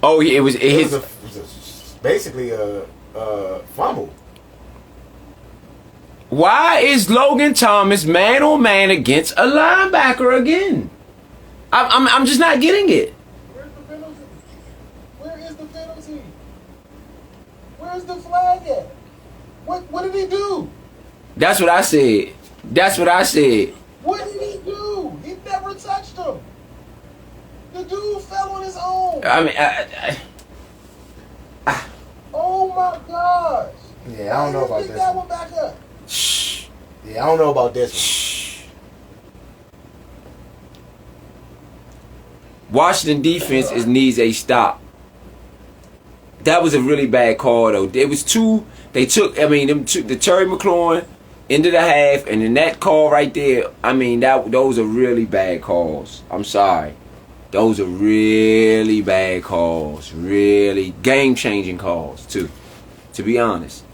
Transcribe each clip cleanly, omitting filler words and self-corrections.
Oh, yeah, it was basically a fumble. Why is Logan Thomas man on man against a linebacker again? I'm just not getting it. Where's the penalty? Where is the penalty? Where's the flag at? What did he do? That's what I said. That's what I said. What did he do? He never touched him. The dude fell on his own. I mean, Oh my gosh. Yeah, I don't know about Pick this that one. one back up. shh. Yeah, I don't know about this one. Shh. Washington defense needs a stop. That was a really bad call, though. It was two. They took. I mean, the Terry McLaurin into the half, and then that call right there. I mean, those are really bad calls. I'm sorry. Those are really bad calls. Really game-changing calls, too. To be honest.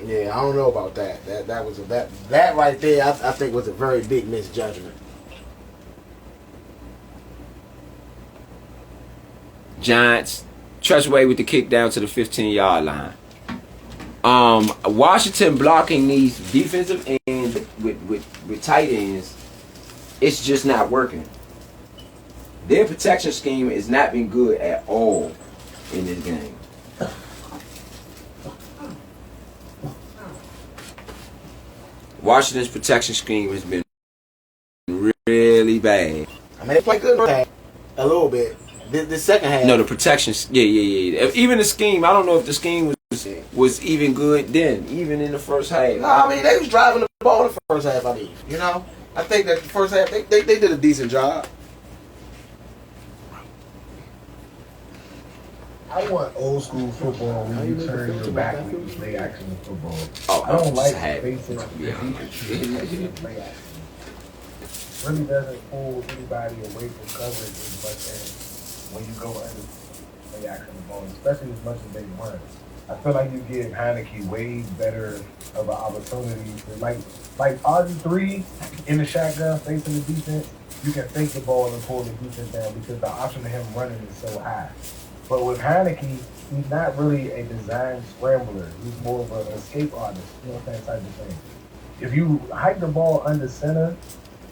Yeah, I don't know about that. That right there, I think was a very big misjudgment. Giants, Trustway with the kick down to the 15-yard line. Washington blocking these defensive ends with tight ends, it's just not working. Their protection scheme has not been good at all in this game. Washington's protection scheme has been really bad. I mean, they played good a little bit. The second half. No, the protection. Yeah. Even the scheme. I don't know if the scheme was even good then, even in the first half. No, I mean they was driving the ball in the first half. I mean, you know, I think that the first half they did a decent job. I want old school football when you turn your back when you play action football. Oh, I don't like facing defense play action. Really doesn't pull anybody away from coverage as much as when you go under play action ball, especially as much as they run. I feel like you give Heineke way better of an opportunity to like RG3 in the shotgun facing the defense. You can fake the ball and pull the defense down because the option of him running is so high. But with Heineke, he's not really a design scrambler. He's more of an escape artist, you know, that type of thing. If you hike the ball under center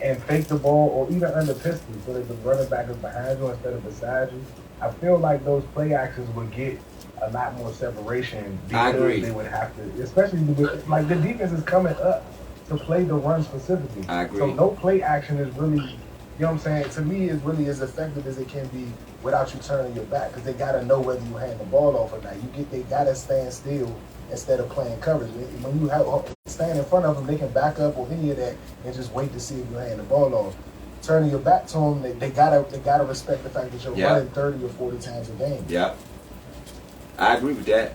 and fake the ball, or even under pistol, so that the running back is behind you instead of beside you, I feel like those play actions would get a lot more separation. I agree. They would have to, especially like the defense is coming up to play the run specifically. I agree. So no play action is really, you know what I'm saying? To me, is really as effective as it can be without you turning your back, because they gotta know whether you hand the ball off or not. They gotta stand still instead of playing coverage. When you stand in front of them, they can back up or any of that and just wait to see if you hand the ball off. Turning your back to them, they gotta respect the fact that you're running 30 or 40 times a game. Yeah, I agree with that.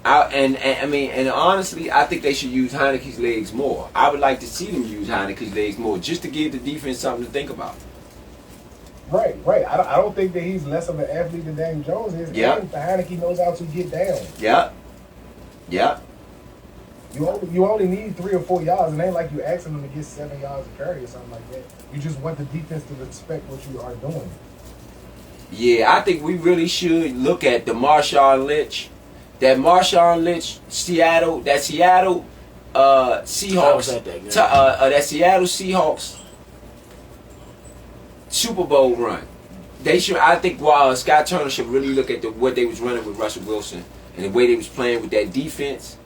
And honestly, I think they should use Heineke's legs more. I would like to see them use Heineke's legs more, just to give the defense something to think about. Right. I don't think that he's less of an athlete than Daniel Jones is. Yeah. Heineke knows how to get down. Yeah. You only need 3 or 4 yards, and it ain't like you asking them to get 7 yards of carry or something like that. You just want the defense to respect what you are doing. Yeah, I think we really should look at the Marshawn Lynch. That Marshawn Lynch Seattle Seahawks. That Seattle Seahawks Super Bowl run. They should. I think Scott Turner should really look at what they was running with Russell Wilson and the way they was playing with that defense,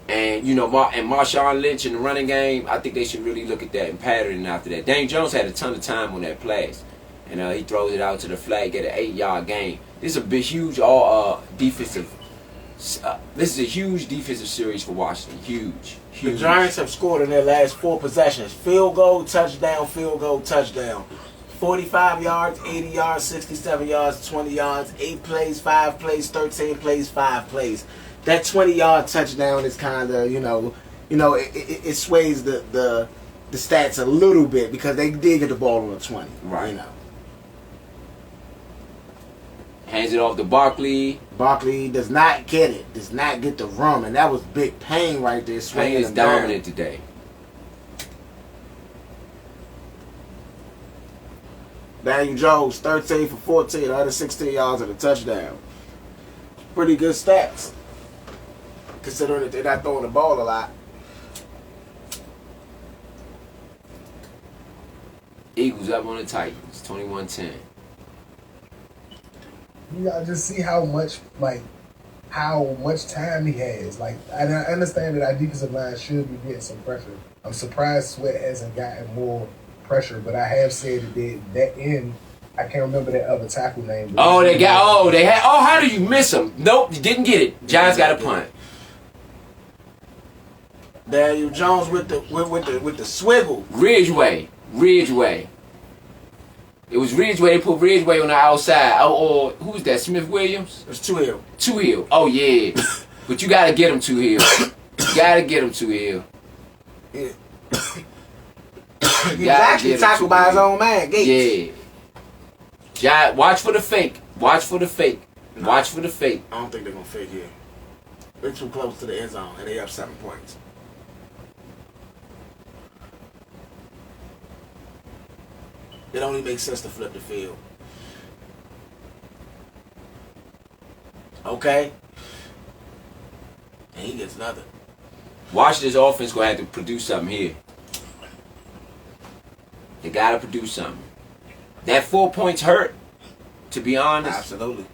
and and Marshawn Lynch in the running game. I think they should really look at that and pattern after that. Daniel Jones had a ton of time on that pass, and he throws it out to the flag, get an 8-yard gain. This is a big, huge defensive. This is a huge defensive series for Washington. Huge. The Giants have scored in their last 4 possessions: field goal, touchdown, field goal, touchdown. 45 yards, 80 yards, 67 yards, 20 yards, 8 plays, 5 plays, 13 plays, 5 plays. That 20-yard touchdown is kind of, it sways the stats a little bit because they did get the ball on the 20. Right. Hands it off to Barkley. Barkley does not get it. Does not get the run, and that was big pain right there. Payne is dominant today. Daniel Jones, 13 for 14, 116 yards and a touchdown. Pretty good stats, considering that they're not throwing the ball a lot. Eagles up on the Titans, 21-10. You gotta just see how much time he has. Like, and I understand that our defensive line should be getting some pressure. I'm surprised Sweat hasn't gotten more pressure, but I have said that end. I can't remember that other tackle name. How did you miss him? Nope, you didn't get it. Giants got a punt. Daniel Jones with the swiggle. Ridgeway. It was Ridgeway. They put Ridgeway on the outside. Or who's that? Smith Williams? It's Two Hill. Oh yeah, but you gotta get him Two Hill. Yeah. He was actually tackled by his own man, Gates. Yeah. Watch for the fake. I don't think they're gonna fake here. They're too close to the end zone, and they up 7 points. It only makes sense to flip the field. Okay. And he gets nothing. Washington's offense gonna have to produce something here. They gotta produce something. That 4 points hurt, to be honest. Absolutely.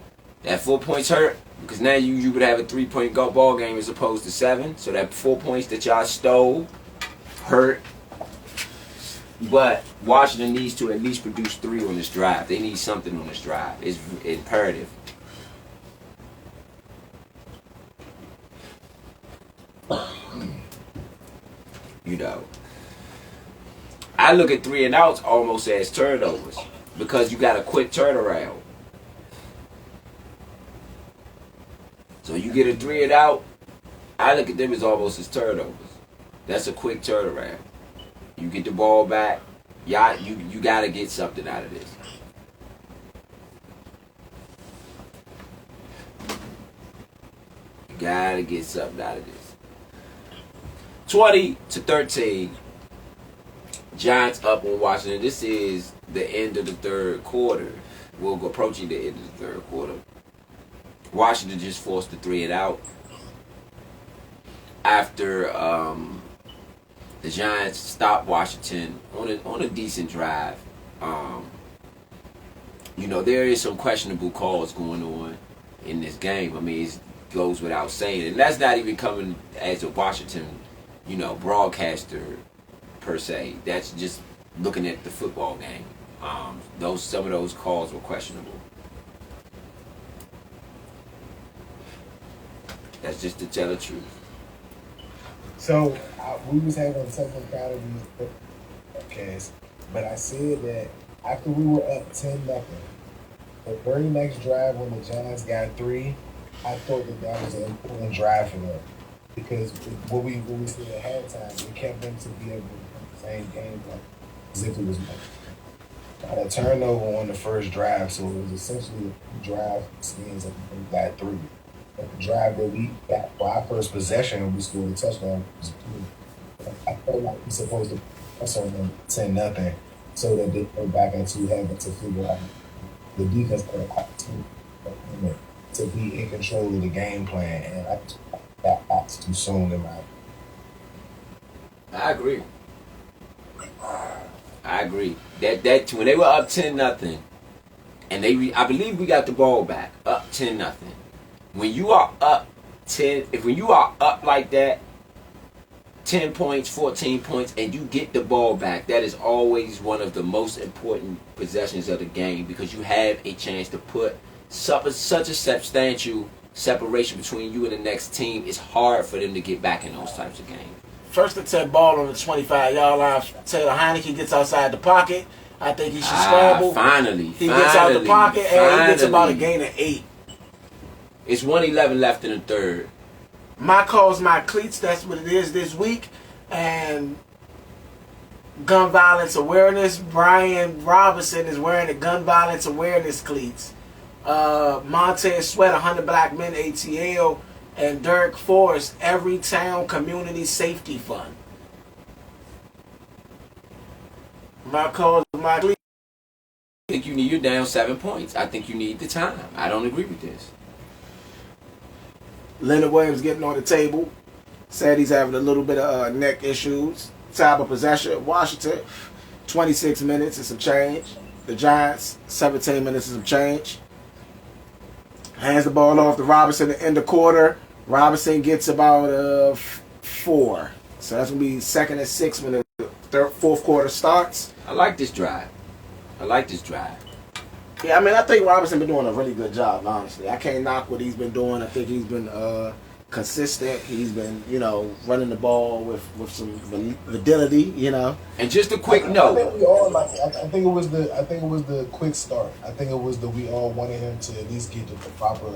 That 4 points hurt because now you would have a 3-point ball game as opposed to 7. So that 4 points that y'all stole hurt. But Washington needs to at least produce 3 on this drive. They need something on this drive. It's imperative. You know, I look at 3 and outs almost as turnovers because you got a quick turnaround. So you get a 3 and out, I look at them as almost as turnovers. That's a quick turnaround. You get the ball back, you got to get something out of this. You got to get something out of this. 20-13. Giants up on Washington. This is the end of the third quarter. We'll go approaching the end of the third quarter. Washington just forced the 3 and out after the Giants stopped Washington on a decent drive. You know, there is some questionable calls going on in this game. I mean, it goes without saying, and that's not even coming as a Washington, broadcaster per se. That's just looking at the football game. Some of those calls were questionable. That's just to tell the truth. So we was having something kind of these podcasts, but I said that after we were up 10-0, the very next drive when the Giants got 3, I thought that was an important drive for them because what we said at halftime, it kept them to be able to play the same game plan as if it was a turnover on the first drive, so it was essentially a drive skins and we got 3. But the drive that we got for our first possession, we scored a touchdown. I felt like we're supposed to press on them 10-0 so that they go back into having to figure out the defense to be in control of the game plan, and I just got out too soon in my. I agree. That when they were up 10-0, and I believe we got the ball back up 10-0. When you are up 10, when you are up like that, 10 points, 14 points, and you get the ball back, that is always one of the most important possessions of the game because you have a chance to put such a substantial separation between you and the next team. It's hard for them to get back in those types of games. First and 10 ball on the 25-yard line. Taylor Heineke gets outside the pocket. I think he should scramble. He gets out the pocket and he gets about a gain of 8. It's 1:11 left in the third. My calls, my cleats. That's what it is this week. And gun violence awareness. Brian Robinson is wearing the gun violence awareness cleats. Montez Sweat, 100 Black Men ATL, and Derek Forrest, Every Town Community Safety Fund. My calls, my cleats. think you need, you're down 7 points. I think you need the time. I don't agree with this. Leonard Williams getting on the table. Said he's having a little bit of neck issues. Time of possession, Washington, 26 minutes and some change. The Giants, 17 minutes and some change. Hands the ball off to Robinson in the quarter. Robinson gets about 4. So that's going to be 2nd and 6 when the fourth quarter starts. I like this drive. Yeah, I mean, I think Robinson been doing a really good job, honestly. I can't knock what he's been doing. I think he's been consistent. He's been, running the ball with some validity, And just a quick note. I think we all like. I think it was the quick start. I think it was we all wanted him to at least get the proper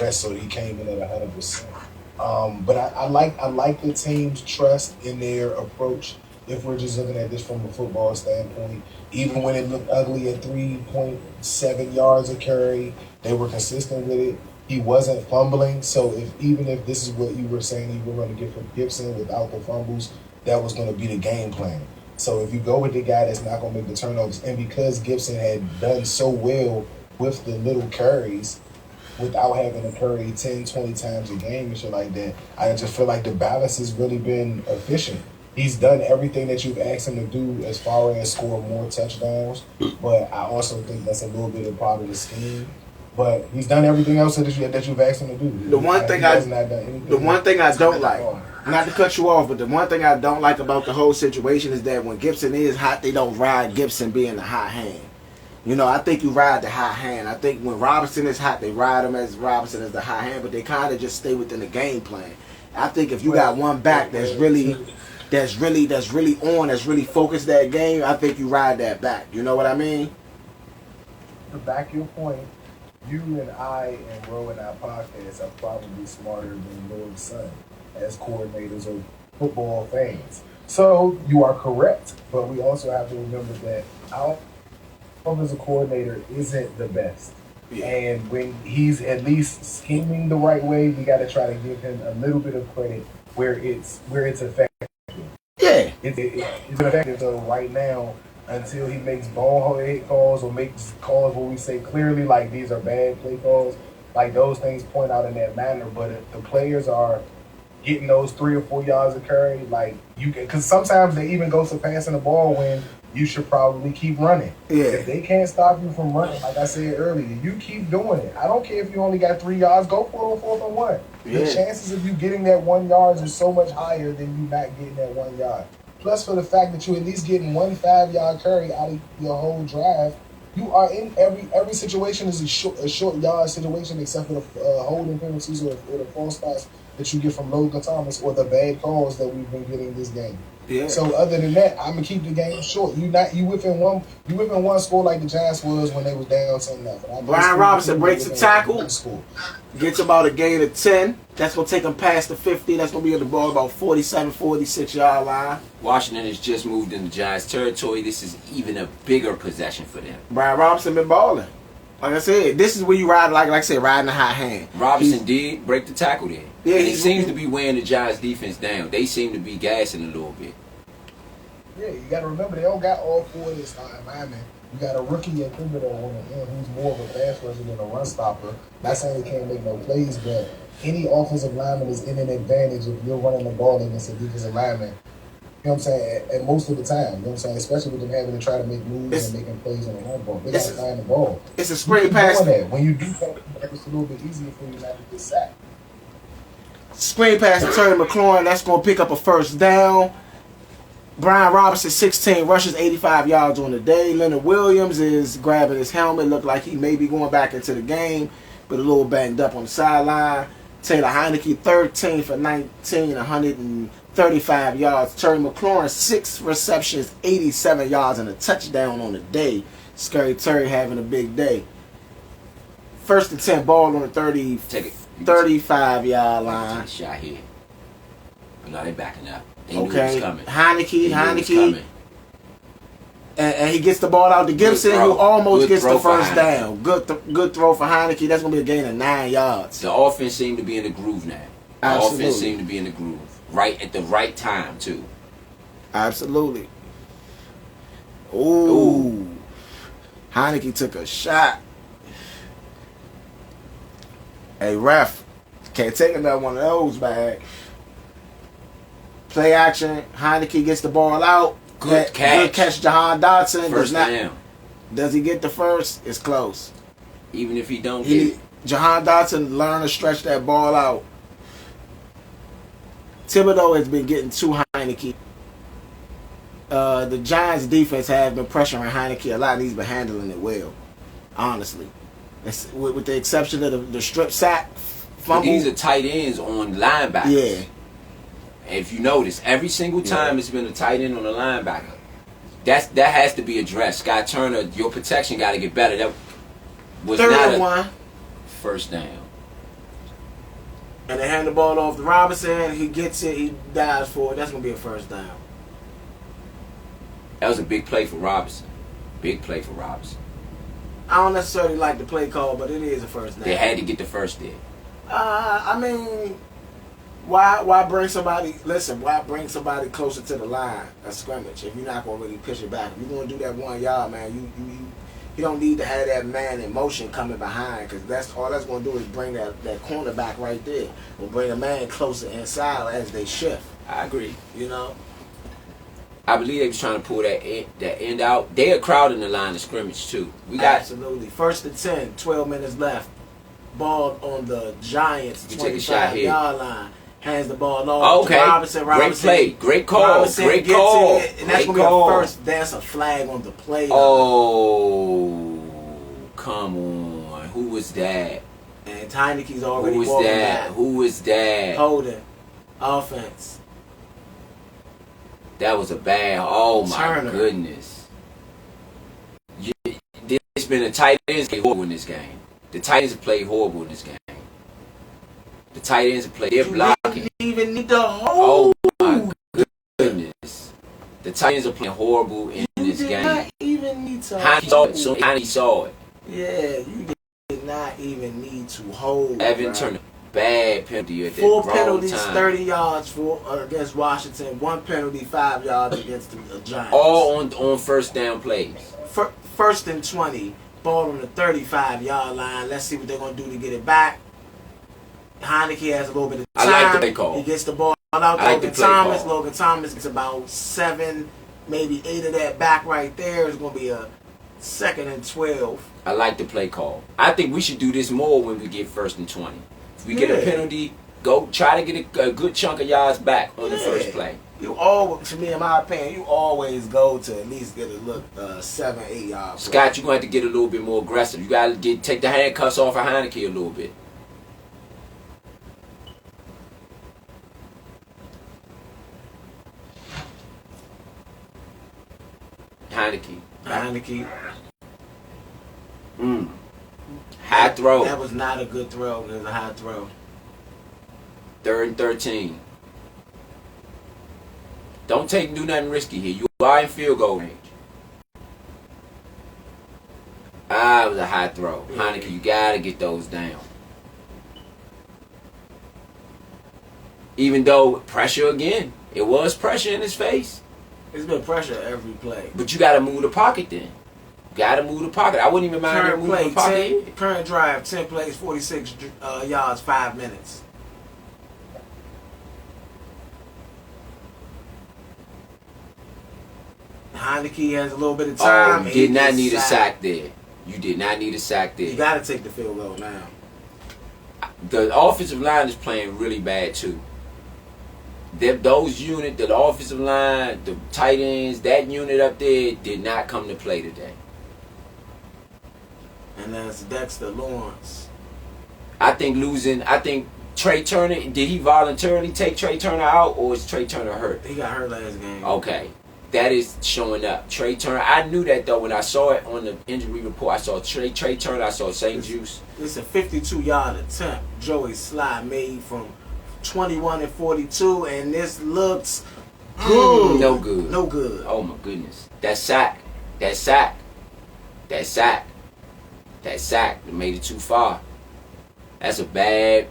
rest, so he came in at 100%. But I like the team's trust in their approach. If we're just looking at this from a football standpoint, even when it looked ugly at 3.7 yards a carry, they were consistent with it. He wasn't fumbling, so even if this is what you were saying you were going to get from Gibson without the fumbles, that was going to be the game plan. So if you go with the guy that's not going to make the turnovers, and because Gibson had done so well with the little carries, without having to curry 10, 20 times a game and shit like that, I just feel like the balance has really been efficient. He's done everything that you've asked him to do as far as score more touchdowns, but I also think that's a little bit of part of the scheme. But he's done everything else that you've asked him to do. The one thing I don't like, not to cut you off, but the one thing I don't like about the whole situation is that when Gibson is hot, they don't ride Gibson being the hot hand. I think you ride the hot hand. I think when Robinson is hot, they ride him as Robinson as the hot hand, but they kind of just stay within the game plan. I think if you got one back that's really focused that game, I think you ride that back. You know what I mean? To back your point, you and I and Ro and our podcast are probably smarter than Lord's son as coordinators of football fans. So you are correct, but we also have to remember that our offensive coordinator isn't the best. Yeah. And when he's at least scheming the right way, we got to try to give him a little bit of credit where it's effective. Yeah. It's effective. So right now, until he makes bonehead calls or makes calls where we say clearly like these are bad play calls, like those things point out in that manner. But if the players are getting those 3 or 4 yards of carry, like you can, because sometimes they even go to passing the ball when you should probably keep running. Yeah. If they can't stop you from running, like I said earlier, you keep doing it. I don't care if you only got 3 yards, go for it on 4th and 1. Yeah. The chances of you getting that 1 yard is so much higher than you not getting that 1 yard. Plus, for the fact that you at least getting 1 5-yard carry out of your whole drive, you are in every situation is a short yard situation except for the holding penalties or the false starts that you get from Logan Thomas or the bad calls that we've been getting this game. Yeah. So other than that, I'm gonna keep the game short. You within one score like the Giants was when they was down 10-0. Brian Robinson breaks a tackle, gets about a gain of 10. That's gonna take him past the 50. That's gonna be on the ball about 47, 46 yard line. Washington has just moved into Giants territory. This is even a bigger possession for them. Brian Robinson been balling. Like I said, this is where you ride, like I said, riding the high hand. Robinson did break the tackle there. Yeah, and he seems to be weighing the Giants' defense down. They seem to be gassing a little bit. Yeah, you got to remember, they don't got all 4 of this linemen. You got a rookie at Vido on the end who's more of a pass rusher than a run stopper. Not saying he can't make no plays, but any offensive lineman is in an advantage if you're running the ball against a defensive lineman. You know what I'm saying? And most of the time, you know what I'm saying? Especially with them having to try to make moves and making plays on the run ball. They got to find the ball. It's a screen pass. When you do that, it's a little bit easier for you not to get sacked. Screen pass to Terry McLaurin. That's going to pick up a first down. Brian Robinson, 16, rushes 85 yards on the day. Leonard Williams is grabbing his helmet. Looked like he may be going back into the game, but a little banged up on the sideline. Taylor Heineke, 13 for 19, 135 yards. Terry McLaurin, 6 receptions, 87 yards, and a touchdown on the day. Scary Terry having a big day. 1st and 10, ball on the 35-yard line. Shot here. No, they backing up. They okay. knew it was coming. Heineke. And he gets the ball out to Gibson, who almost gets the first down. Good throw for Heineke. That's going to be a gain of 9 yards. The offense seemed to be in the groove now. The offense seemed to be in the groove. Right at the right time, too. Absolutely. Ooh. Heineke took a shot. Hey, ref, can't take another one of those back. Play action. Heineke gets the ball out. Good catch. Good catch, Jahan Dotson. First down. Does he get the first? It's close. Even if he don't get it. Jahan Dotson learn to stretch that ball out. Thibodeau has been getting to Heineke. The Giants' defense has been pressuring Heineke a lot, and he's been handling it well. Honestly, with the exception of the strip sack, fumble. But these are tight ends on linebackers. Yeah. And if you notice, every single time it's been a tight end on a linebacker. That has to be addressed. Scott Turner, your protection got to get better. That was not a first down. And they hand the ball off to Robinson. He gets it. He dives for it. That's going to be a first down. That was a big play for Robinson. Big play for Robinson. I don't necessarily like the play call, but it is a first down. They had to get the first there. I mean, why bring somebody? Listen, why bring somebody closer to the line of scrimmage if you're not going to really push it back? If you're going to do that 1 yard, man, you don't need to have that man in motion coming behind, because that's all that's going to do is bring that cornerback right there. Will bring a man closer inside as they shift. I agree. You know. I believe they was trying to pull that end out. They are crowding the line of scrimmage too. Absolutely. 1st and 10, 12 minutes left. Ball on the Giants 25-yard line. Hands the ball off to Robinson. Great play. Great call. Robinson Great call. And that's going to be a first. That's a flag on the play. Oh, come on. Who was that? And Heineke's already walking back. Who was that? Holding. Offense. That was a bad. Oh my Turner. goodness! It's been a tight ends play horrible in this game. The tight ends have played horrible in this game. The tight ends have played. They're blocking. You didn't even need to hold. Oh my goodness! The tight ends are playing horrible in this game. You did not even need to hold. hold. Heineke saw it. Yeah, you did not even need to hold. Evan Turner. Bad penalty at that 4 wrong penalties, time. 30 yards against Washington. 1 penalty, 5 yards against the Giants. All on first down plays. First and 20, ball on the 35-yard line. Let's see what they're going to do to get it back. Heineke has a little bit of time. I like the play call. He gets the ball out. I like the play call. Logan Thomas gets about 7, maybe 8 of that back right there. It's going to be a 2nd and 12. I like the play call. I think we should do this more when we get 1st and 20. If we get a penalty, go try to get a good chunk of yards back on the first play. To me, in my opinion, you always go to at least get a look 7, 8 yards. Scott, you're going to have to get a little bit more aggressive. You got to take the handcuffs off of Heineke a little bit. Heineke. High throw. That was not a good throw. It was a high throw. 3rd and 13. Don't do nothing risky here. You are in field goal range. It was a high throw. Yeah. Heineke, you got to get those down. Even though pressure again. It was pressure in his face. It's been pressure every play. But you got to move the pocket then. Got to move the pocket. I wouldn't even mind moving the pocket. Current drive, 10 plays, 46 yards, 5 minutes. Heineke has a little bit of time. You did not need a sack there. You did not need a sack there. You got to take the field goal now. The offensive line is playing really bad too. The offensive line, the tight ends, that unit up there did not come to play today. And that's Dexter Lawrence. I think Trey Turner, did he voluntarily take Trey Turner out, or is Trey Turner hurt? He got hurt last game. Okay. That is showing up. Trey Turner, I knew that though when I saw it on the injury report. I saw Trey Turner, I saw St. Juice. It's a 52-yard attempt Joey Sly made from 21 and 42, and this looks good. No good. No good. Oh my goodness. That sack made it too far. That's a bad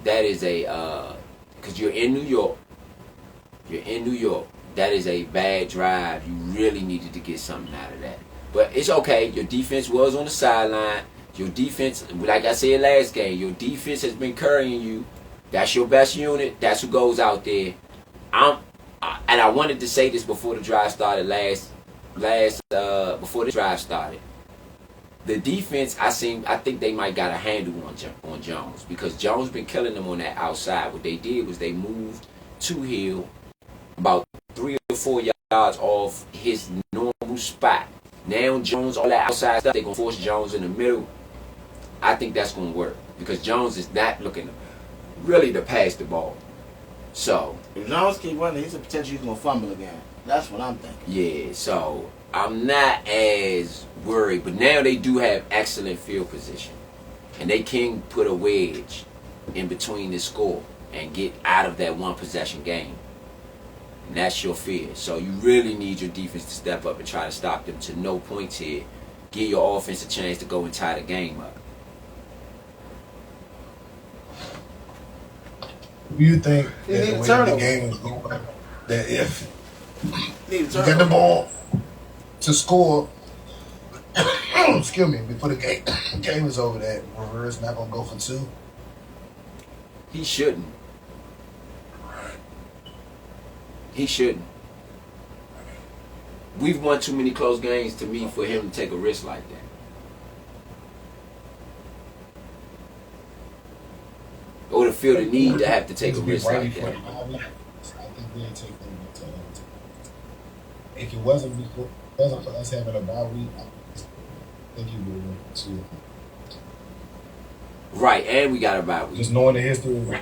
that is a because you're in New York. That is a bad drive. You really needed to get something out of that. But it's okay. Your defense was on the sideline. Your defense, like I said last game, your defense has been carrying you. That's your best unit. That's who goes out there. And I wanted to say this before the drive started before the drive started. The defense, I think they might got a handle on Jones, because Jones been killing them on that outside. What they did was they moved to Hill about 3 or 4 yards off his normal spot. Now Jones, all that outside stuff, they're going to force Jones in the middle. I think that's going to work, because Jones is not looking really to pass the ball. So if Jones keep running, he's a potential he's going to fumble again. That's what I'm thinking. Yeah, so I'm not as worried. But now they do have excellent field position, and they can put a wedge in between the score and get out of that one possession game. And that's your fear. So you really need your defense to step up and try to stop them to no points here. Give your offense a chance to go and tie the game up. Do you think You that need the a way turnover. the game is going, that if Need you get the ball to score, excuse me, before the game is over, that Rivera's not gonna go for 2? He shouldn't. He shouldn't. We've won too many close games to me for him to take a risk like that. Or to feel the need to have to take a risk like that. I think they'll take them to if it wasn't for us having a bye week, I think he would win too. Right, and we got a bye week. Just knowing the history, I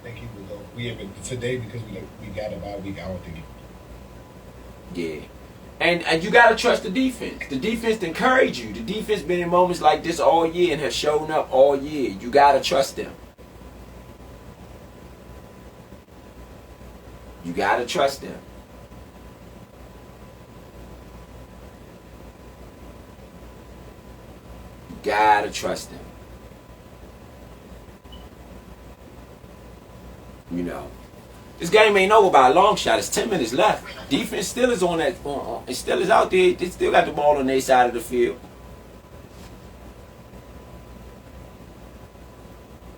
think he would go. We have today because we got a bye week. I don't think he. Yeah. And you got to trust the defense. The defense encourage you. The defense been in moments like this all year and has shown up all year. You got to trust them. You got to trust them. You got to trust them. You know. This game ain't over by a long shot. It's 10 minutes left. Defense still is on that. It still is out there. They still got the ball on their side of the field.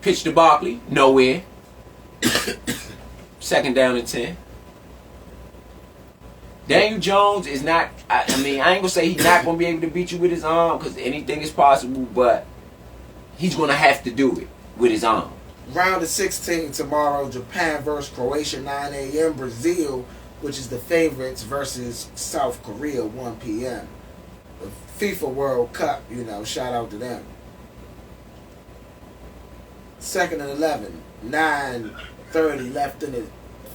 Pitch to Barkley. Nowhere. Second down and 10. Daniel Jones is not. I mean, I ain't gonna say he's not gonna be able to beat you with his arm, because anything is possible. But he's gonna have to do it with his arm. Round of 16 tomorrow, Japan versus Croatia, 9 a.m. Brazil, which is the favorites, versus South Korea, 1 p.m. The FIFA World Cup, shout out to them. 2nd and 11, 9:30 left in the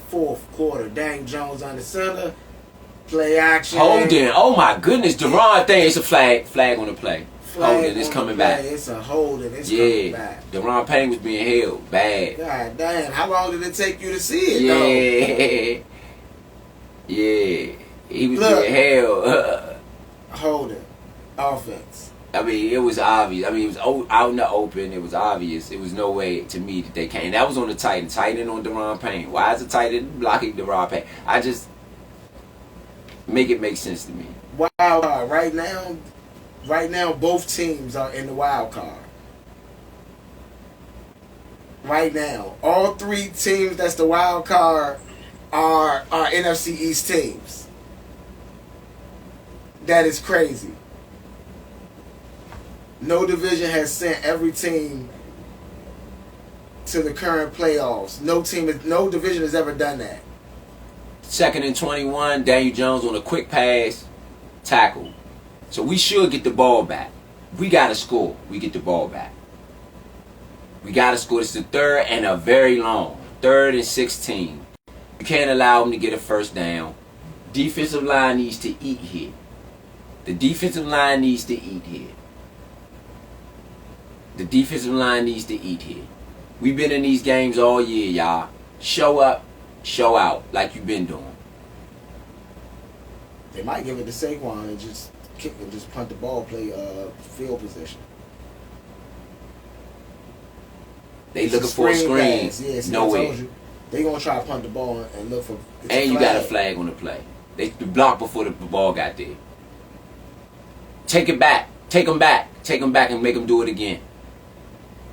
fourth quarter. Dang Jones on the center, play action. Holding. Oh my goodness, Deron thing. It's a flag on the play. Flag holding. It's on coming the play. back. It's a holding. It's coming back. Deron Payne was being held bad. God damn, how long did it take you to see it, though? Yeah. He was being held. Holding. Offense. I mean, it was obvious. I mean, it was out in the open. It was obvious. It was no way to me that they came. And that was on the tight end. Tight end on Deron Payne. Why is the tight end blocking Deron Payne? I just make it make sense to me. Wow. Right now, both teams are in the wild card. Right now, all 3 teams that's the wild card are NFC East teams. That is crazy. No division has sent every team to the current playoffs. No division has ever done that. 2nd and 21, Daniel Jones on a quick pass, tackle. So we should get the ball back. We got to score. We get the ball back. We got to score. It's the third and a very long. 3rd and 16. You can't allow them to get a first down. Defensive line needs to eat here. The defensive line needs to eat here. The defensive line needs to eat here. We've been in these games all year, y'all. Show up, show out, like you've been doing. They might give it to Saquon and just kick and just punt the ball, play field position. They looking for a screen. Yes, nowhere. I told you. They gonna try to punt the ball and look for. And you got a flag on the play. They blocked before the ball got there. Take it back. Take them back. Take them back and make them do it again.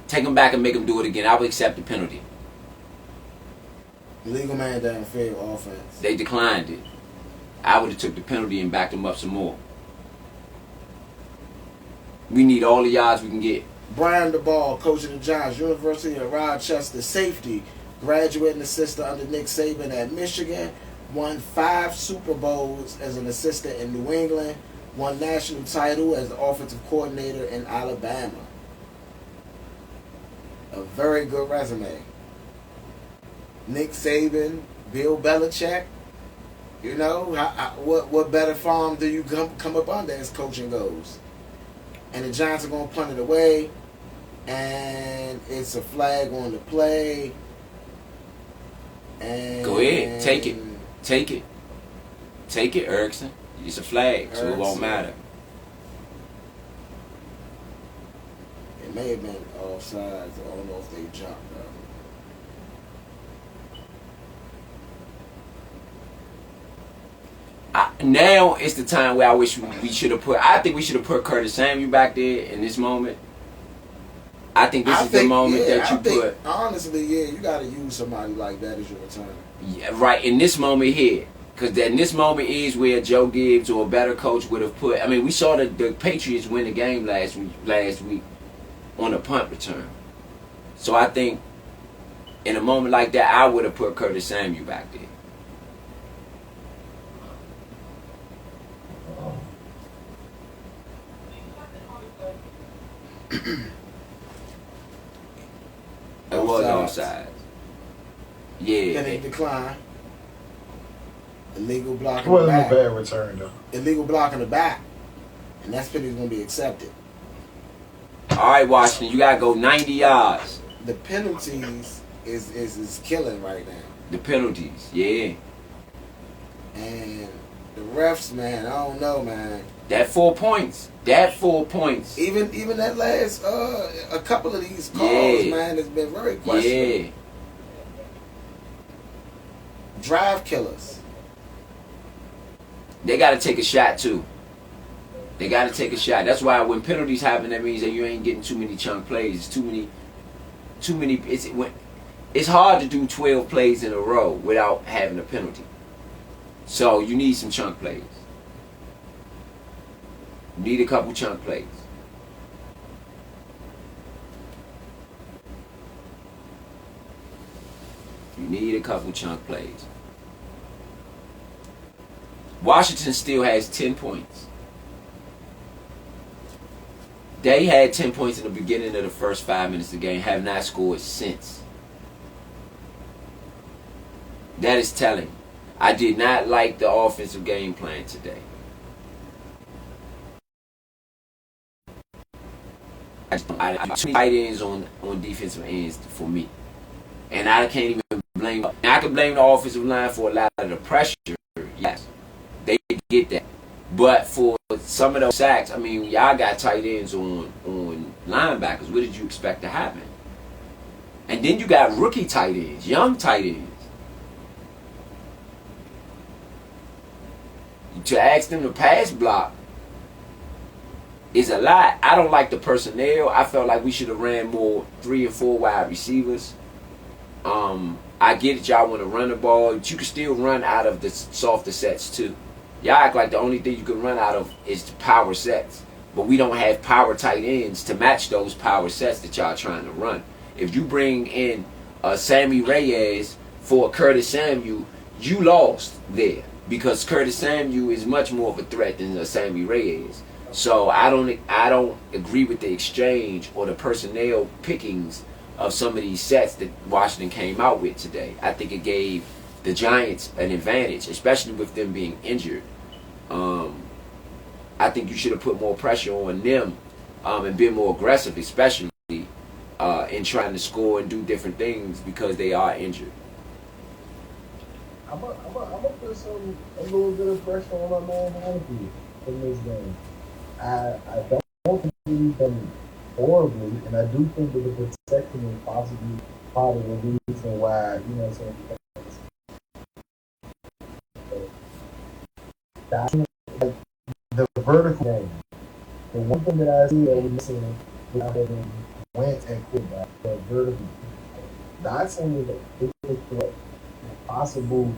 Take them back and make them do it again. I would accept the penalty. Legal man downfield offense. They declined it. I would have took the penalty and backed them up some more. We need all the yards we can get. Brian DeBall, coach of the Giants, University of Rochester, safety, graduating assistant under Nick Saban at Michigan, won 5 Super Bowls as an assistant in New England, won national title as the offensive coordinator in Alabama. A very good resume. Nick Saban, Bill Belichick. You know, what better farm do you come up under as coaching goes? And the Giants are going to punt it away, and it's a flag on the play. And go ahead, take it, take it, take it, Erickson. It's a flag, so it won't matter. It may have been offsides. I don't know if they jumped though. Now it's the time where I wish we should have put. I think we should have put Curtis Samuel back there in this moment. I think this is the moment that you put. Honestly, yeah, you got to use somebody like that as your returner. Yeah, right. In this moment here, because then this moment is where Joe Gibbs or a better coach would have put. I mean, we saw the Patriots win the game last week on a punt return. So I think in a moment like that, I would have put Curtis Samuel back there. It was offside. Yeah. Then they decline. Illegal block It in the wasn't a back. bad return, though. Illegal block in the back. And that penalty is going to be accepted. All right, Washington, you got to go 90 yards. The penalties is killing right now. The penalties, yeah. And the refs, man, I don't know, man. That 4 points. That 4 points. Even that last a couple of these calls, man, has been very questionable. Yeah. Drive killers. They got to take a shot, too. They got to take a shot. That's why when penalties happen, that means that you ain't getting too many chunk plays. It's too many. It's hard to do 12 plays in a row without having a penalty. So you need some chunk plays. You need a couple chunk plays. You need a couple chunk plays. Washington still has 10 points. They had 10 points in the beginning of the first 5 minutes of the game, have not scored since. That is telling. I did not like the offensive game plan today. I two tight ends on defensive ends for me. And I can't even blame. I can blame the offensive line for a lot of the pressure. Yes, they get that. But for some of those sacks, I mean, y'all got tight ends on linebackers. What did you expect to happen? And then you got rookie tight ends, young tight ends. To ask them to pass block is a lot. I don't like the personnel. I felt like we should have ran more 3 and 4 wide receivers. I get it, y'all want to run the ball, but you can still run out of the softer sets too. Y'all act like the only thing you can run out of is the power sets. But we don't have power tight ends to match those power sets that y'all trying to run. If you bring in Sammy Reyes for Curtis Samuel, you lost there. Because Curtis Samuel is much more of a threat than Sammy Reyes. So I don't agree with the exchange or the personnel pickings of some of these sets that Washington came out with today. I think it gave the Giants an advantage, especially with them being injured. I think you should have put more pressure on them and been more aggressive, especially in trying to score and do different things because they are injured. I'm gonna put a little bit of pressure on my man Heineke in this game. I don't think he's done horribly, and I do think that the protection is possibly part of the reason why, you know what I'm saying, that's like the vertical game. The one thing that I see that we're missing is having went and quarterback, the vertical. Not saying that they look for a possible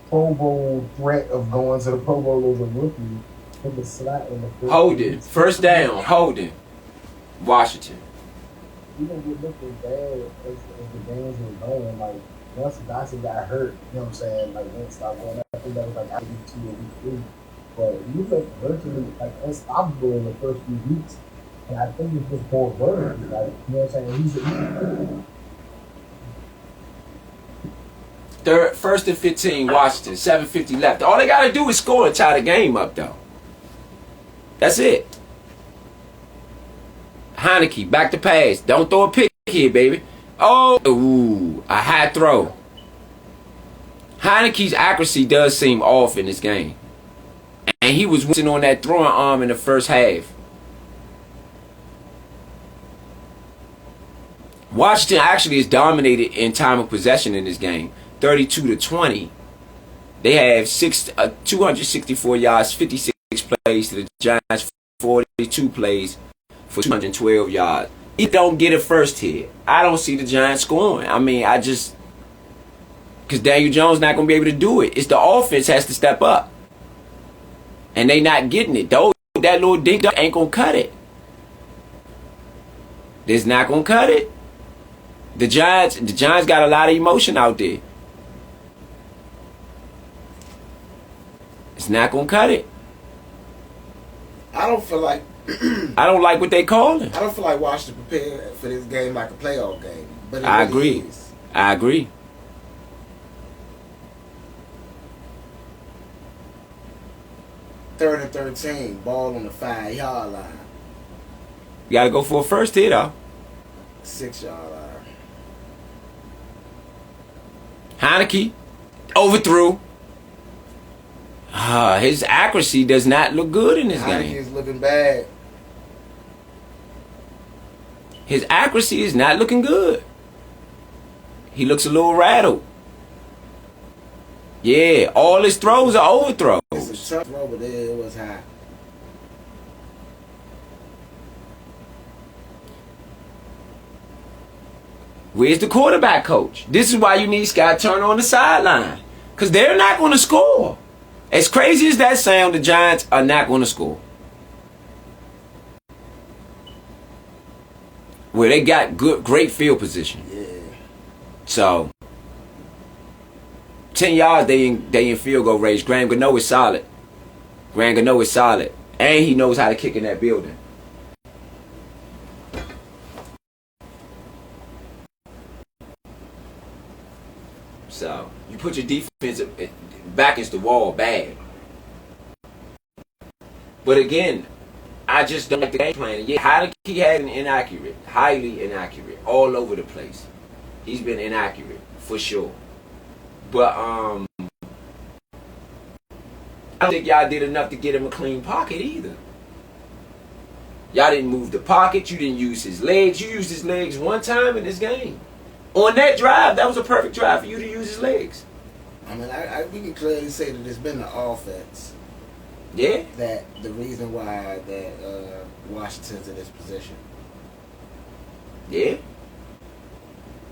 Pro Bowl threat of going to the Pro Bowl as a rookie in the slot in the first. Holding. First down. Holding. Washington. Even with looking bad as the games were going, like once Dotson got hurt, you know what I'm saying, like Wentz stopped going. I think that was like week 2 or week 3. But you look virtually like unstoppable in the first few weeks. And I think it's just more words. Like, you know what I'm saying? Third, first and 15, Washington. 7:50 left. All they got to do is score and tie the game up, though. That's it. Heineke, back to pass. Don't throw a pick here, baby. Oh, ooh, a high throw. Heineke's accuracy does seem off in this game. And he was missing on that throwing arm in the first half. Washington actually is dominated in time of possession in this game. 32-20. They have 264 yards, 56 plays to the Giants, 42 plays for 212 yards. He don't get a first hit. I don't see the Giants scoring. I mean, because Daniel Jones not going to be able to do it. It's the offense has to step up. And they not getting it. Though that little dink ain't going to cut it. It's not going to cut it. The Giants got a lot of emotion out there. It's not going to cut it. I don't feel like I don't like what they calling. I don't feel like Washington prepared for this game like a playoff game. But I agree. I agree. Third and 13, ball on the 5-yard line. You got to go for a first hit, though. 6-yard line. Heineke overthrew. His accuracy does not look good in this game. Heineke is looking bad. His accuracy is not looking good. He looks a little rattled. Yeah, all his throws are overthrows. It's a tough throw, but it was high. Where's the quarterback coach? This is why you need Scott Turner on the sideline. Because they're not going to score. As crazy as that sounds, the Giants are not going to score. Where they got great field position. Yeah. So, 10 yards, they in field goal range. Graham Gano is solid. Graham Gano is solid. And he knows how to kick in that building. So, you put your defense back against the wall bad. But again, I just don't like the game plan. Yeah, Heineke had an inaccurate, highly inaccurate, all over the place. He's been inaccurate, for sure. But, I don't think y'all did enough to get him a clean pocket either. Y'all didn't move the pocket. You didn't use his legs. You used his legs one time in this game. On that drive, that was a perfect drive for you to use his legs. I mean, we can clearly say that it's been the offense. Yeah. That the reason why that Washington's in this position. Yeah.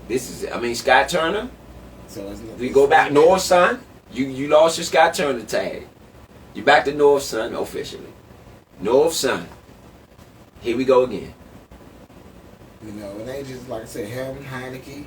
This is, I mean, Scott Turner. So We go back north, son. You lost your Scott Turner tag. You back to north, son, officially. North, son. Here we go again. You know, it ain't just like I said, him, Heineke.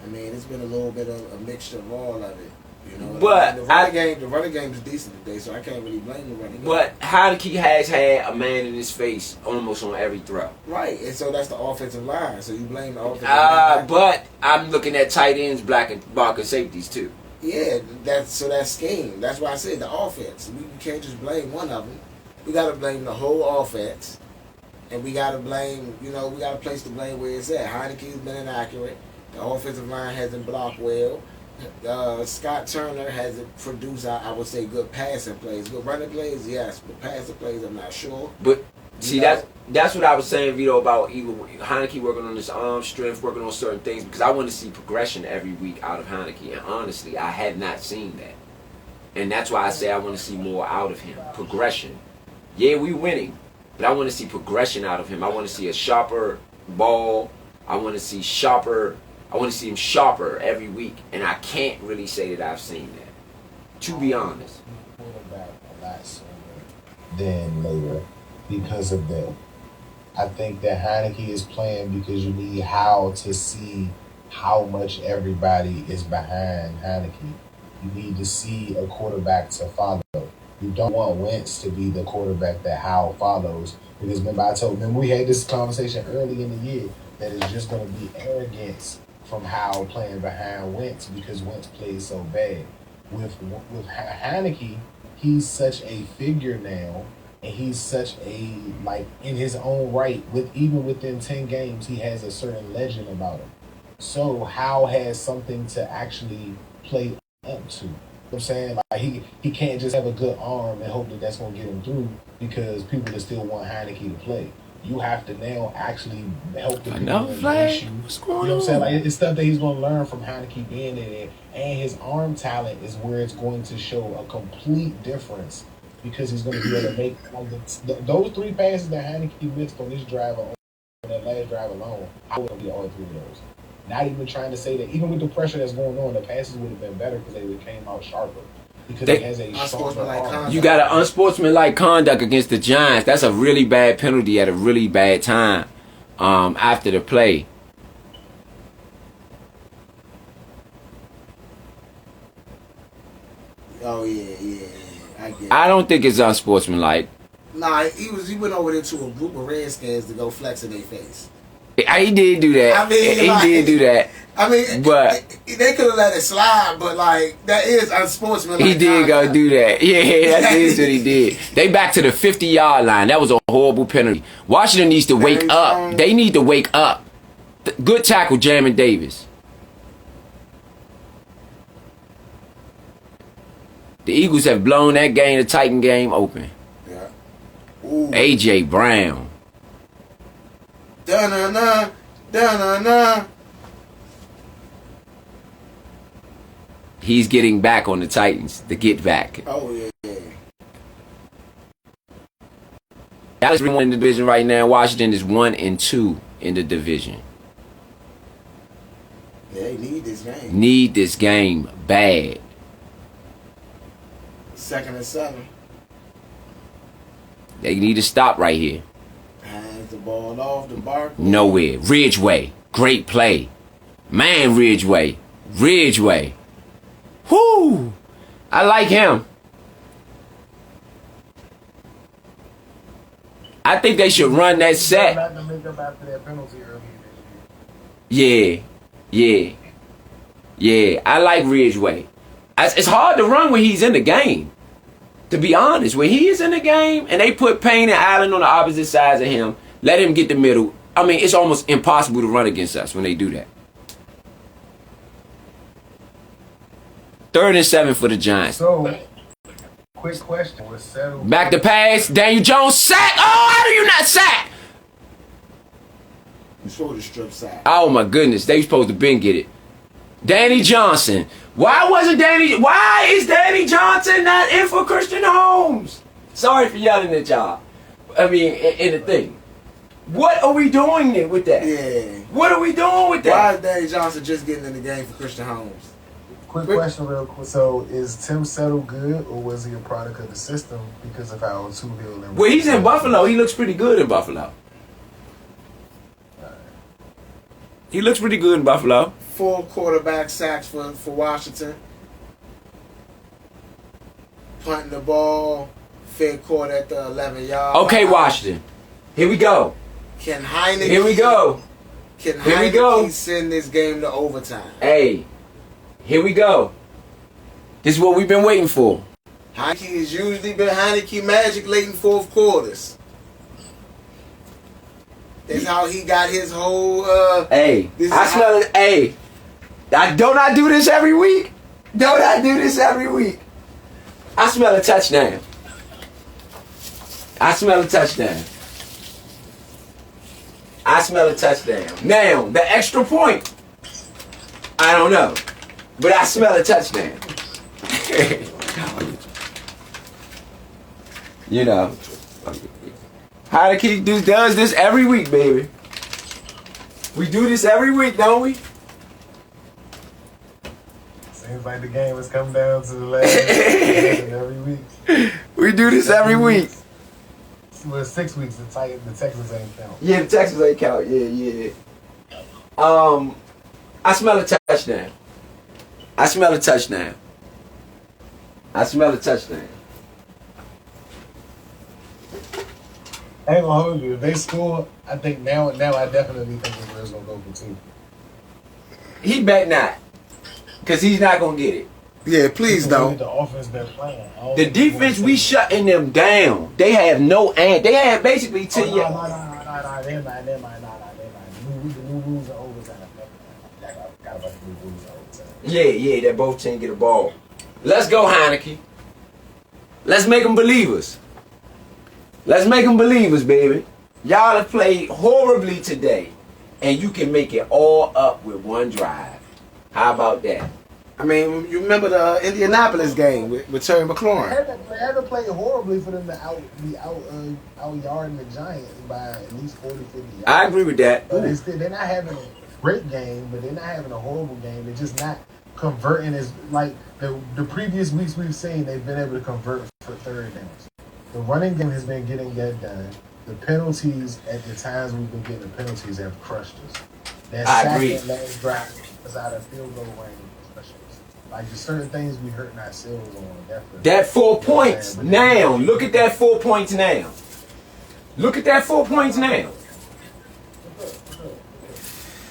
I mean, it's been a little bit of a mixture of all of it. You know, but the running game is decent today, so I can't really blame the running game. But Heineke has had a man in his face almost on every throw. Right, and so that's the offensive line. So you blame the offensive line. But I'm looking at tight ends, blocker safeties too. Yeah, that's scheme. That's why I said the offense. We can't just blame one of them. We got to blame the whole offense. And we got to blame, we got to place the blame where it's at. Heineke's been inaccurate. The offensive line hasn't blocked well. Scott Turner hasn't produced, I would say, good passing plays. Good running plays, yes. But passing plays, I'm not sure. But See, that's what I was saying, Vido, about even Heineke working on his arm strength, working on certain things, because I want to see progression every week out of Heineke, and honestly, I had not seen that. And that's why I say I want to see more out of him. Progression. Yeah, we winning, but I want to see progression out of him. I want to see a sharper ball. I want to see him sharper every week, and I can't really say that I've seen that, to be honest. Quarterback a lot sooner than later because of that. I think that Heineke is playing because you need how to see how much everybody is behind Heineke. You need to see a quarterback to follow. You don't want Wentz to be the quarterback that Howell follows. Because remember we had this conversation early in the year that it's just going to be arrogance from Howell playing behind Wentz because Wentz plays so bad. With Heineke, he's such a figure now, and he's such a, like, in his own right, even within 10 games, he has a certain legend about him. So Howell has something to actually play up to. You know what I'm saying? Like he can't just have a good arm and hope that that's going to get him through because people that still want Heineke to play. You have to now actually help the people embrace you. What's going you know what I'm saying? Like it's stuff that he's going to learn from Heineke being in there, and his arm talent is where it's going to show a complete difference because he's going to be able to make those 3 passes that Heineke missed on this drive on that last drive alone. I would have get all 3 of those. Not even trying to say that, even with the pressure that's going on, the passes would have been better because they would have came out sharper. Because he has a stronger arm. You got an unsportsmanlike conduct against the Giants. That's a really bad penalty at a really bad time after the play. Oh, yeah. I get it. I don't think it's unsportsmanlike. Nah, he went over there to a group of Redskins to go flex in their face. He did do that. I mean, he did do that. I mean, but they could have let it slide, but like that is unsportsmanlike. He did go do that. Yeah, that is what he did. They back to the 50-yard line. That was a horrible penalty. Washington needs to wake up. They need to wake up. Good tackle, Jamin Davis. The Eagles have blown that game, the Titan game, open. Yeah. Ooh. A.J. Brown. Da-na-na, da-na-na. He's getting back on the Titans. The get back. Oh, yeah. Dallas is 1 in the division right now. Washington is 1-2 in the division. They need this game. Need this game bad. 2nd and 7. They need to stop right here. Hands the ball off the bar. Nowhere. Ridgeway. Great play. Man, Ridgeway. Whoo! I like him. I think they should run that set. Not to make up after that penalty earlier this Yeah. I like Ridgeway. It's hard to run when he's in the game. To be honest, when he is in the game and they put Payne and Allen on the opposite sides of him, let him get the middle. I mean, it's almost impossible to run against us when they do that. 3rd and 7 for the Giants. So, quick question. Was settled. Back to pass. Daniel Jones sack. Oh, how do you not sack? You're supposed to strip sack. Oh my goodness, they supposed to been get it. Danny Johnson. Why is Danny Johnson not in for Christian Holmes? Sorry for yelling at y'all. I mean, in the thing. What are we doing with that? Yeah. What are we doing with that? Why is Danny Johnson just getting in the game for Christian Holmes? Quick question real quick. So, is Tim Settle good, or was he a product of the system because of how Two-Hill and... Well, he's in Buffalo. He looks pretty good in Buffalo. He looks pretty good in Buffalo. 4 quarterback sacks for Washington. Punting the ball. Fed court at the 11-yard. Okay, Washington. Here we go. Can Heineke... Here we go. Can Here we go. Heineke send this game to overtime? Hey, here we go. This is what we've been waiting for. Heineke has usually been Heineke magic late in 4th quarters. That's how he got his whole... Hey, I smell it. Hey, don't I do this every week? Don't I do this every week? I smell a touchdown. I smell a touchdown. Now, the extra point, I don't know. But I smell a touchdown. You know. Heineke does this every week, baby. We do this every week, don't we? Seems like the game has come down to the last every week. We do this every week. Well, 6 weeks. The Texans ain't count. Yeah, the Texans ain't count. Yeah. I smell a touchdown. I smell a touchdown. I smell a touchdown. I ain't gonna hold you. If they score, I think now I definitely think the Bears gonna go for 2. He bet not. Because he's not going to get it. Yeah, please don't. The offense they're playing. The defense, we shutting them down. They have no they have basically to you. No, they might. The new rules are overtime. Got about the new rules are overtime. Yeah, that both teams get a ball. Let's go, Heineke. Let's make them believers. Let's make them believers, baby. Y'all have played horribly today, and you can make it all up with one drive. How about that? I mean, you remember the Indianapolis game with Terry McLaurin? They had to play horribly for them to out yarding the Giants by at least 40, 50 yards. I agree with that. But they're not having a great game, but they're not having a horrible game. They're just not converting as like the previous weeks we've seen. They've been able to convert for third downs. The running game has been getting that done. The penalties at the times we've been getting the penalties have crushed us. That I agree. That last drive was out of field goal range. Like the certain things we hurting ourselves on. That 4 points now. Look at that 4 points now. Look at that 4 points now.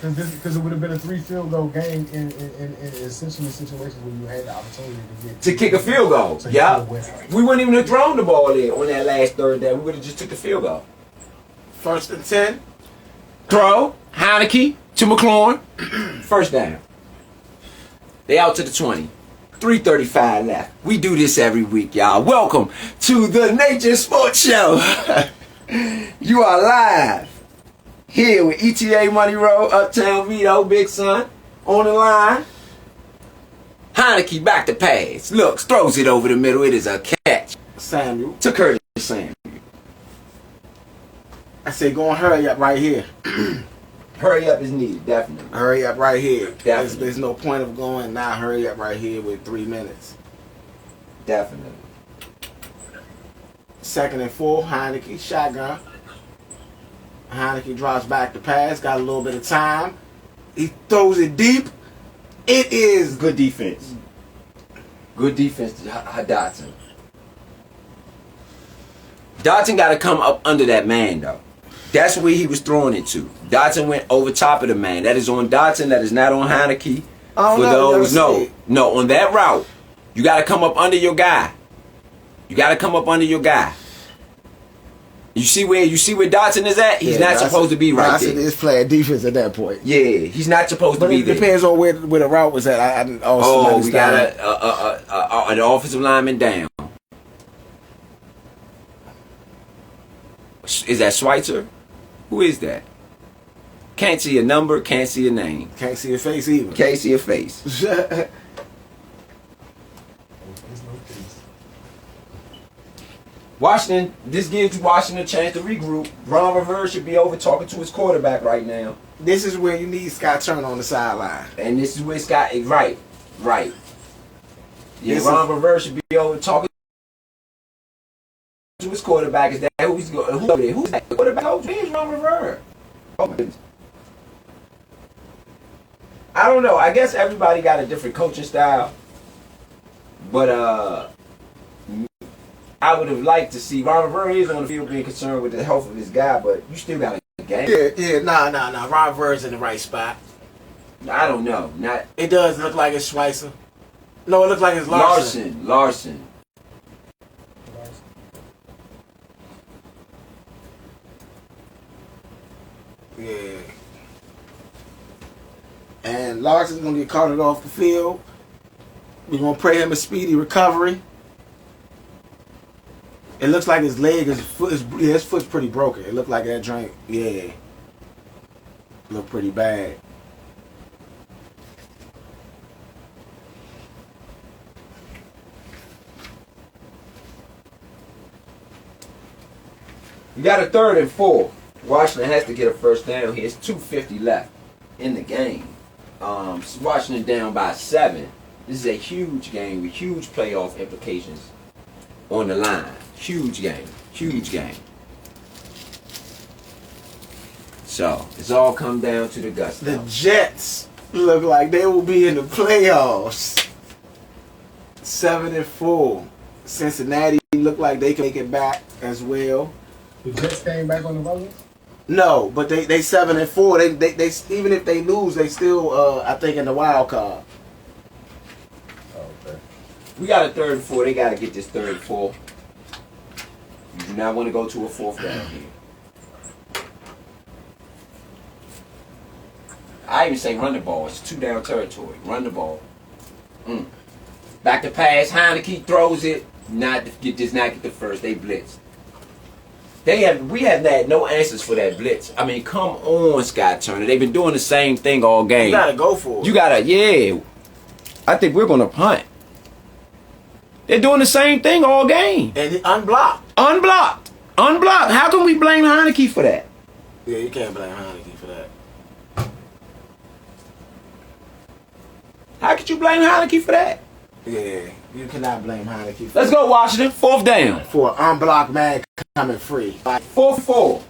Because it would have been a 3 field goal game in essentially situations where you had the opportunity to kick a field goal. So yeah. We wouldn't even have thrown the ball in on that last third down. We would have just took the field goal. 1st and 10. Throw. Heineke to McLaurin. First down. They out to the 20. 3:35 left. We do this every week, y'all. Welcome to the Nature Sports Show. You are live here with ETA Money Road, Uptown, Vido, Big Son on the line. Heineke back to pass. Looks, throws it over the middle. It is a catch. Samuel. To Curtis Samuel. I say go and hurry up right here. Hurry up is needed, definitely. Hurry up right here. Definitely. There's no point of going now. Hurry up right here with 3 minutes. Definitely. 2nd and 4, Heineke, shotgun. Heineke drops back to pass, got a little bit of time. He throws it deep. It is good defense. Good defense to Dotson. Dotson got to come up under that man, though. That's where he was throwing it to. Dotson went over top of the man. That is on Dotson. That is not on Heineke. Oh, For no, those, no, on that route, you got to come up under your guy. You got to come up under your guy. You see where Dotson is at? He's not supposed to be right there. Dotson is playing defense at that point. Yeah, he's not supposed to be there. But it depends on where the route was at. We got an offensive lineman down. Is that Schweitzer? Who is that? Can't see a number, can't see a name. Can't see a face either. Can't see a face. Washington, this gives Washington a chance to regroup. Ron Rivera should be over talking to his quarterback right now. This is where you need Scott Turner on the sideline. And this is where Scott is right. Yeah, Ron Rivera should be over talking to his quarterback. Is that who he's going? Who's that quarterback coach? He's Ron Rivera. Oh my goodness. I don't know. I guess everybody got a different coaching style. But I would have liked to see Ron Rivera is on the field being concerned with the health of his guy, but you still got a game. Yeah, nah. Ron Rivera's in the right spot. I don't know. It does look like it's Schweitzer. No, it looks like it's Larson. Larson. Yeah. And Larson's going to get carted off the field. We're going to pray him a speedy recovery. It looks like his leg, his foot's pretty broken. It looked like that joint, yeah. look pretty bad. You got a 3rd and 4. Washington has to get a first down here. It's 2:50 left in the game. Washington down by 7. This is a huge game with huge playoff implications on the line. Huge game. Huge game. So, it's all come down to the gusto. The Jets look like they will be in the playoffs. 7 and 4. Cincinnati look like they can make it back as well. The Jets came back on the bubble? No, but they 7 and 4. They even if they lose, they still I think in the wild card. Oh, okay. We got a 3rd and 4. They got to get this 3rd and 4. You do not want to go to a 4th down here. I even say run the ball. It's 2 down territory. Run the ball. Back to pass. Heineke throws it. Does not get the first. They blitzed. We have had no answers for that blitz. I mean, come on, Scott Turner. They've been doing the same thing all game. You gotta go for it. You gotta, yeah. I think we're gonna punt. They're doing the same thing all game. And unblocked. Unblocked. How can we blame Heineke for that? Yeah, you can't blame Heineke for that. How could you blame Heineke for that? Yeah, you cannot blame Heineke for Let's go, Washington. 4th down. for an unblocked man coming free. 4-4.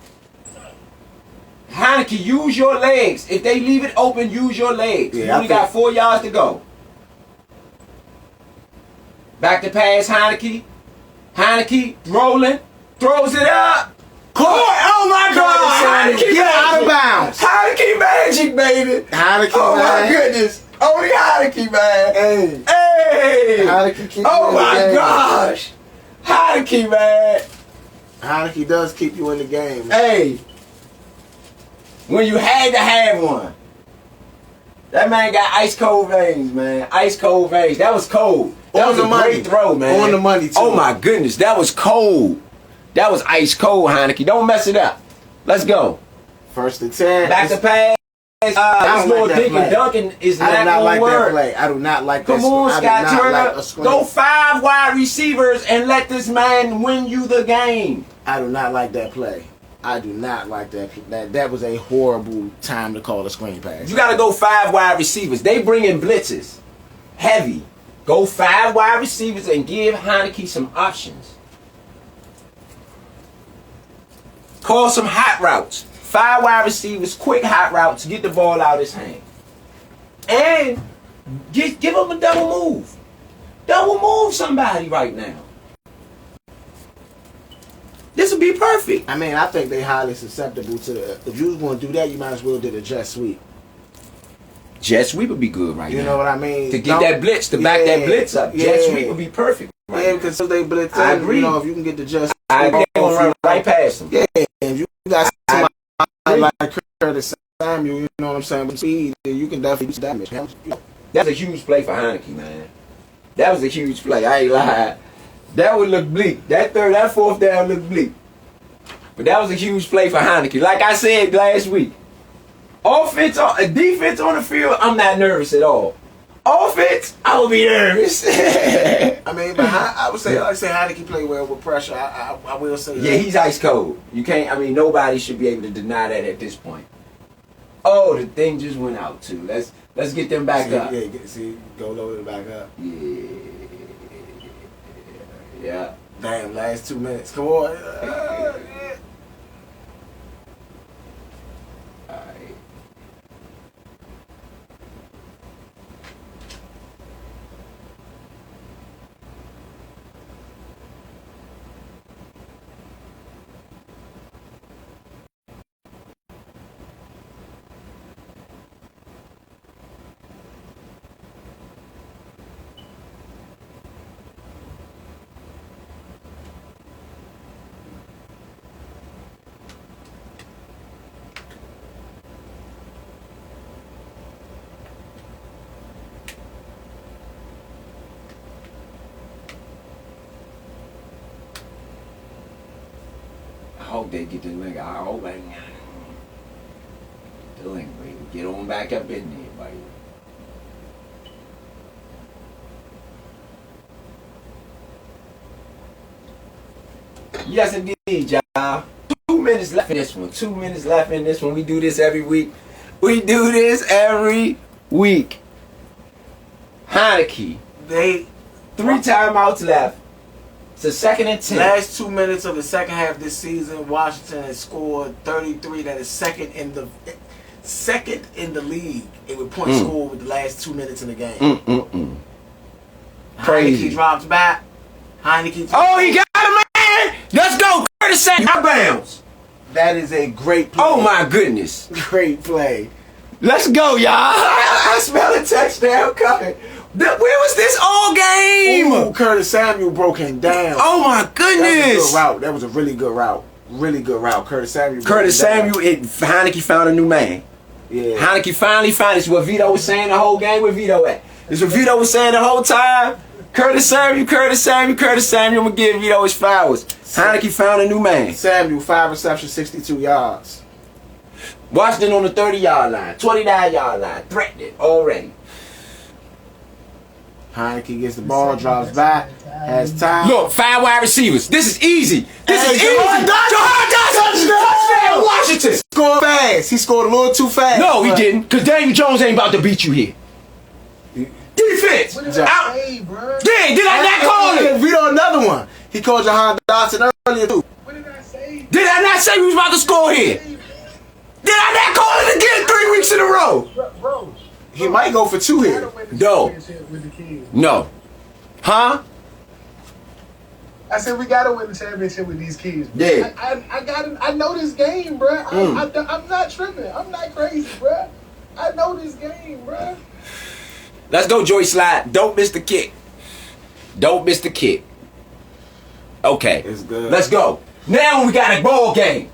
Heineke, use your legs. If they leave it open, use your legs. Yeah, You only got 4 yards to go. Back to pass, Heineke. Heineke rolling. Throws it up. Oh my God! Heineke Get out of magic. bounds. Heineke magic, baby. Heineke, Oh my man. goodness. Only Heineke, man. Hey. Hey. Heineke keep Oh you in the my game. gosh. Heineke, man. Heineke does keep you in the game. Hey. When you had to have one. That man got ice cold veins, man. Ice cold veins. That was cold. That was a great throw, man. On the money, too. Oh my goodness. That was cold. That was ice cold, Heineke. Don't mess it up. Let's go. 1st and 10. Back to pass. This little that Dick play. and Duncan is I do not not gonna like work. that play. I do not like that. Come on, I do Scott not Turner. like a screen. Go 5 wide receivers and let this man win you the game. I do not like that play. I do not like that. That was a horrible time to call a screen pass. You got to go 5 wide receivers. They bring in blitzes. Heavy. Go 5 wide receivers and give Heineke some options. Call some hot routes. 5 wide receivers, quick hot routes, get the ball out of his hand. And give him a double move. Double move somebody right now. This would be perfect. I mean, I think they highly susceptible to the. If you was going to do that, you might as well do the jet sweep. Jet sweep would be good right now. You know what I mean? To get that blitz, to back that blitz up. Jet sweep would be perfect. Yeah, because if they blitz I in, agree. you know, if you can get the jet I sweep agree. on, Right past him. yeah, if you got somebody like Curtis Samuel, you know what I'm saying, with speed, you can definitely do some damage. That's a huge play for Heineke, man. That was a huge play. I ain't lying. That would look bleak. That 4th down looked bleak. But that was a huge play for Heineke. Like I said last week, defense on the field, I'm not nervous at all. Offense, I will be nervous. I mean, but I would say, Heineke play well with pressure. I will say that. Yeah, he's ice cold. You can't. I mean, nobody should be able to deny that at this point. Oh, the thing just went out too. Let's get them back up. Yeah, go load it back up. Yeah. Damn, last 2 minutes. Come on. Alright. I hope they get the nigga. I hope they get the chilling, baby. Get on back up in there, buddy. Yes, indeed, y'all. 2 minutes left in this one. 2 minutes left in this one. We do this every week. We do this every week. Heineke. 3 timeouts left. It's a 2nd and 10. Last 2 minutes of the second half this season, Washington has scored 33. That is second in the league. It would point score with the last 2 minutes in the game. Crazy. Heineke drops back. Heineke. Oh, he got him, man! Let's go, Curtis Samuel. Out bounds. That is a great play. Oh my goodness. Great play. Let's go, y'all. I smell a touchdown coming. Where was this all game? Ooh, Curtis Samuel broke him down. Oh my goodness. That was a really good route. Really good route. Curtis Samuel. Heineke found a new man. Yeah. Heineke finally found this. What Vido was saying the whole game. Where Vido at? This is what Vido was saying the whole time. Curtis Samuel. I'm gonna give Vido his flowers. Heineke found a new man. Samuel, 5 receptions, 62 yards. Washington on the 30-yard line, 29-yard line, threatening already. Heineke gets the ball, drops back, has time. Look, 5 wide receivers. This is easy. This is easy. Jahan Dotson! Touchdown, Washington. Scored fast. He scored a little too fast. No, he didn't. Because Daniel Jones ain't about to beat you here. Defense. What did I say, bro? Did I not call it? Vito another one. He called Jahan Dotson earlier too. What did I say? Did I not say we was about to score here? Did I not call it again 3 weeks in a row? Bro. He might go for 2 here. No. With the kids. No. Huh? I said we gotta win the championship with these kids. Bro. Yeah. I know this game, bro. I'm not tripping. I'm not crazy, bro. I know this game, bro. Let's go, Joey Slide. Don't miss the kick. Don't miss the kick. Okay. It's good. Let's go. Now we got a ball game.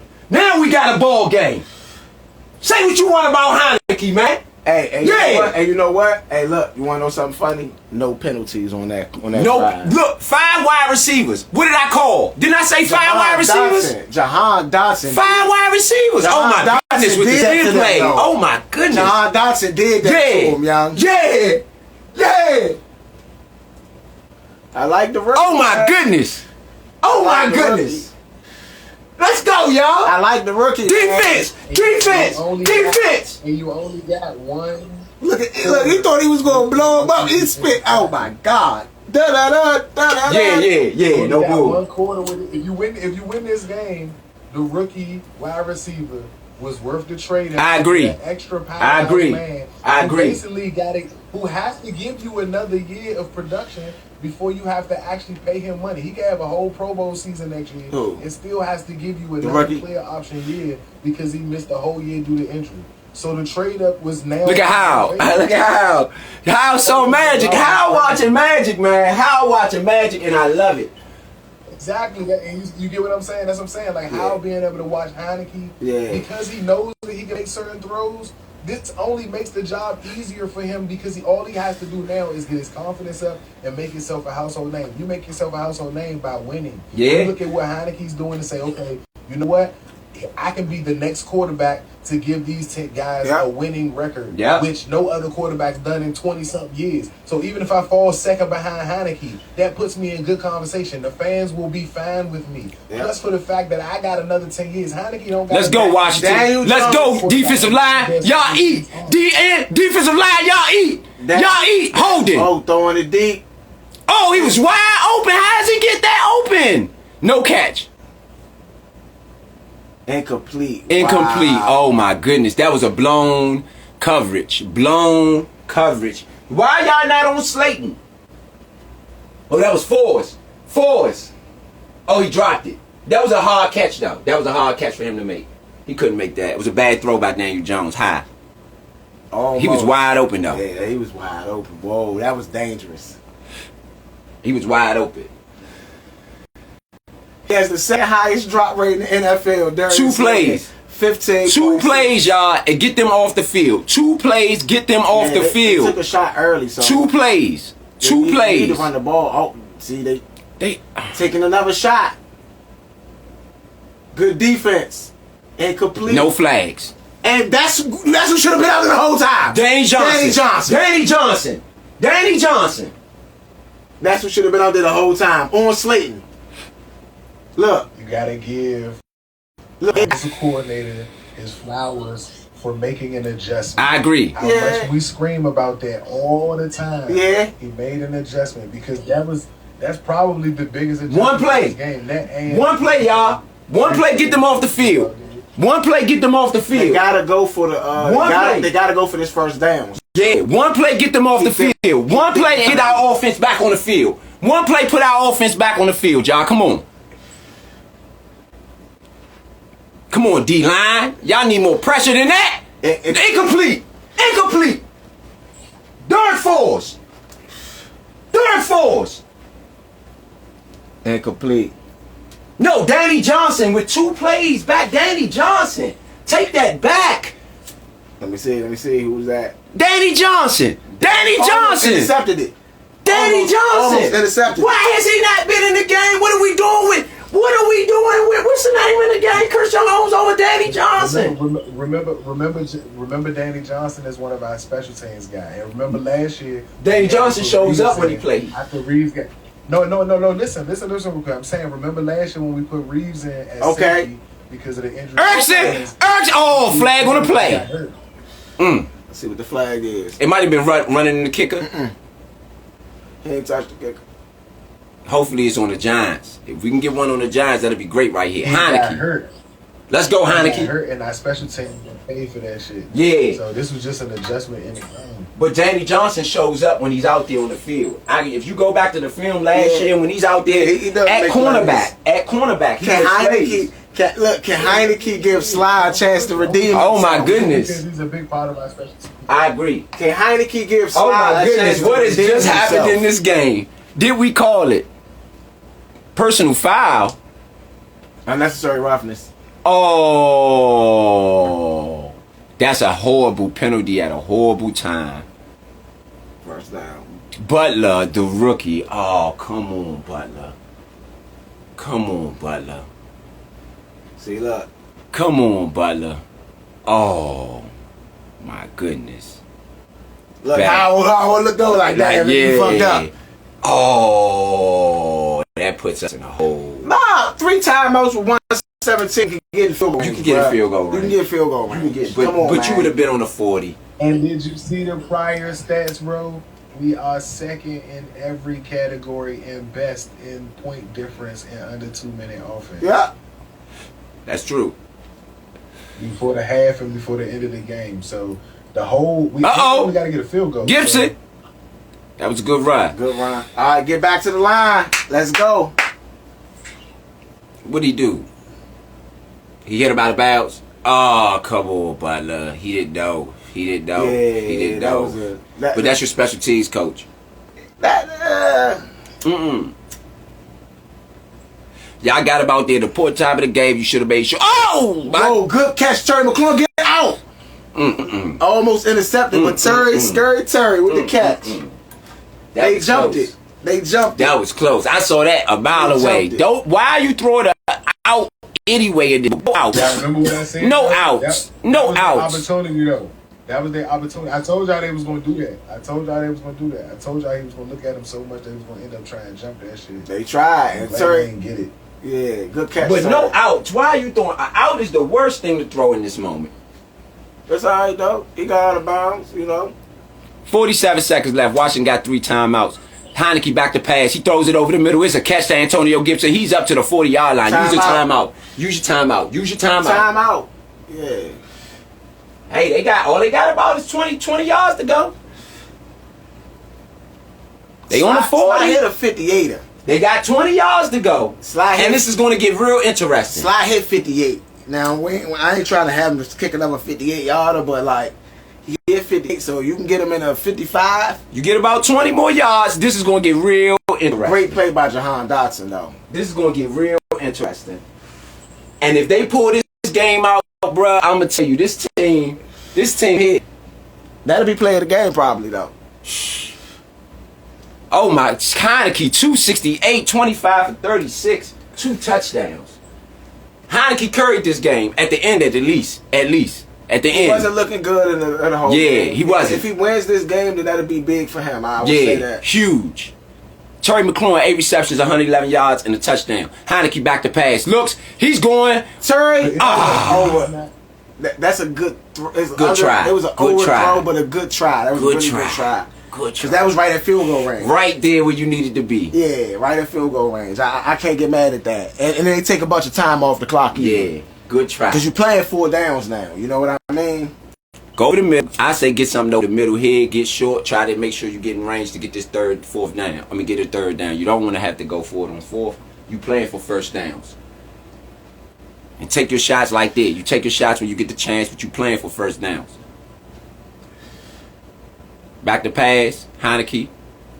Say what you want about Heineke, man. Hey, Yeah. you know what? Hey, look, you want to know something funny? No penalties on that No, drive. look, 5 wide receivers. What did I call? Didn't I say 5 wide receivers? Jahan Dotson. 5 wide receivers. Oh Jahan my goodness, Dotson with the did that to spin them, play. though. Oh my goodness. Jahan Dotson did that to him, young. Yeah. I like the rookie. Oh my goodness. Oh my like the goodness. Let's go, y'all. I like the rookie. Defense. And you only got one. Look, he thought he was going to blow him up. He spit. Oh my God. Yeah. No got bull. one quarter with it. If you win this game, the rookie wide receiver was worth the trade. I agree. That extra power. I agree. Man, I agree. Basically, who has to give you another year of production before you have to actually pay him money. He can have a whole Pro Bowl season next year. Who? It still has to give you another player option year because he missed a whole year due to injury. So the trade up was now. Look at how. How so magic. How watching magic, man. How watching magic, and I love it. Exactly. And you get what I'm saying? That's what I'm saying. Like how being able to watch Heineke, because he knows that he can make certain throws. This only makes the job easier for him because all he has to do now is get his confidence up and make himself a household name. You make yourself a household name by winning. Yeah. You look at what Heineke's doing and say, okay, you know what? I can be the next quarterback to give these 10 guys a winning record, which no other quarterback's done in 20-something years. So even if I fall second behind Heineke, that puts me in good conversation. The fans will be fine with me. Plus for the fact that I got another 10 years. Heineke don't got. Let's go, Washington. Let's go, defensive line. Y'all eat. Defensive line, y'all eat. Y'all eat. Holding. Oh, throwing it deep. Oh, he was wide open. How does he get that open? No catch. Incomplete. Wow. Oh my goodness. That was a blown coverage. Why y'all not on Slayton? Oh, that was Forrest. Oh, he dropped it. That was a hard catch, though. That was a hard catch for him to make. He couldn't make that. It was a bad throw by Daniel Jones. High. Almost. He was wide open, though. Yeah, he was wide open. Whoa, that was dangerous. He was wide open. He has the second highest drop rate in the NFL. 2 plays. 15. 2 plays, y'all, and get them off the field. 2 plays, get them off the field. They took a shot early, so 2 plays. They need to run the ball. Oh, see, they taking another shot. Good defense. Incomplete. No flags. And that's who should have been out there the whole time. Danny Johnson. Danny Johnson. Danny Johnson. Danny Johnson. That's who should have been out there the whole time. On Slayton. Look. You gotta give Look. the coordinator his flowers for making an adjustment. I agree. How much we scream about that all the time. Yeah. He made an adjustment because that's probably the biggest adjustment One play. in this game. One play, y'all. One play, get them off the field. One play, get them off the field. They gotta go for the they gotta go for this first down. Yeah, one play, get them off the field. One play, get our offense back on the field. One play, put our offense back on the field, y'all. Come on. Come on, D-line. Y'all need more pressure than that. Incomplete. Incomplete. Third force. Third force. Incomplete. No, Danny Johnson with 2 plays back. Danny Johnson. Take that back. Let me see who's that. Danny Johnson. Danny Johnson. Intercepted it. Danny Johnson. Almost intercepted. Why has he not been in the game? What are we doing with? What are we doing with? What's the name in the game? Christian Holmes over Danny Johnson. Remember Danny Johnson is one of our special teams guys. And remember last year, Danny Johnson shows up when he plays. After Reeves got no. Listen real quick. I'm saying, remember last year when we put Reeves in as safety because of the injury. Erickson. Oh, flag on the play. Let's see what the flag is. It might have been running in the kicker. He ain't touched the kicker. Hopefully it's on the Giants. If we can get one on the Giants, that'll be great right here. He got Heineke. hurt. Let's go, He got Heineke. hurt, and our special team paid for that shit. Yeah. So this was just an adjustment in the game. But Danny Johnson shows up when he's out there on the field. If you go back to the film last year when he's out there he does at make cornerback, he Can makes plays. Can Heineke give Sly a chance to redeem Oh himself? my goodness. Because he's a big part of our special team. I agree. Can Heineke give Sly Oh my a goodness, chance what to has redeem just happened himself? in this game? Did we call it personal foul? Unnecessary roughness. Oh, that's a horrible penalty at a horrible time. First down. Butler, the rookie. Oh, come on, Butler. Come on, Butler. See, look. Come on, Butler. Oh, my goodness. Look Back. how it look though like that. You fucked up. Oh, that puts us in a hole. Nah, 3 timeouts with 117 can get a field goal. You can get a field goal, You right? can get a field goal, man. But you would have been on the 40. And did you see the prior stats, bro? We are second in every category and best in point difference in under 2-minute offense. Yeah. That's true. Before the half and before the end of the game. So the whole we got to get a field goal. Gibson. That was a good run. Good run. All right, get back to the line. Let's go. What'd he do? He hit him out of bounds. Oh, come on, Butler. He didn't know. He didn't know. Yeah, he didn't that know. was a- But that's your special teams coach. Y'all got him out there. The poor time of the game, you should have made sure. Oh! Oh, good catch, Terry McClung. Get out. Almost intercepted, but Terry with the catch. They jumped it. They jumped it. That was close. I saw that a mile They away. jumped it. Don't. Why are you throwing it out anyway? And no outs. Y'all remember what I said? No That- outs. that No was their outs. opportunity, though. That was their opportunity. I told y'all they was going to do that. I told y'all he was going to look at him so much they was going to end up trying to jump that shit. They tried. And Glad Terry, they didn't get it. yeah, good catch. But Terry. no outs. Why are you throwing? An out is the worst thing to throw in this moment. That's all right, though. He got out of bounds, you know. 47 seconds left. Washington got 3 timeouts. Heineke back to pass. He throws it over the middle. It's a catch to Antonio Gibson. He's up to the 40-yard line. Use your timeout. Use your timeout. Use your timeout. Time out. Yeah. Hey, they got about is 20 yards to go. They on the 40. Slide hit a 58er. They got 20 yards to go. Slide hit. And this is going to get real interesting. Slide hit 58. Now, I ain't trying to have him kick another 58-yarder, but like, he hit 58, so you can get him in a 55. You get about 20 more yards. This is going to get real interesting. Great play by Jahan Dotson, though. This is going to get real interesting. And if they pull this game out, bruh, I'm going to tell you, this team here. That'll be playing the game probably, though. Oh my, Heineke, 268, 25 for 36, 2 touchdowns. Heineke curried this game at the end at least. at the He end. wasn't looking good in the whole game. Yeah, he wasn't. If he wins this game, then that'll be big for him. I would say that. Huge. Terry McLaurin, 8 receptions, 111 yards, and a touchdown. Heineke back to pass. Looks, he's going. Terry, over. That's a good try. It was an Good try. overthrow, but a good try. That was a really good try. Good try. Because that was right at field goal range. Right there where you needed to be. Yeah, right at field goal range. I can't get mad at that. And they take a bunch of time off the clock either. Yeah, good try. Because you're playing 4 downs now. You know what I mean? Go to the middle. I say get something over the middle here, get short, try to make sure you get in range to get this fourth down. Get a third down. You don't want to have to go for it on fourth. You playing for first downs. And take your shots like that. You take your shots when you get the chance, but you playing for first downs. Back to pass. Heineke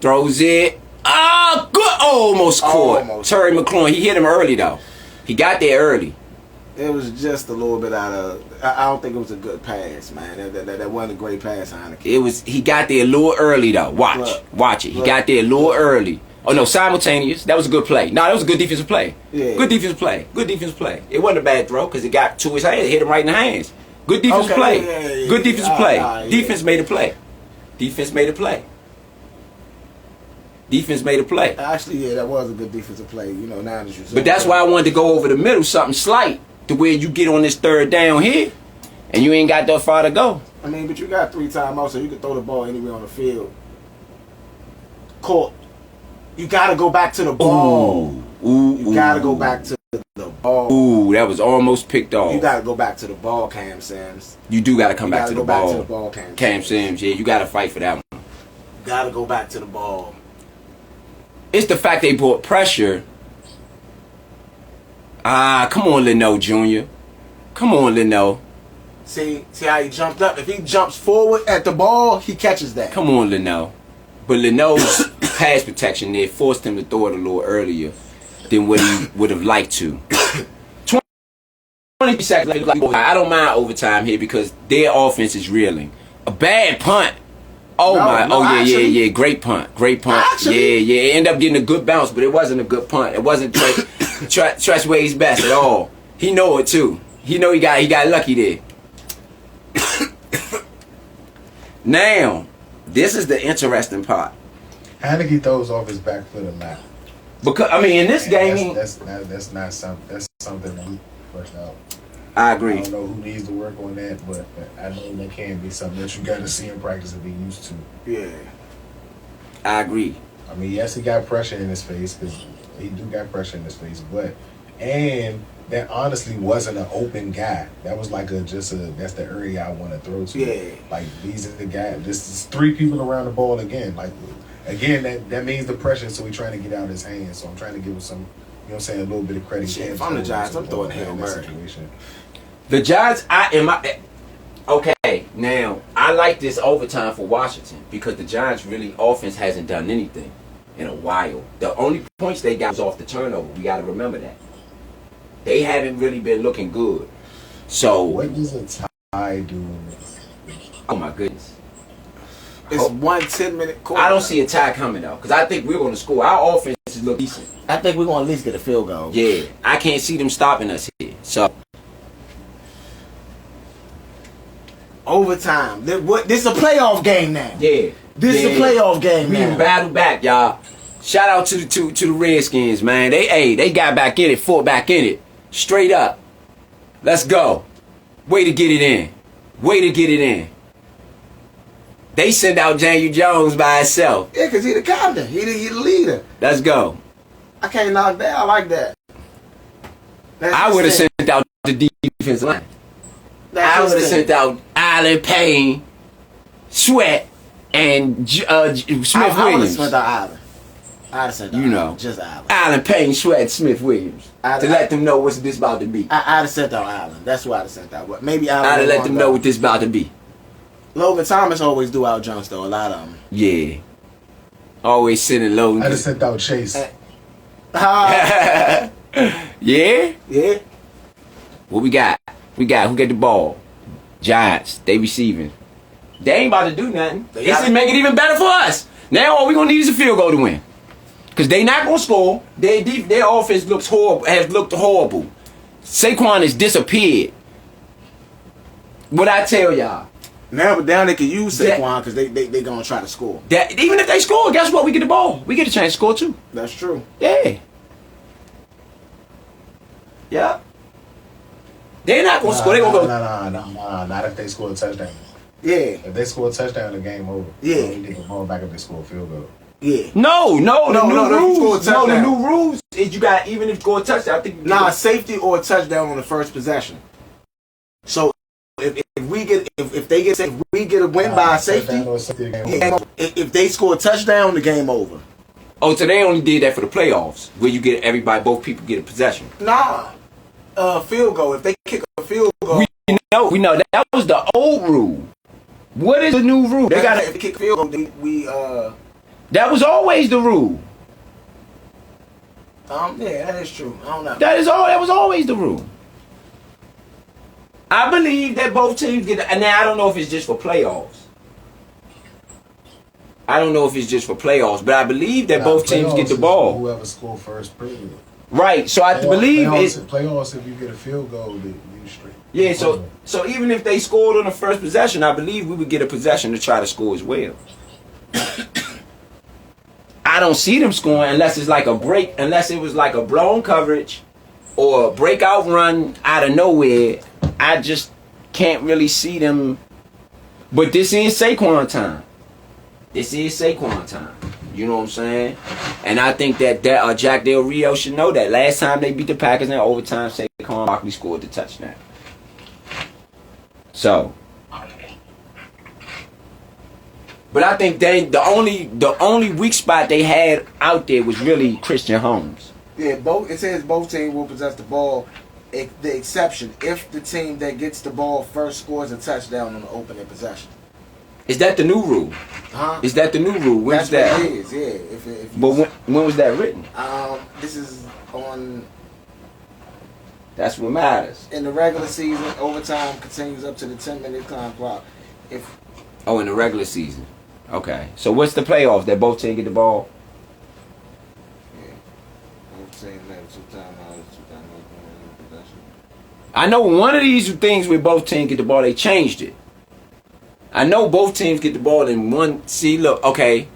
throws it. Ah, good. Almost caught. Terry McLaurin. He hit him early though. He got there early. It was just a little bit out of. I don't think it was a good pass, man. That wasn't a great pass, Heineke. He got there a little early though. Watch it. He got there a little early. Oh no, simultaneous. That was a good play. No, that was a good defensive play. Yeah. Good defensive play. It wasn't a bad throw because it got to his hands, hit him right in the hands. Good defensive play. Yeah. Good defensive play. Defense made a play. Defense made a play. Defense made a play. Actually, yeah, that was a good defensive play. You know, now that you say. But that's why I wanted to go over the middle, something slight, to where you get on this third down here, and you ain't got that far to go. But you got 3 timeouts, so you can throw the ball anywhere on the field. Court. You gotta go back to the ball. You gotta go back to the ball. Ooh, that was almost picked off. You gotta go back to the ball, Cam Sims. You do gotta come back to the ball. Back to the ball, Cam Sims, yeah, you gotta fight for that one. You gotta go back to the ball. It's the fact they brought pressure. Come on, Leno Jr. Come on, Leno. See how he jumped up? If he jumps forward at the ball, he catches that. Come on, Leno. But Leno's pass protection there forced him to throw it a little earlier than what he would have liked to. 20 seconds. I don't mind overtime here because their offense is reeling. A bad punt. Yeah. Great punt. Actually, yeah. It ended up getting a good bounce, but it wasn't a good punt. It wasn't Treshway's best at all. He know it too. He know he got lucky there. Now, this is the interesting part. Heineke throws off his back foot a lot. Because in this game, that's something that we pushed out. I agree. I don't know who needs to work on that, but I know that can be something that you got to see in practice and be used to. Yeah, I agree. Yes, he got pressure in his face because he do got pressure in his face, and that honestly wasn't an open guy. That was like that's the area I want to throw to. Yeah. Like these are the guys. This is 3 people around the ball again. That means the pressure. So we're trying to get out of his hands. So I'm trying to give him some, you know what I'm saying, a little bit of credit. Shit, if I'm the Giants, I'm throwing Hail Mary. The Giants, okay, now, I like this overtime for Washington because the Giants really, offense hasn't done anything in a while. The only points they got was off the turnover. We got to remember that. They haven't really been looking good. So what does a tie do? Oh my goodness. It's 1 10-minute quarter. I don't see a tie coming though, because I think we're going to score. Our offense look decent. I think we're going to at least get a field goal. Yeah, I can't see them stopping us here. So overtime. This is a playoff game now. Yeah. This is a playoff game we now. We battle back, y'all. Shout out to the Redskins, man. They got back in it, fought back in it. Straight up. Let's go. Way to get it in. They sent out Daniel Jones by himself. Yeah, because he the captain. He the leader. Let's go. I can't knock that. I like that. I would have sent out the defensive line. I would have sent out Allen Payne, Sweat, and Smith Williams. I would have sent out Allen. I'd have sent out just Allen. Allen Payne, Sweat, Smith Williams. To let them know what's this about to be. I'd have sent out Allen. That's what I'd have sent out. But maybe Allen. I'd have let them know what this about to be. Logan Thomas always do out jumps though. A lot of them. Yeah. Always sending Logan. I'd have sent out Chase. Yeah? Yeah. What we got? Who got the ball? Giants. They receiving. They ain't about to do nothing. This will make it even better for us. Now all we gonna need is a field goal to win. Because they not gonna score. Their offense looks horrible. Has looked horrible. Saquon has disappeared. What I tell y'all. Now, but now they can use Saquon because they gonna try to score. That even if they score, guess what? We get the ball. We get a chance to score too. That's true. Yeah. Yeah. They're not gonna score. They're gonna go. Nah. Not if they score a touchdown. Yeah. If they score a touchdown, the game over. Yeah. We get the ball back if they score a field goal. Yeah. No. The new rules is you got even if you score a touchdown. I think safety or a touchdown on the first possession. So if we get a win by safety, if they score a touchdown, the game over. Oh, so they only did that for the playoffs, where you get both people get a possession. Nah, field goal. If they kick a field goal, we know that was the old rule. What is the new rule? They got if they kick a field goal. That was always the rule. Yeah, that is true. I don't know. That was always the rule. I believe that both teams get, and now I don't know if it's just for playoffs. But I believe that both teams get the ball. Whoever scored first, period. Right. So I believe playoffs. If you get a field goal, you straight. Yeah. So even if they scored on the first possession, I believe we would get a possession to try to score as well. I don't see them scoring unless it's like a break, unless it was like a blown coverage or a breakout run out of nowhere. I just can't really see them. But this is Saquon time. You know what I'm saying? And I think that Jack Del Rio should know that. Last time they beat the Packers in overtime, Saquon Barkley scored the touchdown. So, but I think the only weak spot they had out there was really Christian Holmes. Yeah, it says both teams will possess the ball. The exception if the team that gets the ball first scores a touchdown on the opening possession. Is that the new rule? Huh? Is that the new rule? When's That's that? what it is, yeah. But when was that written? This is on. That's what matters. In the regular season, overtime continues up to the 10-minute time clock. In the regular season. Okay. So what's the playoffs? That both teams get the ball? Yeah. Both teams have 2 timeouts. I know one of these things where both teams get the ball, they changed it. I know both teams get the ball in one. See, look, okay.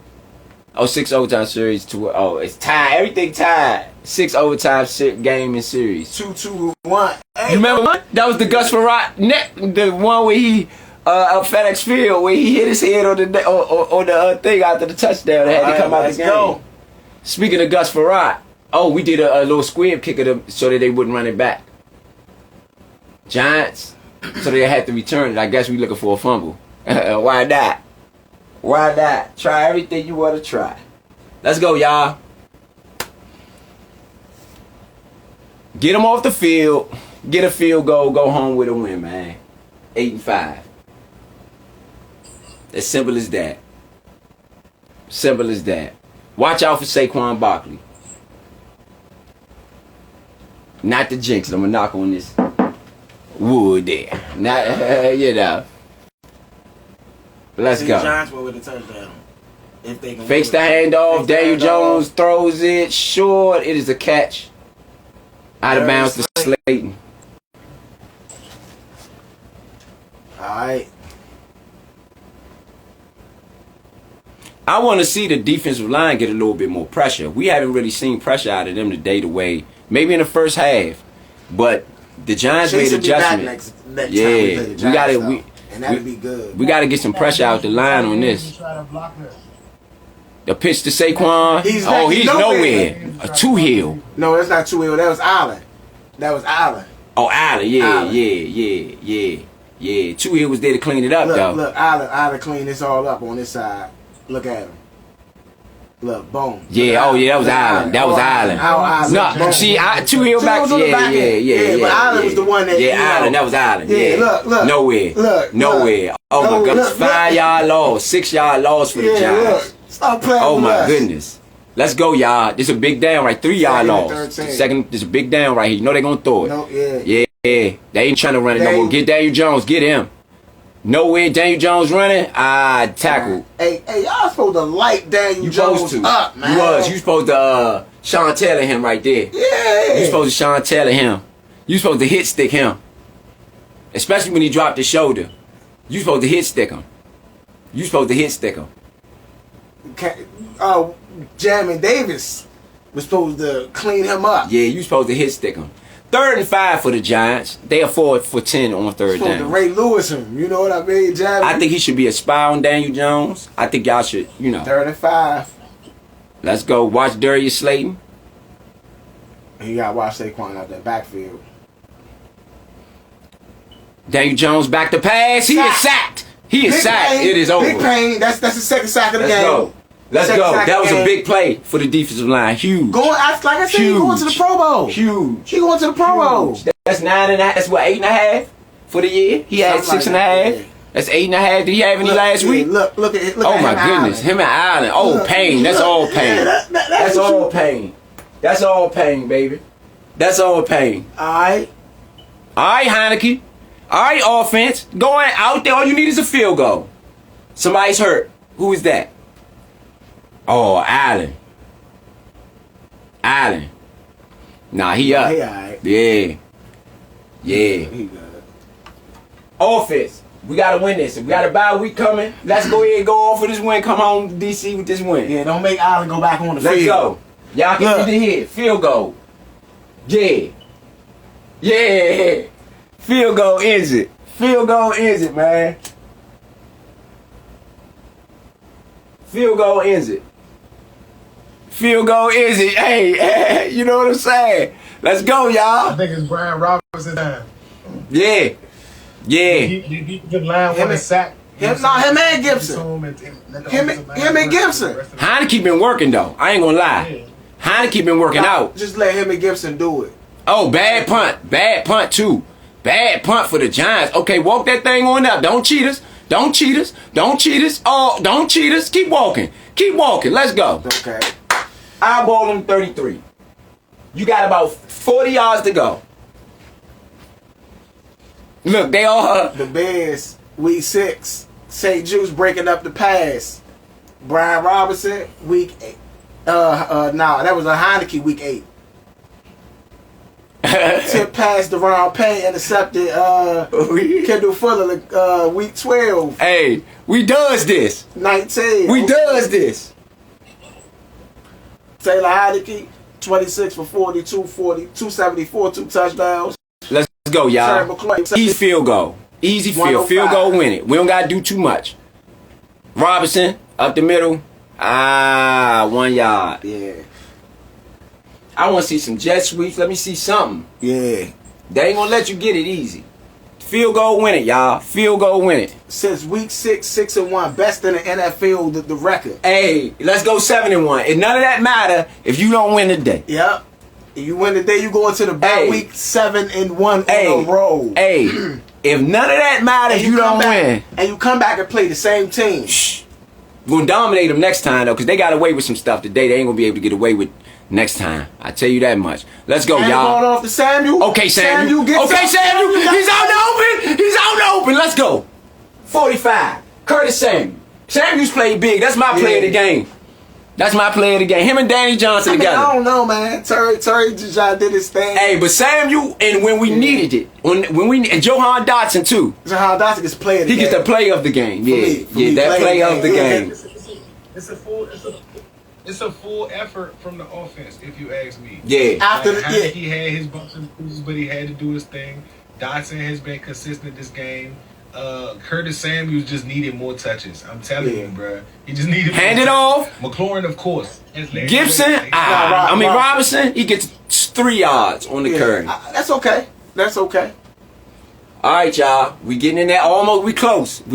6 overtime series. It's tied. Everything tied. 6 overtime game in series. 2-2-1. Hey. You remember one? That was the Gus Farrat net. The one where he up FedEx Field where he hit his head on the thing after the touchdown. They had to come out the game. Go. Speaking of Gus Farrat, we did a little squib kick of them so that they wouldn't run it back. Giants, so they had to return it. I guess we looking for a fumble. Why not? Why not? Try everything you want to try. Let's go, y'all. Get them off the field. Get a field goal. Go home with a win, man. 8-5. As simple as that. Simple as that. Watch out for Saquon Barkley. Not the jinx. I'm going to knock on this wood there. Not, you know. Let's go. Giants went with a touchdown. If they can fakes the handoff. Daniel Jones throws it short. It is a catch. Out of bounds to Slayton. Alright. I want to see the defensive line get a little bit more pressure. We haven't really seen pressure out of them today the way, maybe in the first half. But the Giants made an adjustment. Next time we play the Giants, and that'd be good. We got to get some pressure out the line on this. The pitch to Saquon. He's nowhere. A 2-hill. No, that's not 2-hill. That was Allen. Oh, Allen. Yeah. 2-hill was there to clean it up, though. Look, Allen cleaned this all up on this side. Look at him. Look, boom. Yeah, that was Allen. That was Allen. No, see, 2-hill back. Yeah. But Allen was the one that. Yeah, Allen. That was Allen. Yeah. Look. Nowhere. Oh my goodness. 5-yard loss. 6-yard loss for the Giants. Stop playing. Oh my goodness. Let's go, y'all. This is a big down, right? 3-yard loss. Second, this is a big down right here. You know they're gonna throw it. No, yeah. They ain't trying to run it no more. Get Daniel Jones. Get him. Nowhere Daniel Jones running. Tackle. Hey, y'all supposed to light Daniel Jones up, man. You supposed to Sean Taylor him right there. Yeah. You supposed to Sean Taylor him. You supposed to hit stick him. Especially when he dropped his shoulder. You supposed to hit stick him. You supposed to hit stick him. Jamin Davis was supposed to clean him up. Yeah, you supposed to hit stick him. 3rd and 5 for the Giants. They are 4 for 10 on 3rd down. To Ray Lewis him. You know what I mean, Jamin? I think he should be a spy on Daniel Jones. I think y'all should, 3rd and 5. Let's go. Watch Darius Slayton. You got to watch Saquon out that backfield. Daniel Jones back to pass. He is sacked. He is sacked. Pain, it is over. Big pain. That's the second sack of the game. Let's go. That was a big play for the defensive line. Huge. Like I said, he going to the Pro Bowl. Huge. He going to the Pro Bowl. That's 9.5. That's what, 8.5 for the year. He had 6.5. Yeah. That's 8.5. Did he have any last week? Look oh at my goodness, him and Allen. Oh, pain. That's all pain. That's all pain. That's all pain, baby. That's all pain. All right, Heineke. All right, offense. Going out there, all you need is a field goal. Somebody's hurt. Who is that? Oh, Allen. Nah, he up. He all right. Yeah. He good. Offense. We got to win this. If we got a bye week coming, let's go ahead and go off with this win. Come home to DC with this win. Yeah, don't make Allen go back on the Let's field. go. Y'all can either hit. Field goal. Yeah. Field goal ends it. Man. Field goal ends it. Hey, you know what I'm saying? Let's go, y'all. I think it's Brian Robinson time. Yeah. He can line one and sack. Him and Gibson. Him and Gibson. Heineke been working, though. I ain't gonna lie. Yeah. Heineke been working out. Just let him and Gibson do it. Oh, bad punt, too. Bad punt for the Giants. Okay, walk that thing on up. Don't cheat us. Oh, don't cheat us. Keep walking. Let's go. Okay. Eyeball him 33. You got about 40 yards to go. Look, they all... The Bears, week 6. St. Jude's breaking up the pass. Brian Robinson, week 8. That was a Heineke, week 8. Tip pass to Ron Payne, intercepted Kendall Fuller, week 12. Hey, we does this. 19. We does this. Taylor Heineke, 26 for 42, 274, 2 touchdowns. Let's go, y'all. Easy field goal. Easy field goal, win it. We don't got to do too much. Robinson, up the middle. 1 yard. Yeah. I want to see some jet sweeps. Let me see something. Yeah. They ain't going to let you get it easy. Field goal, win it, y'all. Field goal, win it. Since week 6, 6-1, best in the NFL, the record. Hey, let's go 7-1. And none of that matter if you don't win today. Yep. If you win today, you go into the bye week 7-1 on a roll. Hey, if none of that matters, you don't win. And you come back and play the same team. Shh. We're going to dominate them next time, though, because they got away with some stuff today they ain't going to be able to get away with next time. I tell you that much. Let's go, y'all. Going off to Samuel. Okay, Samuel. He's out the open. Let's go. 45. Curtis Samuel. Samuel's played big. That's my play of the game. Him and Danny Johnson together. I don't know, man. Terry just did his thing. Hey, but Samuel, and when we needed it, and Johan Dotson too. Johan Dotson gets play of the game. He gets the play of the game. That play of the game. It's a full effort from the offense, if you ask me. Yeah. He had his bumps and bruises, but he had to do his thing. Dotson has been consistent this game. Curtis Samuels just needed more touches. I'm telling you, bro. He just needed hand it off. McLaurin, of course. Gibson, Robinson, he gets 3 yards on the curve. That's okay. All right, y'all. We getting in there almost. We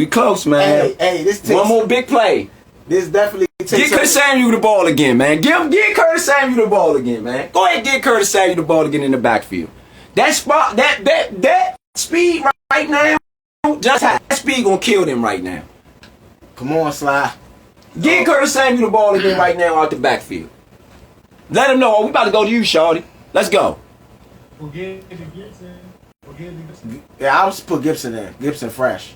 close, man. Hey, this takes, one more big play. This definitely takes. Get Curtis Samuel the ball again, man. Get Curtis Samuel the ball again, man. Go ahead, get Curtis Samuel the ball again in the backfield. That spot, that speed right now. Just that speed gonna kill them right now. Come on, Sly. Get Curtis Samuel the ball again right now out the backfield. Let him know, we about to go to you, shorty. Let's go. Yeah, I'll just put Gibson in. Gibson fresh.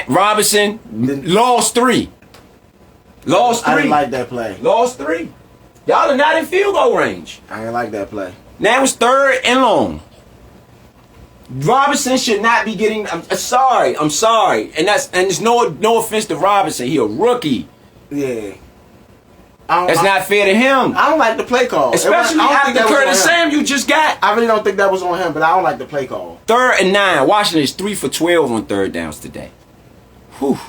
Robinson lost 3. I didn't like that play. Lost 3. Y'all are not in field goal range. I didn't like that play. Now it's 3rd and long. Robinson should not be getting. I'm sorry, and there's no offense to Robinson. He a rookie. Yeah. That's not fair to him. I don't like the play call. Especially after Curtis Samuel just got. I really don't think that was on him, but I don't like the play call. 3rd and 9. Washington is 3 for 12 on third downs today. Whew.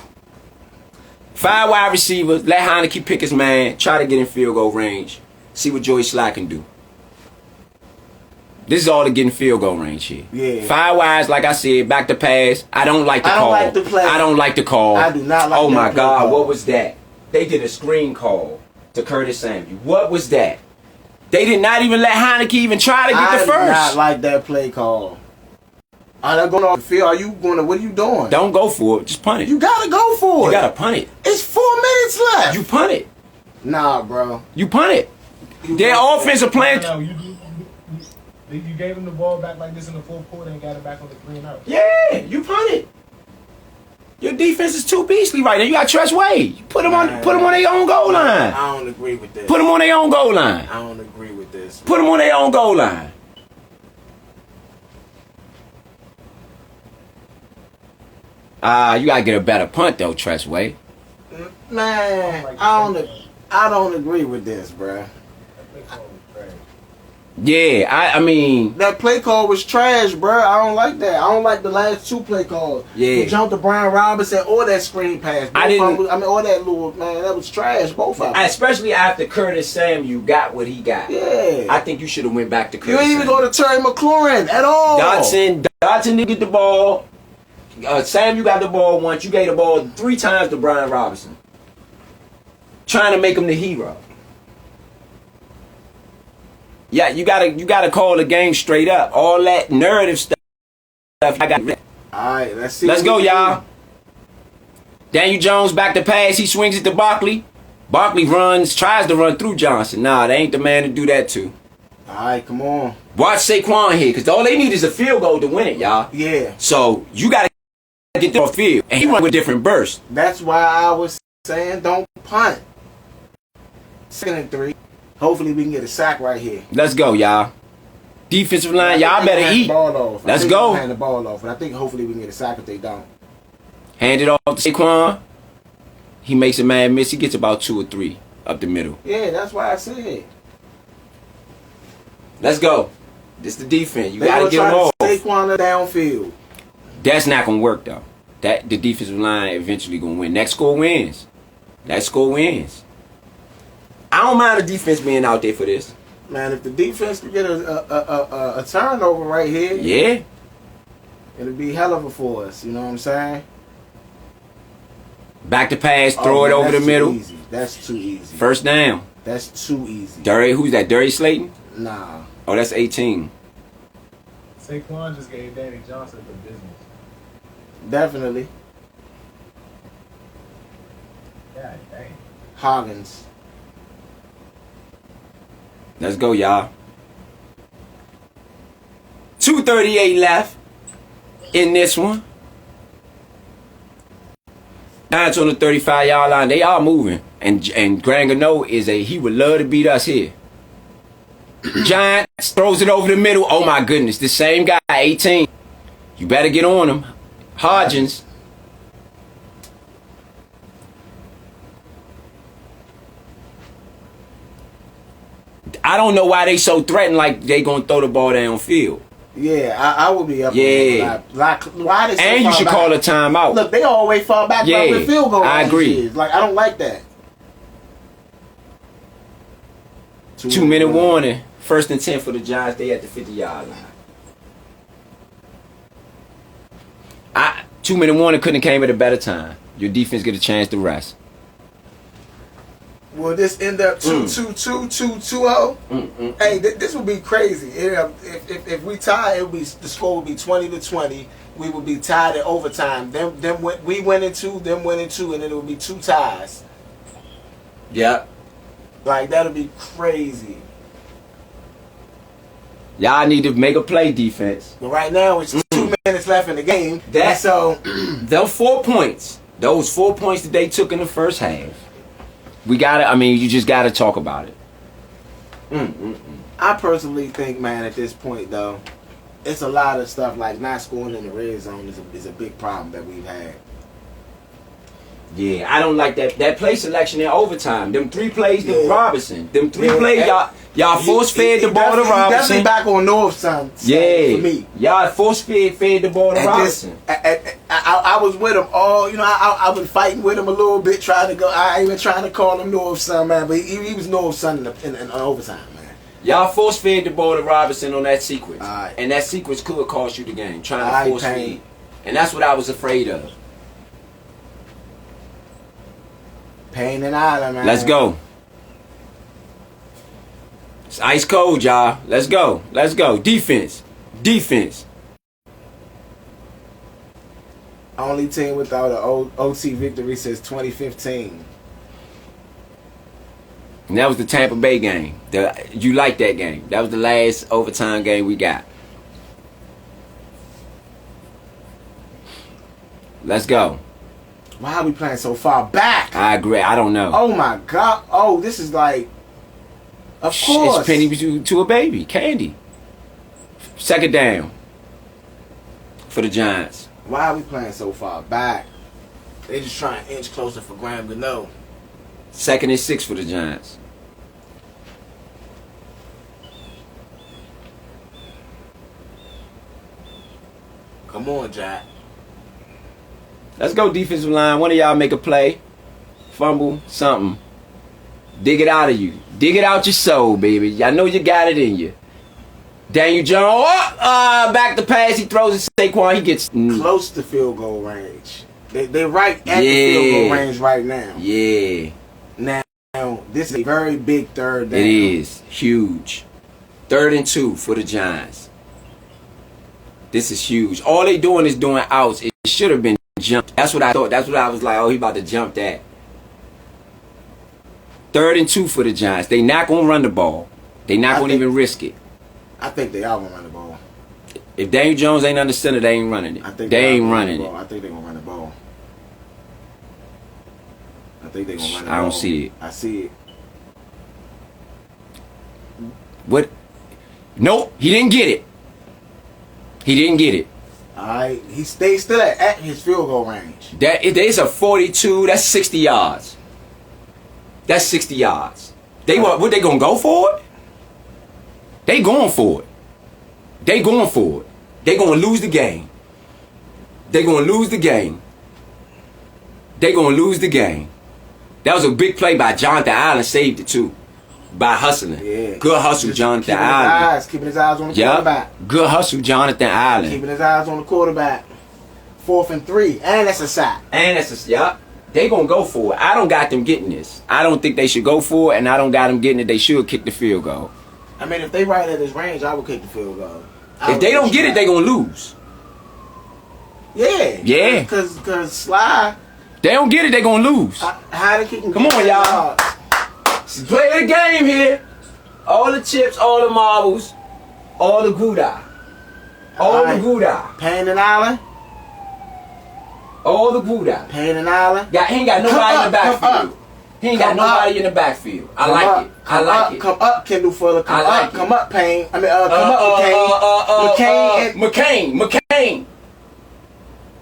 5 wide receivers. Let Heineke pick his man. Try to get in field goal range. See what Joey Slack can do. This is all to get in field goal range here. Yeah. 5 wides, like I said, back to pass. I don't like the call. I don't like the play. I don't like the call. I do not like Oh that my play God, call. what was that? They did a screen call to Curtis Samuel. What was that? They did not even let Heineke even try to get the first. I do not like that play call. Are they going off the field? Are you going to? What are you doing? Don't go for it. Just punt it. You gotta go for it. You gotta punt it. It's 4 minutes left. You punt it. Nah, bro. You punt it. Their offensive plan. No, you gave him the ball back like this in the fourth quarter and got it back on the 3-and-out. Yeah, you punt it. Your defense is too beastly right now. You got Tress Wade. Put them on their own goal line. I don't agree with this. Put them on their own goal line. I don't agree with this. Put them on their own goal line. You gotta get a better punt though, Tress Wade. Man, I don't agree with this, bruh. Yeah, I mean That play call was trash, bruh. I don't like that. I don't like the last 2 play calls. Yeah. He jumped to Brian Robinson or that screen pass. Or that little, man, that was trash, both of them. especially after Curtis Samuel got what he got. Yeah. I think you should have went back to Curtis. You ain't even go to Terry McLaurin at all. Dodson didn't get the ball. Samuel got the ball once. You gave the ball 3 times to Brian Robinson. Trying to make him the hero. Yeah, you gotta call the game straight up. All that narrative stuff. I got. Alright, let's see. Let's go, y'all. Daniel Jones back to pass. He swings it to Barkley. Barkley tries to run through Johnson. Nah, they ain't the man to do that to. Alright, come on. Watch Saquon here, because all they need is a field goal to win it, y'all. Yeah. So you gotta get the field, and he run with different bursts. That's why I was saying don't punt. 2nd and 3. Hopefully we can get a sack right here. Let's go, y'all. Defensive line, y'all better eat. Let's go. Hand the ball off, and I think hopefully we can get a sack if they don't. Hand it off to Saquon. He makes a man miss. He gets about 2 or 3 up the middle. Yeah, that's why I said. Let's go. This the defense. You They gotta gonna get try them off. to Saquon downfield. That's not gonna work though. The defensive line eventually gonna win. That score wins. That score wins. I don't mind the defense being out there for this. Man, if the defense can get a turnover right here, Yeah. it'll be hell of a for us. You know what I'm saying? Back to pass, throw it over the middle. Easy. That's too easy. First down. That's too easy. Who's that? Darius Slayton? Nah. Oh, that's 18. Saquon just gave Danny Johnson the business. Definitely. God dang. Hoggins. Let's go, y'all. 2:38 left in this one. Giants on the 35-yard line. They are moving. And Grant Gano he would love to beat us here. Giants throws it over the middle. Oh my goodness. The same guy, 18. You better get on him. Hodgins. I don't know why they so threatened like they gonna throw the ball downfield. Yeah, I would be up. Yeah. Like, why they so And you far should back? call a timeout. Look, they always fall back Yeah, with field goal. I agree. Is. Like, I don't like that. 2-minute warning. 1st and 10 for the Giants. They at the 50-yard line. 2-minute warning couldn't have came at a better time. Your defense get a chance to rest. Will this end up 2-2-2-2-2-0? Hey, this would be crazy. If we tie, the score would be 20-20. We would be tied at overtime. Then we win in 2, them win in 2, and then it would be 2 ties. Yep. Like, that would be crazy. Y'all need to make a play defense. But right now, it's 2 minutes left in the game. That- so Those 4 points. Those 4 points that they took in the first half. You just gotta talk about it. I personally think, man, at this point, though, it's a lot of stuff like not scoring in the red zone is a big problem that we've had. Yeah, I don't like that play selection in overtime. Them 3 plays to Robinson. Them 3 plays, y'all force fed the ball to Robinson. Definitely back on North son. Yeah, for me. Y'all force fed the ball to Robinson. I was with him all, you know, I was fighting with him a little bit, trying to go. I ain't even trying to call him North son, man, but he was North son in overtime, man. Y'all force fed the ball to Robinson on that sequence, and that sequence could cost you the game. Trying to force feed, and that's what I was afraid of. Payne and Island, man. Let's go. It's ice cold, y'all. Let's go. Let's go. Defense. Defense. Only team without an OT victory since 2015. And that was the Tampa Bay game. You like that game. That was the last overtime game we got. Let's go. Why are we playing so far back? I agree. I don't know. Oh my God. Oh, this is like, of course. It's penny to a baby. Candy. 2nd down for the Giants. Why are we playing so far back? They just trying to inch closer for Graham Gano. 2nd and 6 for the Giants. Come on, Jack. Let's go defensive line. One of y'all make a play. Fumble. Something. Dig it out of you. Dig it out your soul, baby. I know you got it in you. Daniel Jones. Back to pass. He throws it to Saquon. He gets close to field goal range. They're right at the field goal range right now. Yeah. Now, this is a very big 3rd down. It is. Huge. 3rd and 2 for the Giants. This is huge. All they doing is doing outs. It should have been jumped. That's what I thought. That's what I was like, oh, he about to jump that. 3rd and 2 for the Giants. They not going to run the ball. They not going to even risk it. I think they are going to run the ball. If Daniel Jones ain't under center, they ain't running it. I think they ain't running it. I think they're going to run the ball. I think they're going to run the ball. I don't see it. I see it. What? Nope. He didn't get it. He didn't get it. Alright, he stays still at his field goal range. There's a 42. That's 60 yards. That's 60 yards. What they gonna go for it? They going for it. They going for it. They gonna lose the game. They gonna lose the game. They gonna lose the game. That was a big play by Jonathan Allen. Saved it too. By hustling. Yeah. Good hustle, Jonathan Allen. Keeping his eyes on the quarterback. Good hustle, Jonathan Allen. Keeping his eyes on the quarterback. 4th and 3. And that's a sack. They gonna go for it. I don't got them getting this. I don't think they should go for it, and I don't got them getting it. They should kick the field goal. I mean, if they right at his range, I would kick the field goal. If they don't get it, they gonna lose. Yeah. Yeah. Because Sly. They don't get it, they gonna lose. How they kicking? Come on, y'all. Play the game here. All the chips, all the marbles, all the Gouda. All the Gouda. Payne and Island. All the Gouda. Payne and Island. He ain't got nobody in the backfield. He ain't got nobody in the backfield. I like it. I like it. Come up, Kendall Fuller. Come up, Payne. I mean, come up, McCain.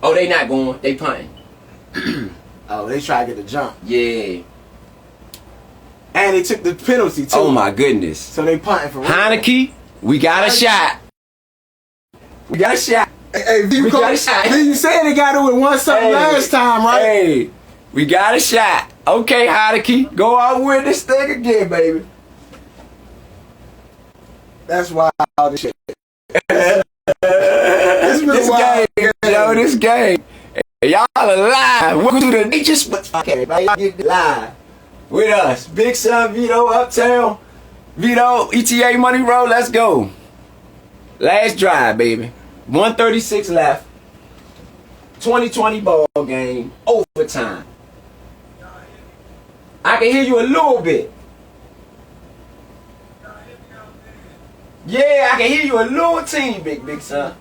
Oh, they not going. They punting. Oh, they try to get the jump. Yeah. And they took the penalty, too. Oh, my goodness. So they punting for real. Heineke, we got a shot. We got a shot. Hey, you said they got it with 1-something last time, right? Hey, we got a shot. Okay, Heineke, go out and win this thing again, baby. That's wild as shit. This game, yo, this game. Hey, y'all are live. Welcome to the Nature Sports Podcast. Y'all get live with us. Big Son, Vido, Uptown. Vido, ETA Money Roll, let's go. Last drive, baby. 136 left. 2020 ball game. Overtime. I can hear you a little bit. Yeah, I can hear you a little teeny bit, Big Son.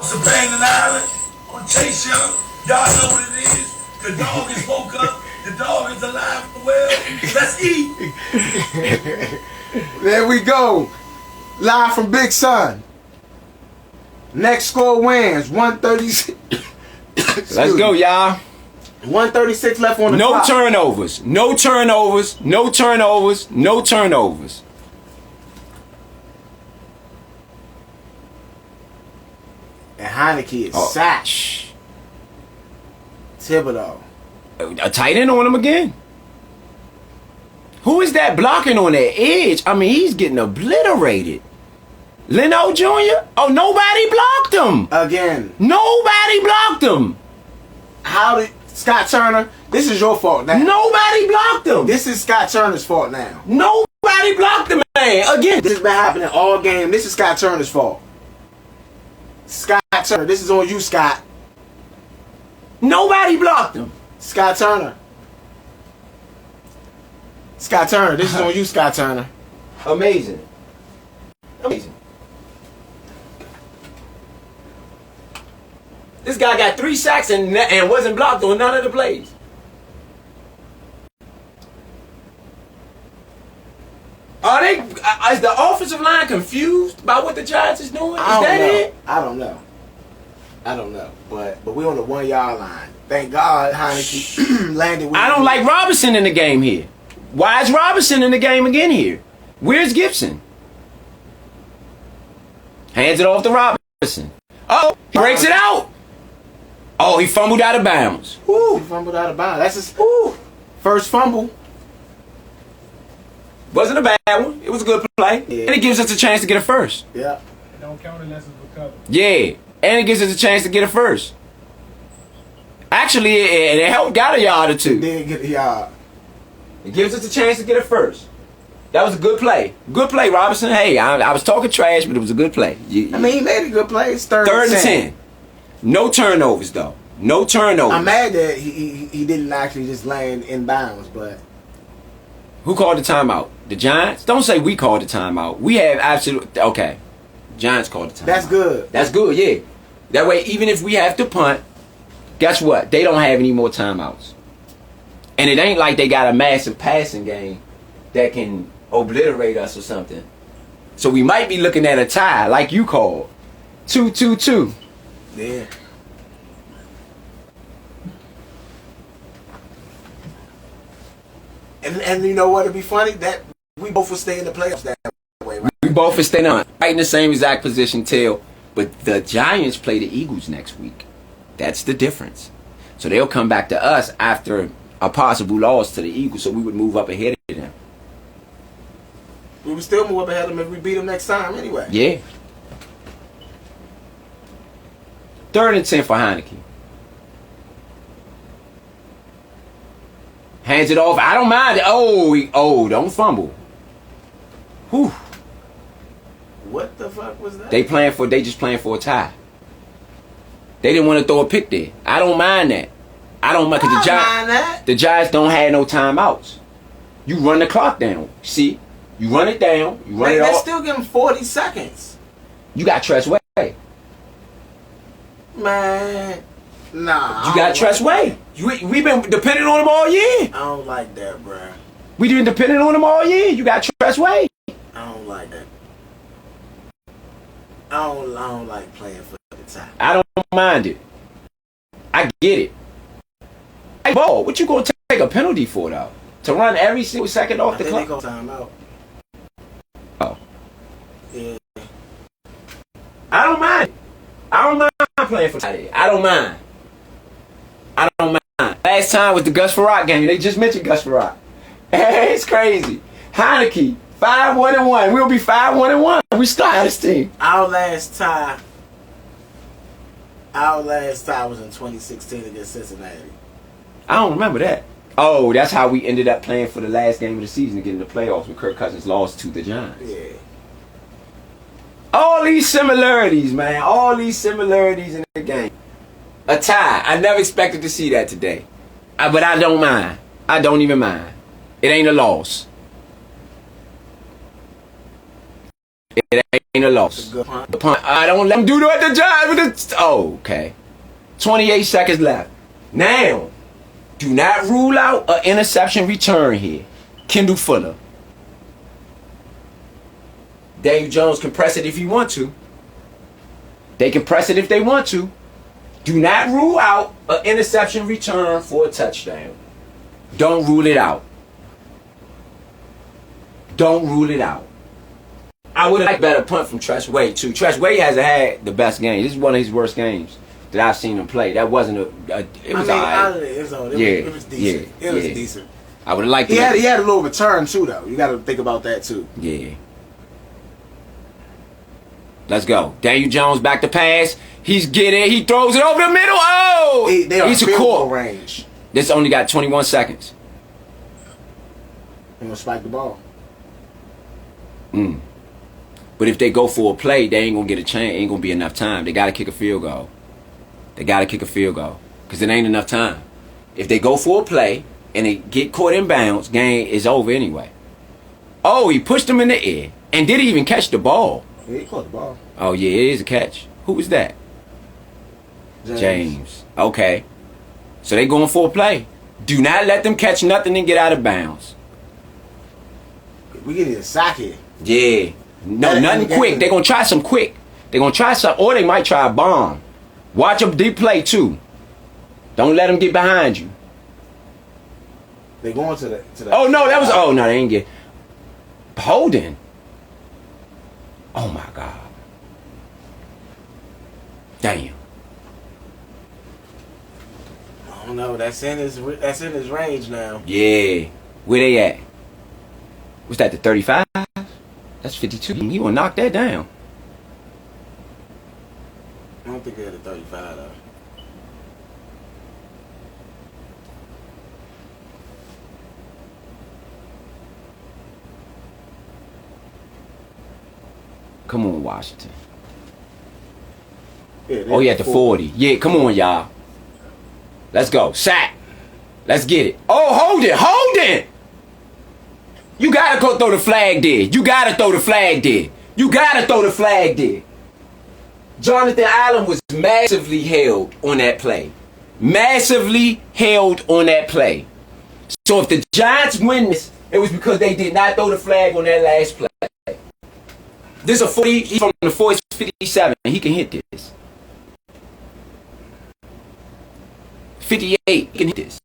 So Payne and Island on Chase Young. Y'all know what it is. The dog is woke up. The dog is alive and well. Let's eat. There we go. Live from Big Sun. Next score wins. 136. Let's go, y'all. 136 left on the No clock. turnovers. No turnovers. No turnovers. No turnovers. And Heineke is Oh, sacked. shh. Thibodeau. A tight end on him again. Who is that blocking on that edge? I mean, he's getting obliterated. Leno Jr.? Oh, nobody blocked him. Again. Nobody blocked him. How did Scott Turner? This is your fault now. Nobody blocked him. This is Scott Turner's fault now. Nobody blocked the man. Again. This has been happening all game. This is Scott Turner's fault. Scott Turner, this is on you, Scott. Nobody blocked him. Scott Turner. Scott Turner, this is on you, Scott Turner. Amazing. Amazing. This guy got 3 sacks and wasn't blocked on none of the plays. Are they? Is the offensive line confused by what the Giants is doing? Is that it? I don't know. But we on the 1 yard line. Thank God Heineke landed with I don't like Robinson in the game here. Why is Robinson in the game again here? Where's Gibson? Hands it off to Robinson. Oh, he breaks it out. Oh, he fumbled out of bounds. He fumbled out of bounds. That's his first fumble. Wasn't a bad one. It was a good play. Yeah. And it gives us a chance to get a first. Yeah. It don't count unless it's recovered. Yeah. And it gives us a chance to get a first. Actually, it helped got a yard or two. Didn't get the yard. It gives us a chance to get a first. That was a good play. Good play, Robinson. Hey, I was talking trash, but it was a good play. I mean, he made a good play. It's third Third and and 10. No turnovers, though. No turnovers. I'm mad that he didn't actually just land in bounds, but Who called the timeout? The Giants? Don't say we called the timeout. We have absolute... Okay. Giants called the timeout. that's good. That's good, yeah. That way, even if we have to punt, guess what? They don't have any more timeouts. And it ain't like they got a massive passing game that can obliterate us or something. So we might be looking at a tie, like you called. 2-2-2. Yeah. And you know what would be funny? That we both will stay in the playoffs that way, right? We both are staying on. Right in the same exact position, Till. But the Giants play the Eagles next week. That's the difference. So they'll come back to us after a possible loss to the Eagles, so we would move up ahead of them. We would still move up ahead of them if we beat them next time anyway. Yeah. 3rd and 10 for Heineke. Hands it off. I don't mind it. Oh, don't fumble. Whew. What the fuck was that? They just playing for a tie. They didn't want to throw a pick there. I don't mind that. I don't mind because the Giants don't have no timeouts. You run the clock down. See? You run it down. You run it They off. still give them 40 seconds. You got Tress Way. Man. Nah. You got Tress Way. We've been depending on him all year. I don't like that, bruh. We've been depending on him all year. You got Tress Way. I don't like that. I don't like playing for the time. I don't mind it. I get it. Hey, ball, what you gonna take a penalty for though? To run every single second off the They clock? go timeout. Oh. Yeah. I don't mind. I don't mind playing for Saturday. I don't mind. I don't mind. Last time was the Gus Farrat game. They just mentioned Gus Farrat. It's crazy. Heineke, 5-1-1. We'll be 5-1-1. We still have this team. Our last tie was in 2016 against Cincinnati. I don't remember that. Oh, that's how we ended up playing for the last game of the season to get in the playoffs when Kirk Cousins lost to the Giants. Yeah. All these similarities, man. All these similarities in the game. A tie. I never expected to see that today. But I don't mind. I don't even mind. It ain't a loss. It ain't a loss. Good punt. The punt. I don't let them do that to Giants. Oh, okay. 28 seconds left. Now. Do not rule out an interception return here. Kendall Fuller. Daniel Jones can press it if he want to. They can press it if they want to. Do not rule out an interception return for a touchdown. Don't rule it out. Don't rule it out. I would have liked better punt from Tresh Way too. Tresh Way hasn't had the best game. This is one of his worst games that I've seen him play. That wasn't it was alright. It was decent. It was decent. I would have liked he had a little return too though. You got to think about that too. Yeah. Let's go. Daniel Jones back to pass. He's getting. He throws it over the middle. Oh! He's a core range. This only got 21 seconds. He gonna spike the ball. But if they go for a play, they ain't gonna get a chance. Ain't gonna be enough time. They gotta kick a field goal. They gotta kick a field goal because it ain't enough time. If they go for a play and they get caught in bounds, game is over anyway. Oh, he pushed him in the air and did he even catch the ball? Yeah, he caught the ball. Oh yeah, it is a catch. Who was that? James. Okay. So they going for a play. Do not let them catch nothing and get out of bounds. We get a sack here. Yeah. No, nothing quick. They're going to try some quick. They're going to try something, or they might try a bomb. Watch them deep play, too. Don't let them get behind you. They going to the Oh, no, that was... Oh, no, they ain't get... Holding. Oh, my God. Damn. I don't know. That's in his range now. Yeah. Where they at? What's that, the 35? That's 52. He want to knock that down. I don't think they had a 35 though. Come on, Washington. Yeah, oh, yeah, at the 40. Yeah, come on, y'all. Let's go. Sack. Let's get it. Oh, hold it. Hold it. You got to go throw the flag there. You got to throw the flag there. You got to throw the flag there. Jonathan Allen was massively held on that play. Massively held on that play. So if the Giants win this, it was because they did not throw the flag on that last play. This is a 40. He's from the 57. He can hit this. 58. He can hit this.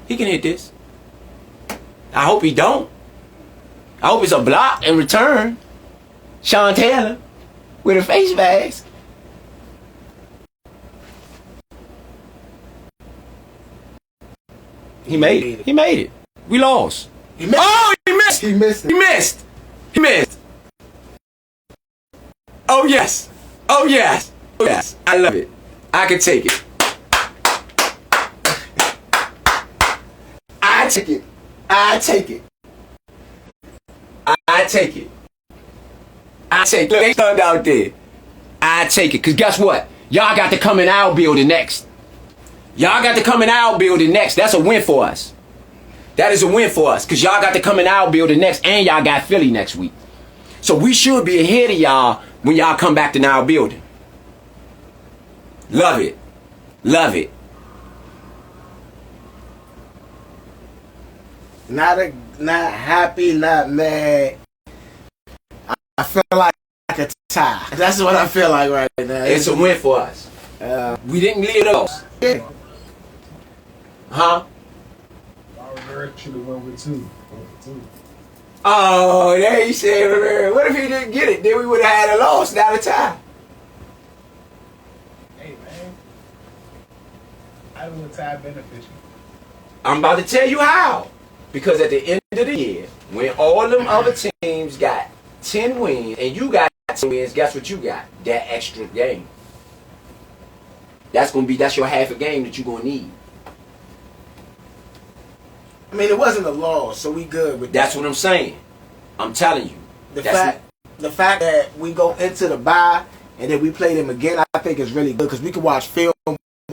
He can hit this. I hope he don't. I hope it's a block and return. Sean Taylor with a face mask. He made it. He made it. We lost. He missed. Oh, he missed. He missed it. He missed. He missed. Oh, yes. Oh, yes. Oh, yes. I love it. I can take it. I take it. I take it. I take it. I take it. Look, they stunned out there. I take it. Because guess what? Y'all got to come in our building next. Y'all got to come in our building next. That's a win for us. That is a win for us. Because y'all got to come in our building next. And y'all got Philly next week. So we should be ahead of y'all when y'all come back to our building. Love it. Love it. Not happy, not mad. I feel like a tie. That's what I feel like right now. It's a win for us. We didn't leave those. Yeah. Huh? Eric should have went with two. Oh, there you said, what if he didn't get it? Then we would have had a loss, not a tie. Hey, man. I don't know tie beneficial. I'm about to tell you how. Because at the end of the year, when all them other teams got 10 wins and you got 10 wins, guess what you got? That extra game. That's your half a game that you're going to need. I mean, it wasn't a loss, so we good with that. That's what I'm saying. I'm telling you. The fact that we go into the bye and then we play them again, I think is really good because we can watch film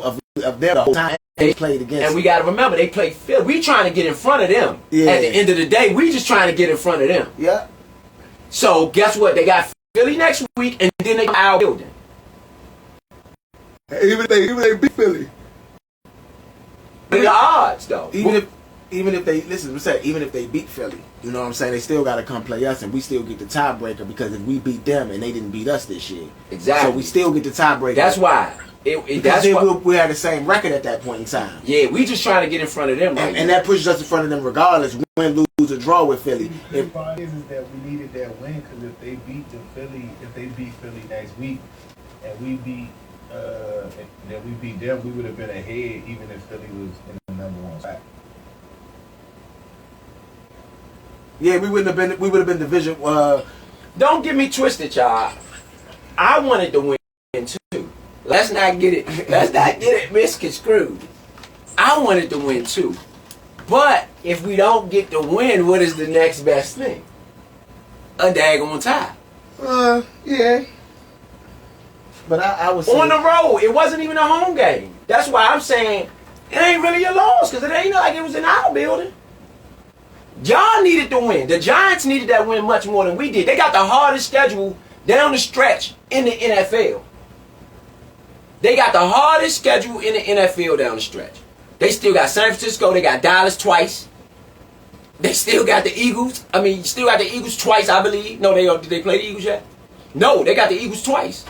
of them the whole time they played against. And we got to remember, they play Philly. We trying to get in front of them. Yeah. At the end of the day, we just trying to get in front of them. Yeah. So guess what? They got Philly next week, and then they got our building. Even they beat Philly. the odds though. Even if they listen, even if they beat Philly, you know what I'm saying, they still got to come play us, and we still get the tiebreaker because if we beat them and they didn't beat us this year, exactly. So we still get the tiebreaker. That's why. That's why we had the same record at that point in time. Yeah, we just trying to get in front of them, and that pushes us in front of them regardless. Win, lose, or draw with Philly. The part is that we needed that win because if they beat Philly next week, and we beat them, we would have been ahead even if Philly was in the number one spot. Yeah, we would have been division. Don't get me twisted, y'all. I wanted to win too. Let's not get it misconstrued. I wanted to win too. But if we don't get the win, what is the next best thing? A daggone tie. Yeah. But I was on the road. It wasn't even a home game. That's why I'm saying it ain't really a loss because it ain't like it was in our building. Y'all needed to win. The Giants needed that win much more than we did. They got the hardest schedule down the stretch in the NFL. They got the hardest schedule in the NFL down the stretch. They still got San Francisco. They got Dallas twice. They still got the Eagles. Still got the Eagles twice, I believe. No, did they play the Eagles yet? No, they got the Eagles twice.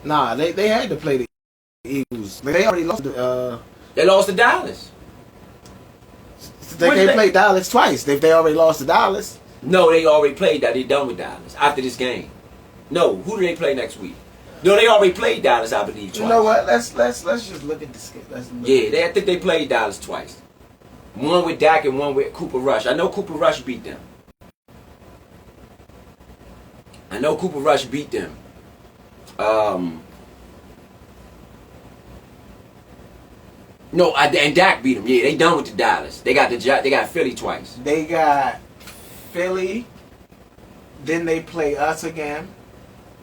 Nah, they had to play the Eagles. They already lost. They lost to Dallas. They played Dallas twice. They already lost to Dallas. No, they already played that. They done with Dallas after this game. No, who do they play next week? No, they already played Dallas, I believe, twice. You know what? Let's just look at the schedule. I think they played Dallas twice. One with Dak and one with Cooper Rush. I know Cooper Rush beat them. No, and Dak beat them. Yeah, they done with the Dallas. They got Philly twice. They got Philly. Then they play us again.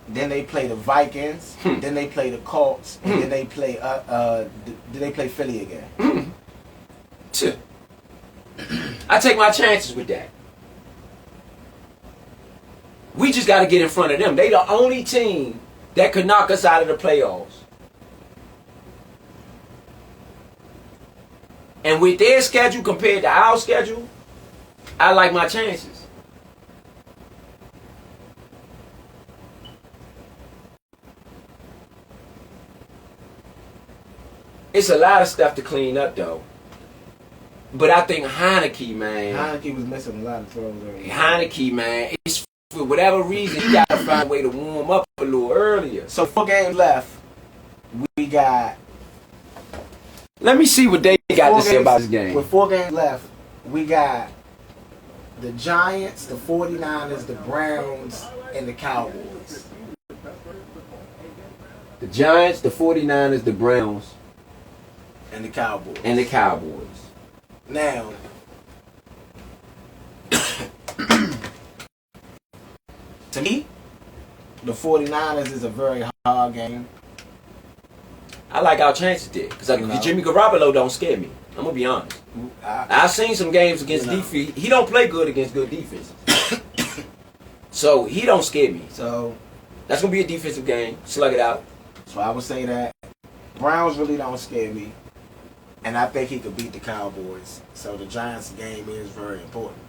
Then they play the Vikings. Then they play the Colts. And then they play Philly again. I take my chances with that. We just got to get in front of them. They the only team that could knock us out of the playoffs. And with their schedule compared to our schedule, I like my chances. It's a lot of stuff to clean up, though. But I think Heineke, man. Heineke was missing a lot of throws earlier. Heineke, man. It's for whatever reason, he got to find a way to warm up a little earlier. So 4 games left. We got... Let me see what they got to say about this game. With 4 games left, we got the Giants, the 49ers, the Browns, and the Cowboys. The Giants, the 49ers, the Browns, and the Cowboys. Now, to me, the 49ers is a very hard game. I like our chances there. Because Jimmy Garoppolo don't scare me. I'm going to be honest. I've seen some games against defense. He don't play good against good defenses. So, he don't scare me. So, that's going to be a defensive game. Slug it out. So, I would say that Browns really don't scare me. And I think he could beat the Cowboys. So, the Giants game is very important.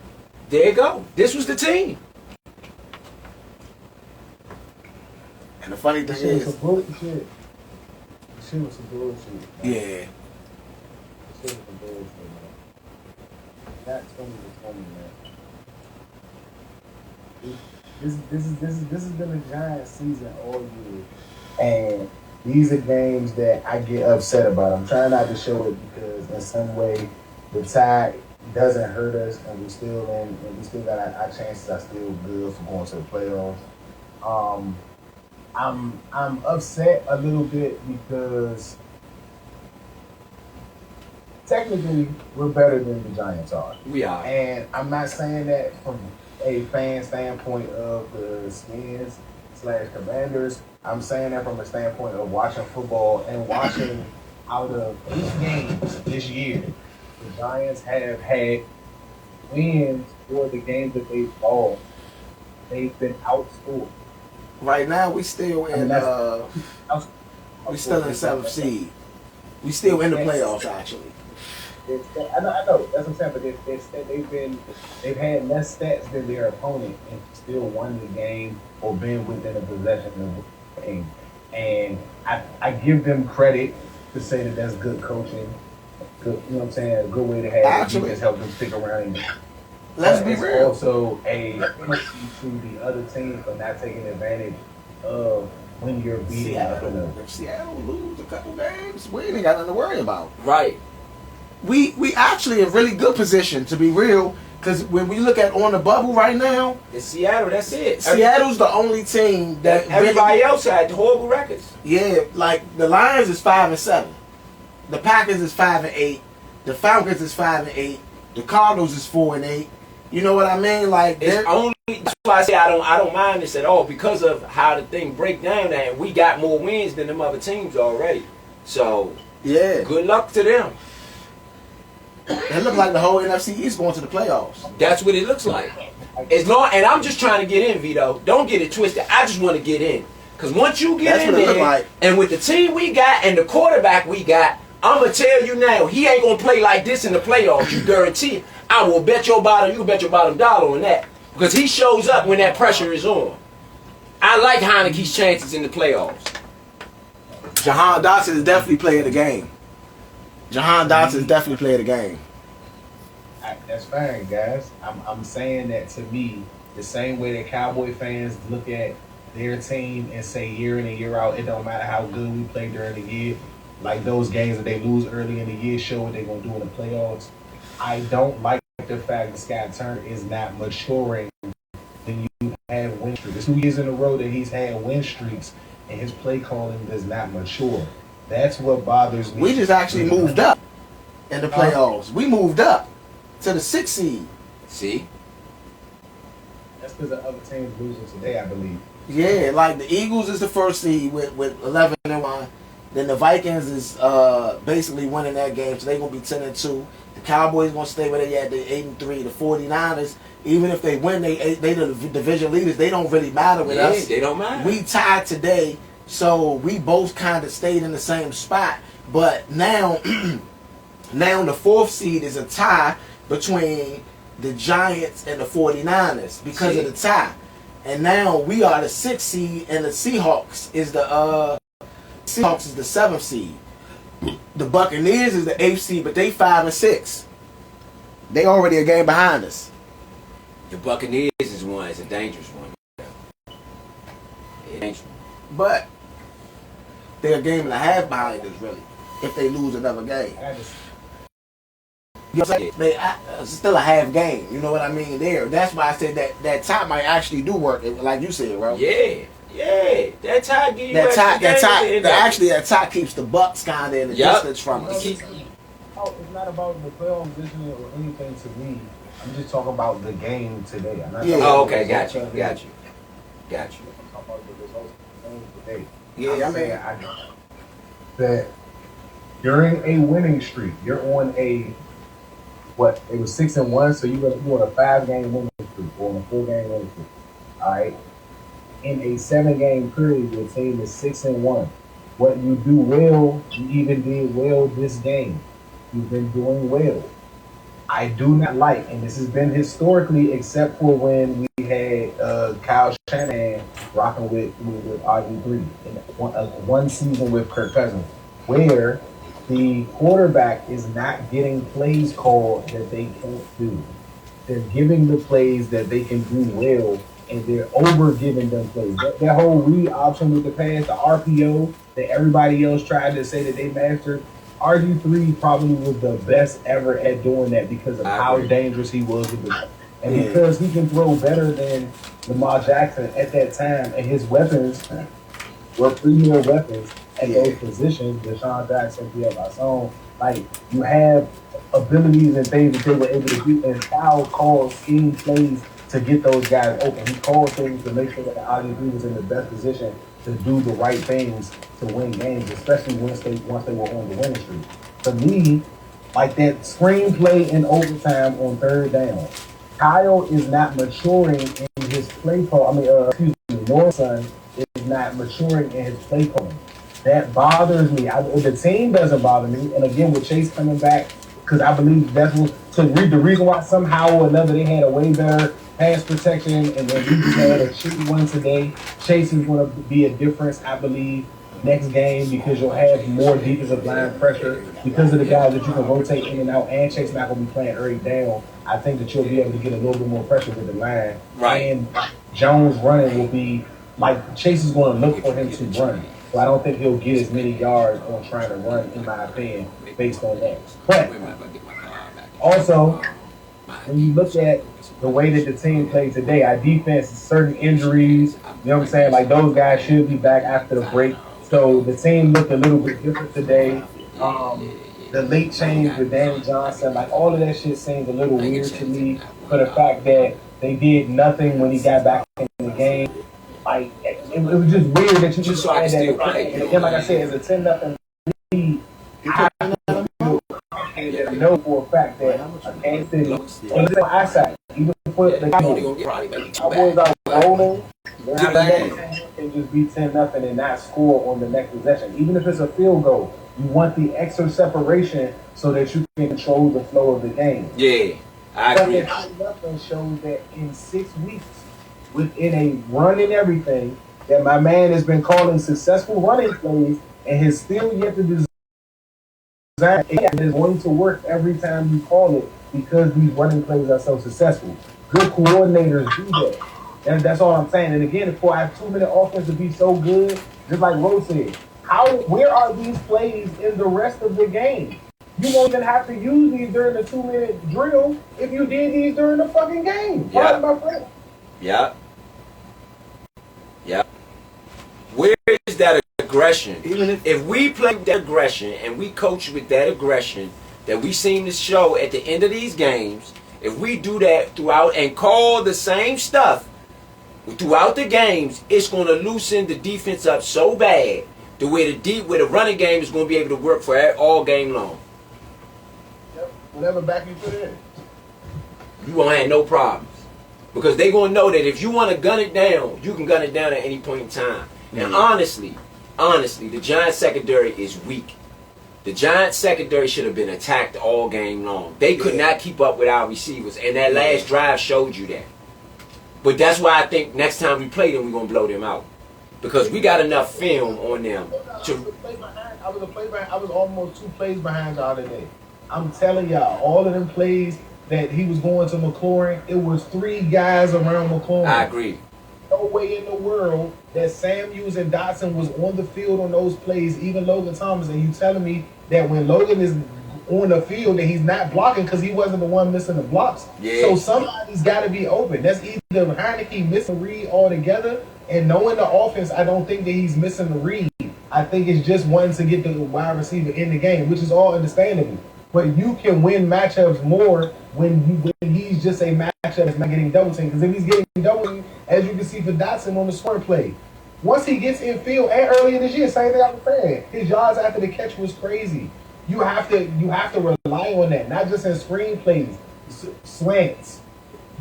There you go. This was the team. And the funny thing is... Shit was some bullshit. Yeah. Shit was some bullshit, man. That's funny to tell me, man. This has been a Giants season all year. And these are games that I get upset about. I'm trying not to show it because in some way the tie doesn't hurt us and we still got our chances are still good for going to the playoffs. I'm upset a little bit because technically we're better than the Giants are. We are. And I'm not saying that from a fan standpoint of the Skins / Commanders. I'm saying that from a standpoint of watching football and watching out of 8 games this year, the Giants have had wins for the games that they've lost. They've been outscored. Right now, we still in 7th seed. We still in the playoffs, actually. I know. That's what I'm saying. But they've had less stats than their opponent and still won the game or been within a possession of the game. And I give them credit to say that that's good coaching. Good, you know what I'm saying? A good way to have Actually, defense help them stick around. Let's be it's real. Also a penalty to the other team for not taking advantage of when you're beating up in the. If Seattle lose a couple games, we ain't got nothing to worry about. Right. We actually in really good position, to be real, because when we look at on the bubble right now, It's Seattle. That's it. Seattle's the only team that Everybody really, else had horrible records. yeah, like the Lions is 5-7, the Packers is 5-8, the Falcons is 5-8, the Cardinals is 4-8. You know what I mean? Like It's only that's why I say I don't mind this at all because of how the thing break down. And we got more wins than them other teams already. So yeah, good luck to them. it look like the whole NFC East going to the playoffs. That's what it looks like. As long, and I'm just trying to get in, Vido. Don't get it twisted. I just want to get in. Because once you get That's in what it look there, like. and with the team we got and the quarterback we got, I'm going to tell you now, he ain't going to play like this in the playoffs, you guarantee it. I will bet your bottom, you can bet your bottom dollar on that. Because he shows up when that pressure is on. I like Heineke's chances in the playoffs. Jahan Dotson is definitely playing the game. Jahan Dotson is definitely playing the game. That's fine, guys. I'm saying that to me, the same way that Cowboy fans look at their team and say year in and year out, it don't matter how good we play during the year. Like those games that they lose early in the year show what they're going to do in the playoffs. I don't like the fact that Scott Turner is not maturing when you have win streaks. It's 2 years in a row that he's had win streaks and his play calling does not mature. That's what bothers me. We just actually moved up in the playoffs. We moved up to the 6th seed. See? That's because the other teams losing today, I believe. Yeah, like the Eagles is the 1st seed with 11-1. Then the Vikings is basically winning that game, so they're gonna be 10-2. The Cowboys gonna stay where they at, they 8-3. The 49ers, even if they win, they the division leaders. They don't really matter with us. They don't matter. We tied today, so we both kind of stayed in the same spot. But now, now the 4th seed is a tie between the Giants and the 49ers because of the tie. And now we are the 6th seed, and the Seahawks is the 7th seed. The Buccaneers is the 8th seed, but they 5-6. They already a game behind us. The Buccaneers is a dangerous one. It's dangerous. But they're a game and a half behind us, really, if they lose another game. You know what I'm saying? It's still a half game. You know what I mean? There. That's why I said that tie might actually do work, like you said, bro. Yeah. That tie give you that tie keeps the Bucks kind of in the distance from us. It's not about the playoff position or anything to me. I'm just talking about the game today. I'm not talking about okay, the got results you. of the Got game. you. Got you. I'm talking about the results of the game today. Yeah, I'm saying that during a winning streak, you're on a what? It was 6-1, so you're on a 5-game winning streak or on a 4-game winning streak. All right. In a 7-game period, your team is 6-1. What you do well, you even did well this game. You've been doing well. I do not like, and this has been historically, except for when we had Kyle Shanahan rocking with RG3 in one season with Kirk Cousins, where the quarterback is not getting plays called that they can't do. They're giving the plays that they can do well, and they're over giving them plays. That whole read option with the pass, the RPO that everybody else tried to say that they mastered, RG3 probably was the best ever at doing that because of how dangerous he was with the and because he can throw better than Lamar Jackson at that time, and his weapons were premier weapons at those positions. Deshaun Jackson, Pierre Garçon, like you have abilities and things that they were able to do, and Kyle called scheme plays to get those guys open. He called things to make sure that RG3 was in the best position to do the right things to win games, especially once they were on the winning streak. For me, like that screenplay in overtime on 3rd down, Kyle is not maturing in his play call. North's son is not maturing in his play calling. That bothers me. The team doesn't bother me. And again, with Chase coming back, because I believe that's what the reason why somehow or another they had a way better pass protection, and then we had a shitty one today. Chase is going to be a difference, I believe, next game, because you'll have more defensive line pressure because of the guys that you can rotate in and out, and Chase not going to be playing early down. I think that you'll be able to get a little bit more pressure with the line. Right. And Jones running will be like Chase is going to look for him to run. So I don't think he'll get as many yards on trying to run, in my opinion, based on that. But also, when you look at the way that the team played today, our defense, certain injuries, you know what I'm saying? Like, those guys should be back after the break. So the team looked a little bit different today. The late change with Danny Johnson, like, all of that shit seems a little weird to me, for the fact that they did nothing when he got back in the game. Like, it was just weird that you just had that. And again, like I said, it's a 10-0 lead. I know for a fact that Kansas City, and it's on our side, even for the Cowboys are rolling, and just be 10-0 and not score on the next possession. Even if it's a field goal, you want the extra separation so that you can control the flow of the game. Yeah, I agree. Nothing shows that in 6 weeks, within a run and everything, that my man has been calling successful running plays and has still yet to design. It is going to work every time you call it, because these running plays are so successful. Good coordinators do that. And that's all I'm saying. And again, for our 2-minute offense to be so good, just like Rose said, where are these plays in the rest of the game? You won't even have to use these during the 2-minute drill if you did these during the fucking game. Yeah. My friend. Yeah. Yeah. Where is that aggression? Even if we play with that aggression and we coach with that aggression that we seem to show at the end of these games, if we do that throughout and call the same stuff throughout the games, it's going to loosen the defense up so bad the way the running game is going to be able to work for all game long. Yep. Whatever back you put in, you won't have no problems, because they're going to know that if you want to gun it down, you can gun it down at any point in time. And honestly, the Giants secondary is weak. The Giants secondary should have been attacked all game long. They could not keep up with our receivers, and that last drive showed you that. But that's why I think next time we play them, we're going to blow them out, because we got enough film on them. I was almost 2 plays behind y'all today. I'm telling y'all, all of them plays that he was going to McLaurin, it was 3 guys around McLaurin. I agree. No way in the world that Samuels and Dotson was on the field on those plays, even Logan Thomas, and you telling me that when Logan is on the field that he's not blocking because he wasn't the one missing the blocks. Yeah. So somebody's got to be open. That's either Heineke missing read altogether, and knowing the offense, I don't think that he's missing the read. I think it's just wanting to get the wide receiver in the game, which is all understandable. But you can win matchups more when he's just a matchup that's not getting double teamed. Because if he's getting double teamed, as you can see for Dotson on the square play, once he gets in field, and earlier this year, same thing I was saying, his yards after the catch was crazy. You have to rely on that, not just in screen plays, slants,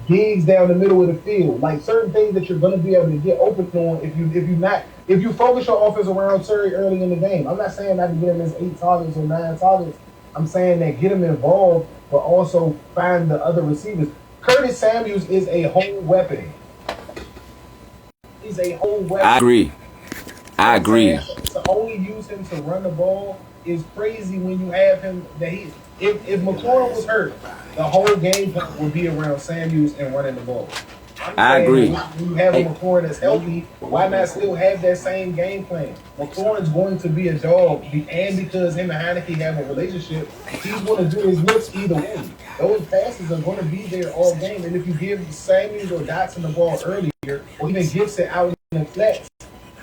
digs down the middle of the field, like certain things that you're going to be able to get open on if you focus your offense around Terry early in the game. I'm not saying not to get him his 8 targets or 9 targets. I'm saying that get him involved, but also find the other receivers. Curtis Samuels is a whole weapon. He's a whole weapon. I agree. To only use him to run the ball is crazy when you have him. If McLaurin was hurt, the whole game plan would be around Samuels and running the ball. I agree. When you have a McLaurin that's healthy, why not still have that same game plan? McLaurin's going to be a dog, and because him and Heineke have a relationship, he's going to do his looks either way. Those passes are going to be there all game, and if you give Samuels or Dotson the ball earlier, or even Gibson out in the flats,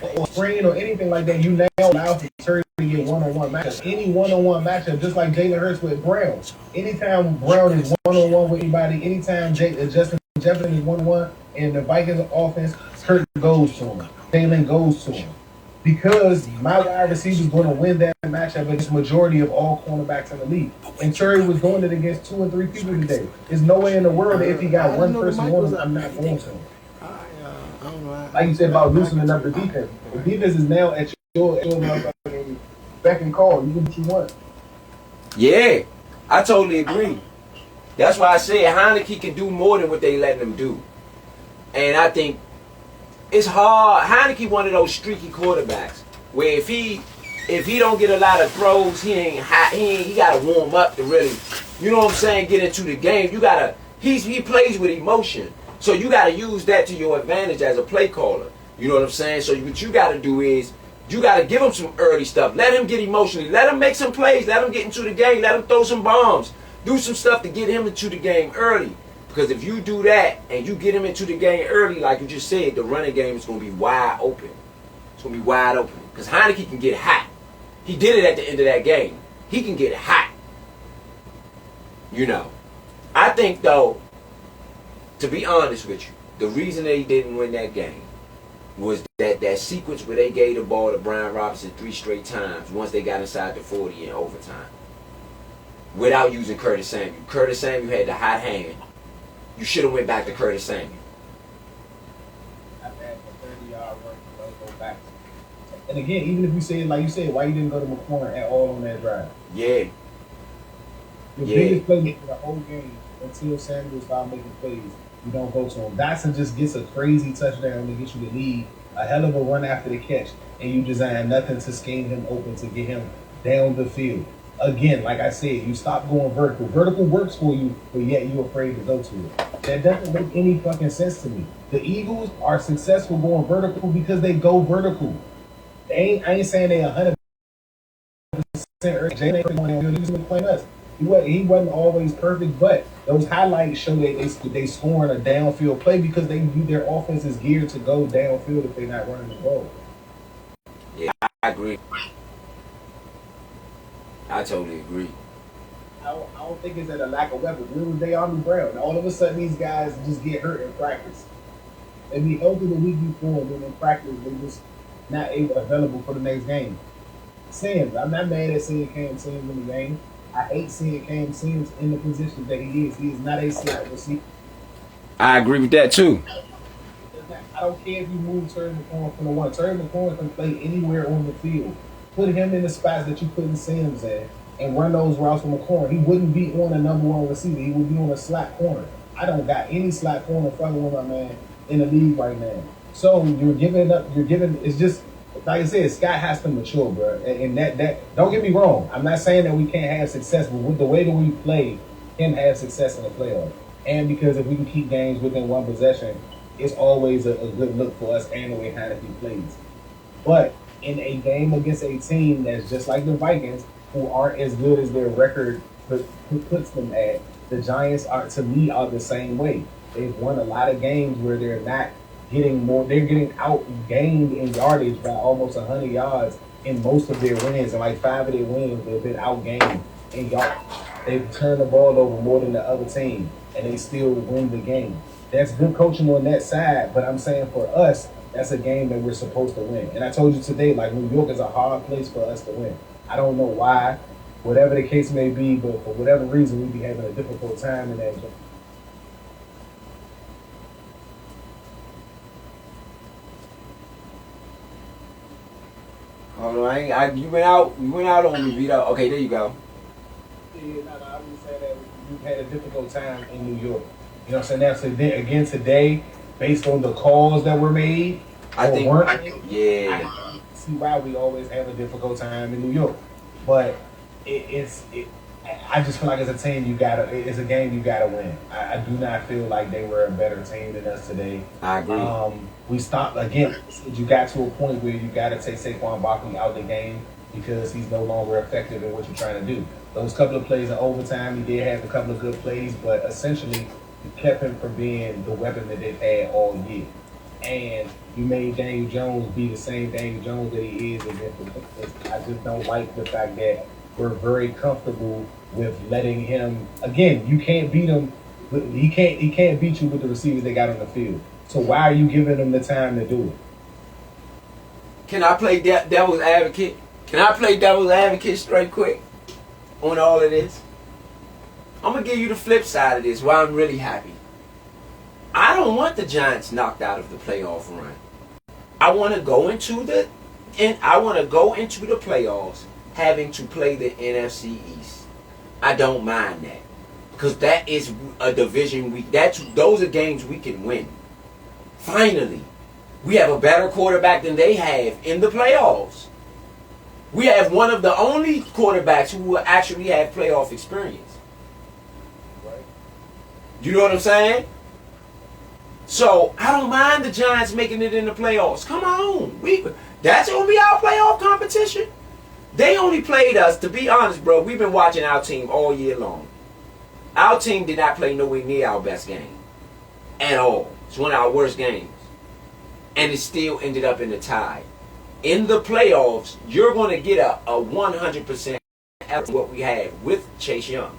or screen or anything like that, you now allow for Terry to get one-on-one matchup. Any one-on-one matchup, just like Jalen Hurts with Brown. Anytime Brown is one-on-one with anybody, anytime Justin Jefferson is 1-1 and the Vikings offense, Kurt goes to him. Jalen goes to him. Because my wide receiver is going to win that matchup against the majority of all cornerbacks in the league. And Terry was doing it against 2 and 3 people today. There's no way in the world that if he got one person on him, I'm not going to him. Like you said about loosening up the defense. The defense is now at your motherfucking beck and call. You do what you want. Yeah, I totally agree. That's why I said Heineke can do more than what they letting him do. And I think it's hard. Heineke one of those streaky quarterbacks where if he don't get a lot of throws, he gotta warm up to really, you know what I'm saying, get into the game. You gotta he plays with emotion. So you gotta use that to your advantage as a play caller. You know what I'm saying? So what you gotta do is you gotta give him some early stuff. Let him get emotionally. Let him make some plays. Let him get into the game. Let him throw some bombs. Do some stuff to get him into the game early. Because if you do that and you get him into the game early, like you just said, the running game is going to be wide open. It's going to be wide open. Because Heineke can get hot. He did it at the end of that game. He can get hot. You know. I think, though, to be honest with you, the reason they didn't win that game was that sequence where they gave the ball to Brian Robinson 3 straight times once they got inside the 40 in overtime. Without using Curtis Samuel. Curtis Samuel had the hot hand. You should have went back to Curtis Samuel. I've had a 30-yard run, don't go back. And again, even if you say, like you said, why you didn't go to McCorn at all on that drive? Yeah. The biggest play for the whole game until Samuel started making plays, you don't go to him. Dotson just gets a crazy touchdown to get you the lead, a hell of a run after the catch, and you design nothing to scheme him open to get him down the field. Again, like I said, you stop going vertical. Vertical works for you, but yet you're afraid to go to it. That doesn't make any fucking sense to me. The Eagles are successful going vertical because they go vertical. I ain't saying they 100% Jalen playing us. He wasn't always perfect, but those highlights show that they scoring a downfield play because their offense is geared to go downfield if they're not running the ball. Yeah, I agree. I totally agree. I don't think it's at a lack of weapons. Where was De'Armond Brown? All of a sudden, these guys just get hurt in practice. They be healthy the week before, and then in practice, they just not available for the next game. Sims, I'm not mad at seeing Cam Sims in the game. I hate seeing Cam Sims in the position that he is. He is not a slot receiver. I agree with that too. I don't care if you move Terry McLaurin from the one. Terry McLaurin can play anywhere on the field. Put him in the spots that you putting Sims at and run those routes from McLaurin. He wouldn't be on a number one receiver. He would be on a slot corner. I don't got any slot corner fucking with my man in the league right now. So you're giving up. It's just like I said. Scott has to mature, bro. And that don't get me wrong. I'm not saying that we can't have success, but with the way that we play, can have success in the playoffs. And because if we can keep games within one possession, it's always a good look for us and the way Heineke plays. But in a game against a team that's just like the Vikings, who aren't as good as their record puts them at, the Giants are the same way. They've won a lot of games where they're not getting more. They're getting outgained in yardage by almost 100 yards in most of their wins, and like 5 of their wins, they've been outgained in yards. They've turned the ball over more than the other team, and they still win the game. That's good coaching on that side, but I'm saying for us, that's a game that we're supposed to win. And I told you today, like, New York is a hard place for us to win. I don't know why, whatever the case may be, but for whatever reason, we be having a difficult time in that game. Hold on, you went out on me, Vido. Okay, there you go. Yeah, I would say that we've had a difficult time in New York. You know what I'm saying? Now, again, today, based on the calls that were made, I see why we always have a difficult time in New York. But I just feel like as a team, it's a game you gotta win. I do not feel like they were a better team than us today. I agree. We stopped again. You got to a point where you gotta take Saquon Barkley out the game because he's no longer effective in what you're trying to do. Those couple of plays in overtime, he did have a couple of good plays, but essentially you kept him from being the weapon that they've had all year. And you made Daniel Jones be the same Daniel Jones that he is. I just don't like the fact that we're very comfortable with letting him. Again, you can't beat him. He can't beat you with the receivers they got on the field. So why are you giving him the time to do it? Can I play devil's advocate? Can I play devil's advocate straight quick on all of this? I'm going to give you the flip side of this, why I'm really happy. I don't want the Giants knocked out of the playoff run. I want to go into the playoffs having to play the NFC East. I don't mind that. Because that is a division those are games we can win. Finally, we have a better quarterback than they have in the playoffs. We have one of the only quarterbacks who will actually have playoff experience. Right. You know what I'm saying? So I don't mind the Giants making it in the playoffs. Come on, that's gonna be our playoff competition. They only played us. To be honest, bro, we've been watching our team all year long. Our team did not play nowhere near our best game at all. It's one of our worst games, and it still ended up in the tie. In the playoffs, you're going to get a 100% of what we had with Chase Young.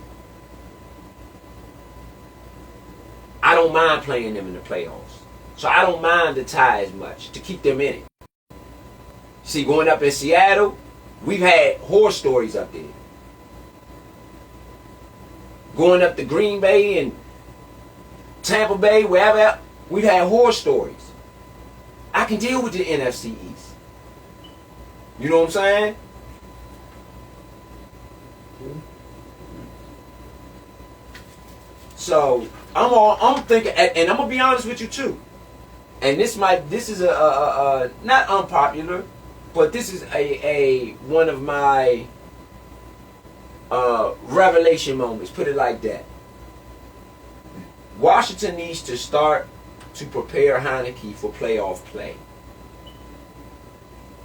I don't mind playing them in the playoffs. So I don't mind the tie as much to keep them in it. See, going up in Seattle, we've had horror stories up there. Going up to Green Bay and Tampa Bay, wherever, we've had horror stories. I can deal with the NFC East. You know what I'm saying? So I'm thinking, and I'm gonna be honest with you too. And this is a not unpopular, but this is a one of my revelation moments. Put it like that. Washington needs to start to prepare Heineke for playoff play.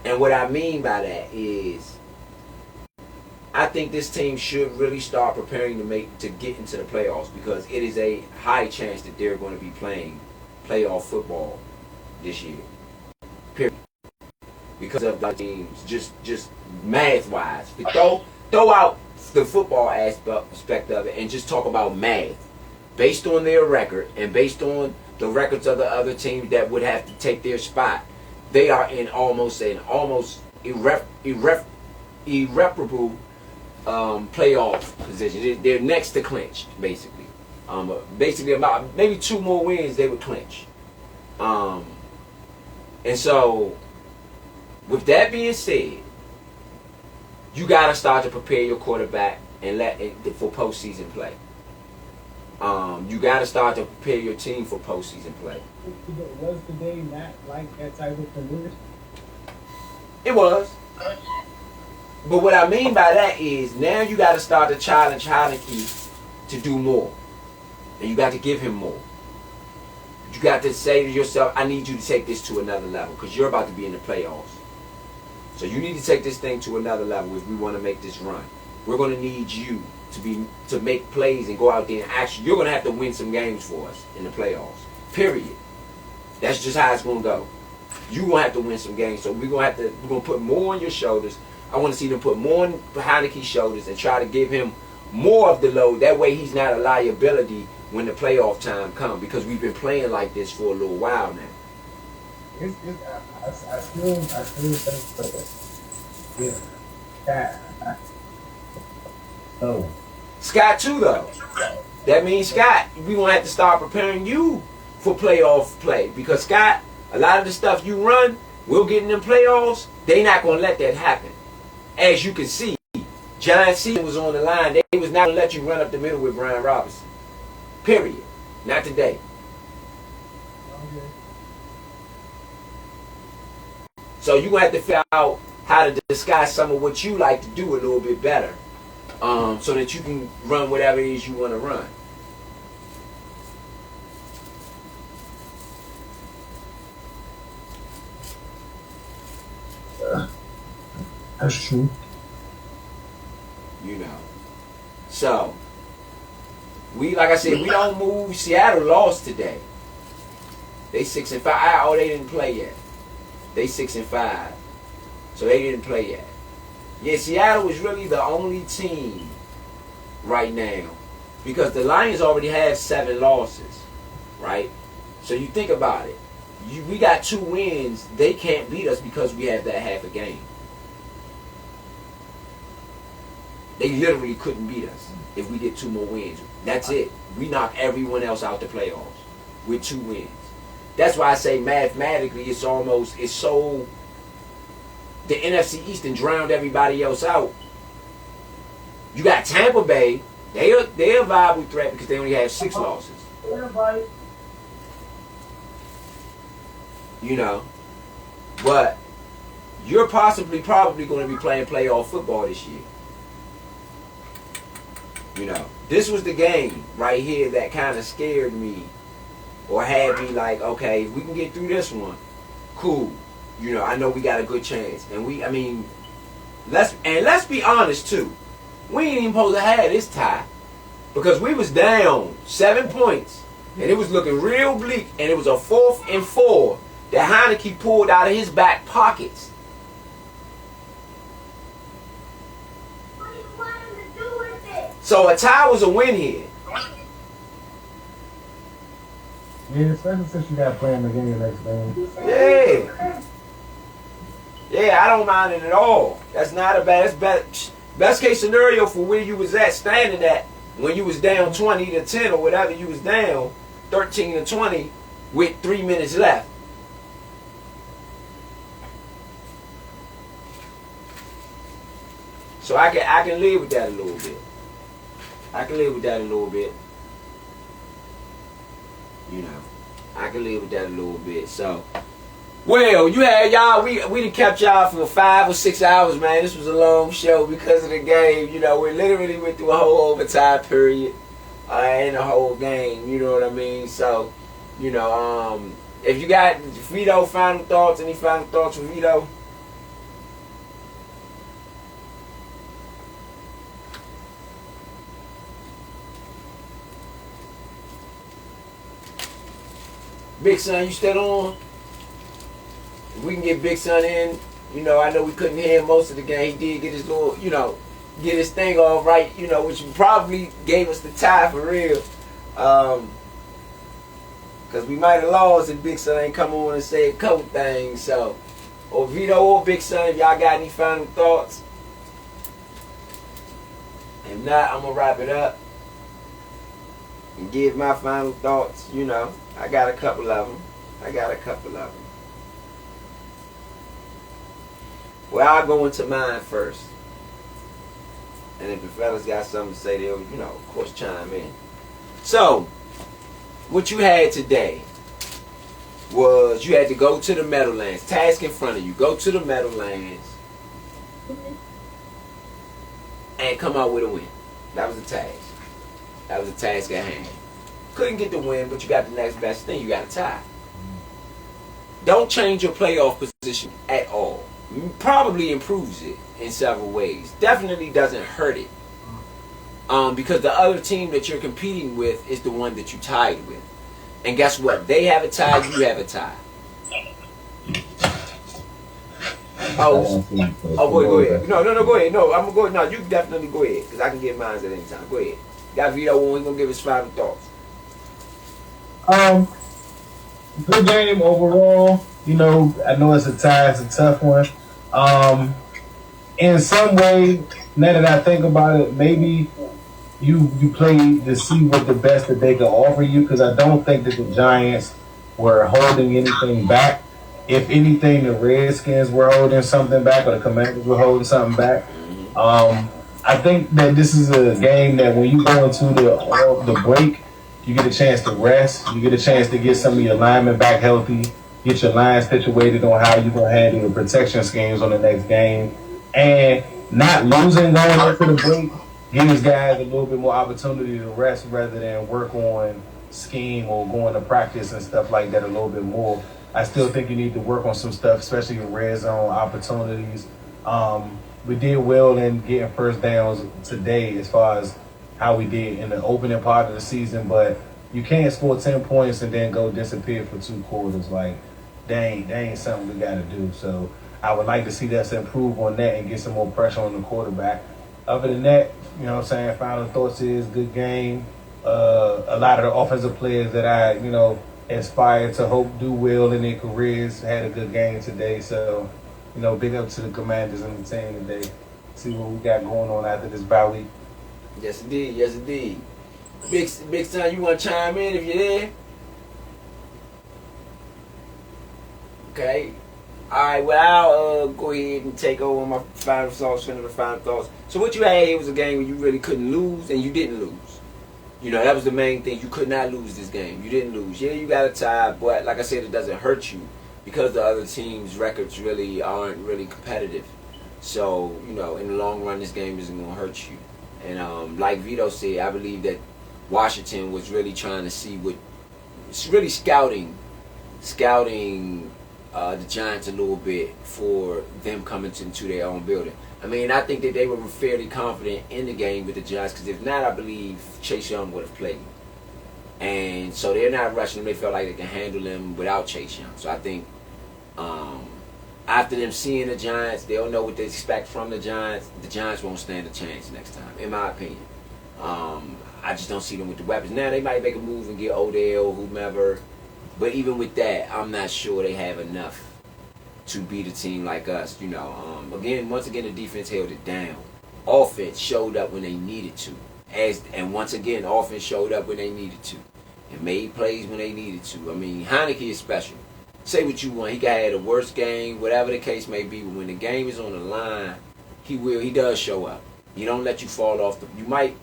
And what I mean by that is, I think this team should really start preparing to get into the playoffs, because it is a high chance that they're going to be playing playoff football this year. Period. Because of the teams, just math wise. Throw out the football aspect of it and just talk about math. Based on their record and based on the records of the other teams that would have to take their spot, they are in almost irreparable playoff position. They're next to clinch, basically. Basically, about maybe 2 more wins, they would clinch. And so, with that being said, you got to start to prepare your quarterback and for postseason play. You got to start to prepare your team for postseason play. Was today not like that type of condition? It was. But what I mean by that is, now you got to start to challenge Heineke to do more. And you got to give him more. You got to say to yourself, I need you to take this to another level, because you're about to be in the playoffs. So you need to take this thing to another level if we want to make this run. We're going to need you to make plays and go out there and actually, you're going to have to win some games for us in the playoffs. Period. That's just how it's going to go. You're going to have to win some games. So we're going to put more on your shoulders. I want to see them put more on Heineke's shoulders and try to give him more of the load. That way he's not a liability when the playoff time comes, because we've been playing like this for a little while now. I still think that. Yeah. Oh. Scott too, though. That means, Scott, we're going to have to start preparing you for playoff play, because Scott, a lot of the stuff you run, we'll get in them playoffs, they not going to let that happen. As you can see, Giants season was on the line. They was not going to let you run up the middle with Brian Robinson. Period. Not today. Okay. So you're going to have to figure out how to disguise some of what you like to do a little bit better, so that you can run whatever it is you want to run. That's true. You know. So, like I said, we don't move. Seattle lost today. They 6-5. Oh, they didn't play yet. They 6-5. So they didn't play yet. Yeah, Seattle is really the only team right now, because the Lions already have 7 losses, right? So you think about it. We got 2 wins. They can't beat us because we have that half a game. They literally couldn't beat us if we get 2 more wins. That's it. We knock everyone else out the playoffs with 2 wins. That's why I say mathematically the NFC East and drowned everybody else out You got Tampa Bay. They're a viable threat because they only have 6 losses. You know, but you're probably going to be playing playoff football this year. You know, this was the game right here that kind of scared me, or had me like, okay, if we can get through this one, cool. You know, I know we got a good chance, and let's be honest too. We ain't even supposed to have this tie because we was down 7 points, and it was looking real bleak, and it was a 4th and 4 that Heineke pulled out of his back pockets. What do you want him to do with it? So a tie was a win here. Yeah, especially since you got playing the game next game. Yeah. Yeah, I don't mind it at all. That's not a best case scenario for where you was at, standing at, when you was down 20-10 or whatever you was down, 13-20 with 3 minutes left. So I can live with that a little bit. I can live with that a little bit. You know, I can live with that a little bit. So, well, you had y'all. We done kept y'all for 5 or 6 hours, man. This was a long show because of the game. You know, we literally went through a whole overtime period and the whole game. You know what I mean? So, you know, if you got Vido final thoughts, any final thoughts from Vido? Big Son, you still on? If we can get Big Son in, you know, I know we couldn't hear him most of the game. He did get his little, you know, get his thing all right, you know, which probably gave us the tie for real. Because we might have lost if Big Son ain't come on and say a couple things. So, or Vido or Big Son, if y'all got any final thoughts. If not, I'm going to wrap it up and give my final thoughts, you know. I got a couple of them. Well, I'll go into mine first. And if the fellas got something to say, they'll, you know, of course, chime in. So, what you had today was you had to go to the Meadowlands. Task in front of you. Go to the Meadowlands and come out with a win. That was the task. That was the task at hand. Couldn't get the win, but you got the next best thing. You got a tie. Don't change your playoff position at all. Probably improves it in several ways. Definitely doesn't hurt it. Because the other team that you're competing with is the one that you tied with. And guess what? They have a tie, you have a tie. Oh, go ahead. No, go ahead. No, I'm going to go ahead. No, you can definitely go ahead. Because I can get mine at any time. Go ahead. Got Vido one. He's going to give his final thoughts. Good game overall. You know, I know it's a tie. It's a tough one. In some way, now that I think about it, maybe you played to see what the best that they could offer you, because I don't think that the Giants were holding anything back. If anything, the Redskins were holding something back, or the Commanders were holding something back. I think that this is a game that when you go into the break, you get a chance to rest. You get a chance to get some of your linemen back healthy. Get your line situated on how you're going to handle your protection schemes on the next game. And not losing going into the break gives guys a little bit more opportunity to rest rather than work on scheme or going to practice and stuff like that a little bit more. I still think you need to work on some stuff, especially in red zone opportunities. We did well in getting first downs today as far as how we did in the opening part of the season, but you can't score 10 points and then go disappear for 2 quarters. Like, that ain't something we got to do. So I would like to see us improve on that and get some more pressure on the quarterback. Other than that, you know what I'm saying, final thoughts is good game. A lot of the offensive players that I, you know, aspire to hope do well in their careers had a good game today. So, you know, big up to the Commanders and the team today. See what we got going on after this bye week. Yes, indeed. Yes, indeed. Big Son, you want to chime in if you're there? Okay. Alright, well, I'll go ahead and take over my final thoughts, finish the final thoughts. So what you had here was a game where you really couldn't lose, and you didn't lose. You know, that was the main thing. You could not lose this game. You didn't lose. Yeah, you got a tie, but like I said, it doesn't hurt you because the other team's records really aren't really competitive. So, you know, in the long run, this game isn't going to hurt you. And like Vido said, I believe that Washington was really trying to see what, it's really scouting the Giants a little bit for them coming into their own building. I mean, I think that they were fairly confident in the game with the Giants, because if not, I believe Chase Young would have played. And so they're not rushing them. They felt like they can handle them without Chase Young. So I think after them seeing the Giants, they'll know what they expect from the Giants. The Giants won't stand a chance next time, in my opinion. I just don't see them with the weapons. Now, they might make a move and get Odell, whomever. But even with that, I'm not sure they have enough to beat a team like us. You know, once again, the defense held it down. Offense showed up when they needed to. And once again, offense showed up when they needed to. And made plays when they needed to. I mean, Heineke is special. Say what you want. He got had the worst game, whatever the case may be. But when the game is on the line, he does show up. He don't let you fall off you might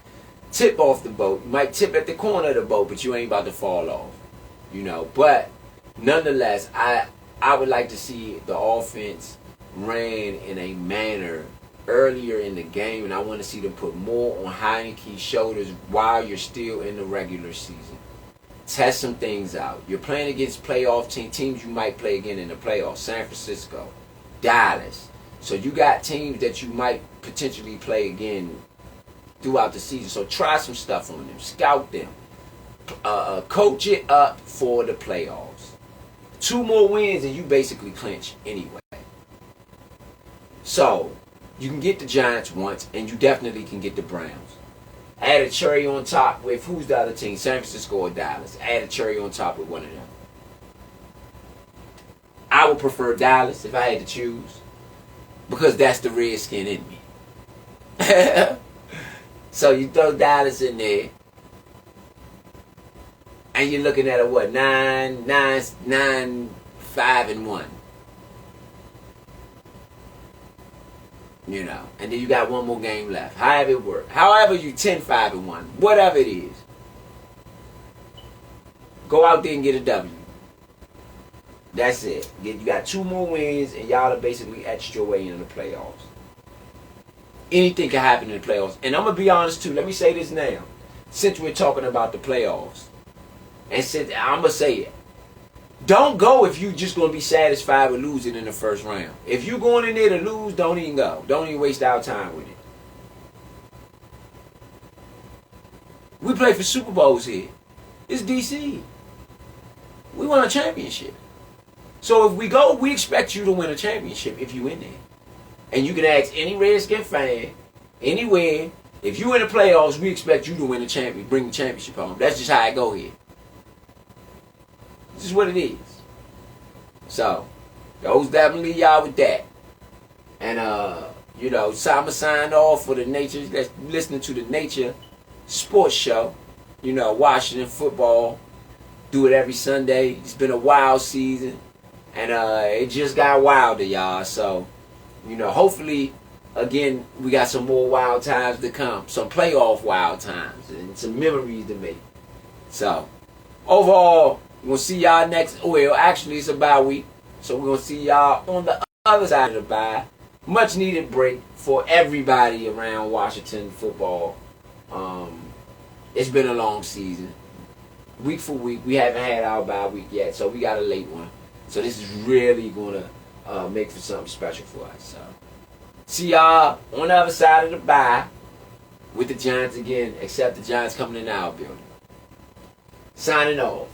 tip off the boat. You might tip at the corner of the boat, but you ain't about to fall off. You know, but nonetheless, I would like to see the offense ran in a manner earlier in the game, and I want to see them put more on Heineke's shoulders while you're still in the regular season. Test some things out. You're playing against playoff teams you might play again in the playoffs. San Francisco, Dallas. So you got teams that you might potentially play again throughout the season. So try some stuff on them. Scout them. Coach it up for the playoffs. 2 more wins and you basically clinch anyway. So you can get the Giants once, and you definitely can get the Browns. Add a cherry on top with, who's the other team? San Francisco or Dallas. Add a cherry on top with one of them. I would prefer Dallas if I had to choose, because that's the redskin in me. So you throw Dallas in there, and you're looking at a what? 5-1. You know, and then you got one more game left. However it works. However you 10-5-1. Whatever it is. Go out there and get a W. That's it. You got 2 more wins, and y'all are basically etched your way into the playoffs. Anything can happen in the playoffs. And I'm going to be honest too. Let me say this now. Since we're talking about the playoffs. And since I'm going to say it. Don't go if you're just going to be satisfied with losing in the first round. If you're going in there to lose, don't even go. Don't even waste our time with it. We play for Super Bowls here. It's DC. We won a championship. So if we go, we expect you to win a championship if you in there. And you can ask any Redskin fan, anywhere, if you in the playoffs, we expect you to win a champion, bring the championship home. That's just how I go here. This is what it is. So, those definitely y'all with that. And, you know, so I'm signed off for the Nature, that's listening to the Nature Sports Show. You know, Washington football. Do it every Sunday. It's been a wild season. And it just got wilder, y'all. So, you know, hopefully, again, we got some more wild times to come. Some playoff wild times. And some memories to make. So, overall, we're going to see y'all next. Well, actually, it's a bye week. So we're going to see y'all on the other side of the bye. Much needed break for everybody around Washington football. It's been a long season. Week for week. We haven't had our bye week yet. So we got a late one. So this is really going to make for something special for us. So see y'all on the other side of the bye with the Giants again. Except the Giants coming in our building. Signing off.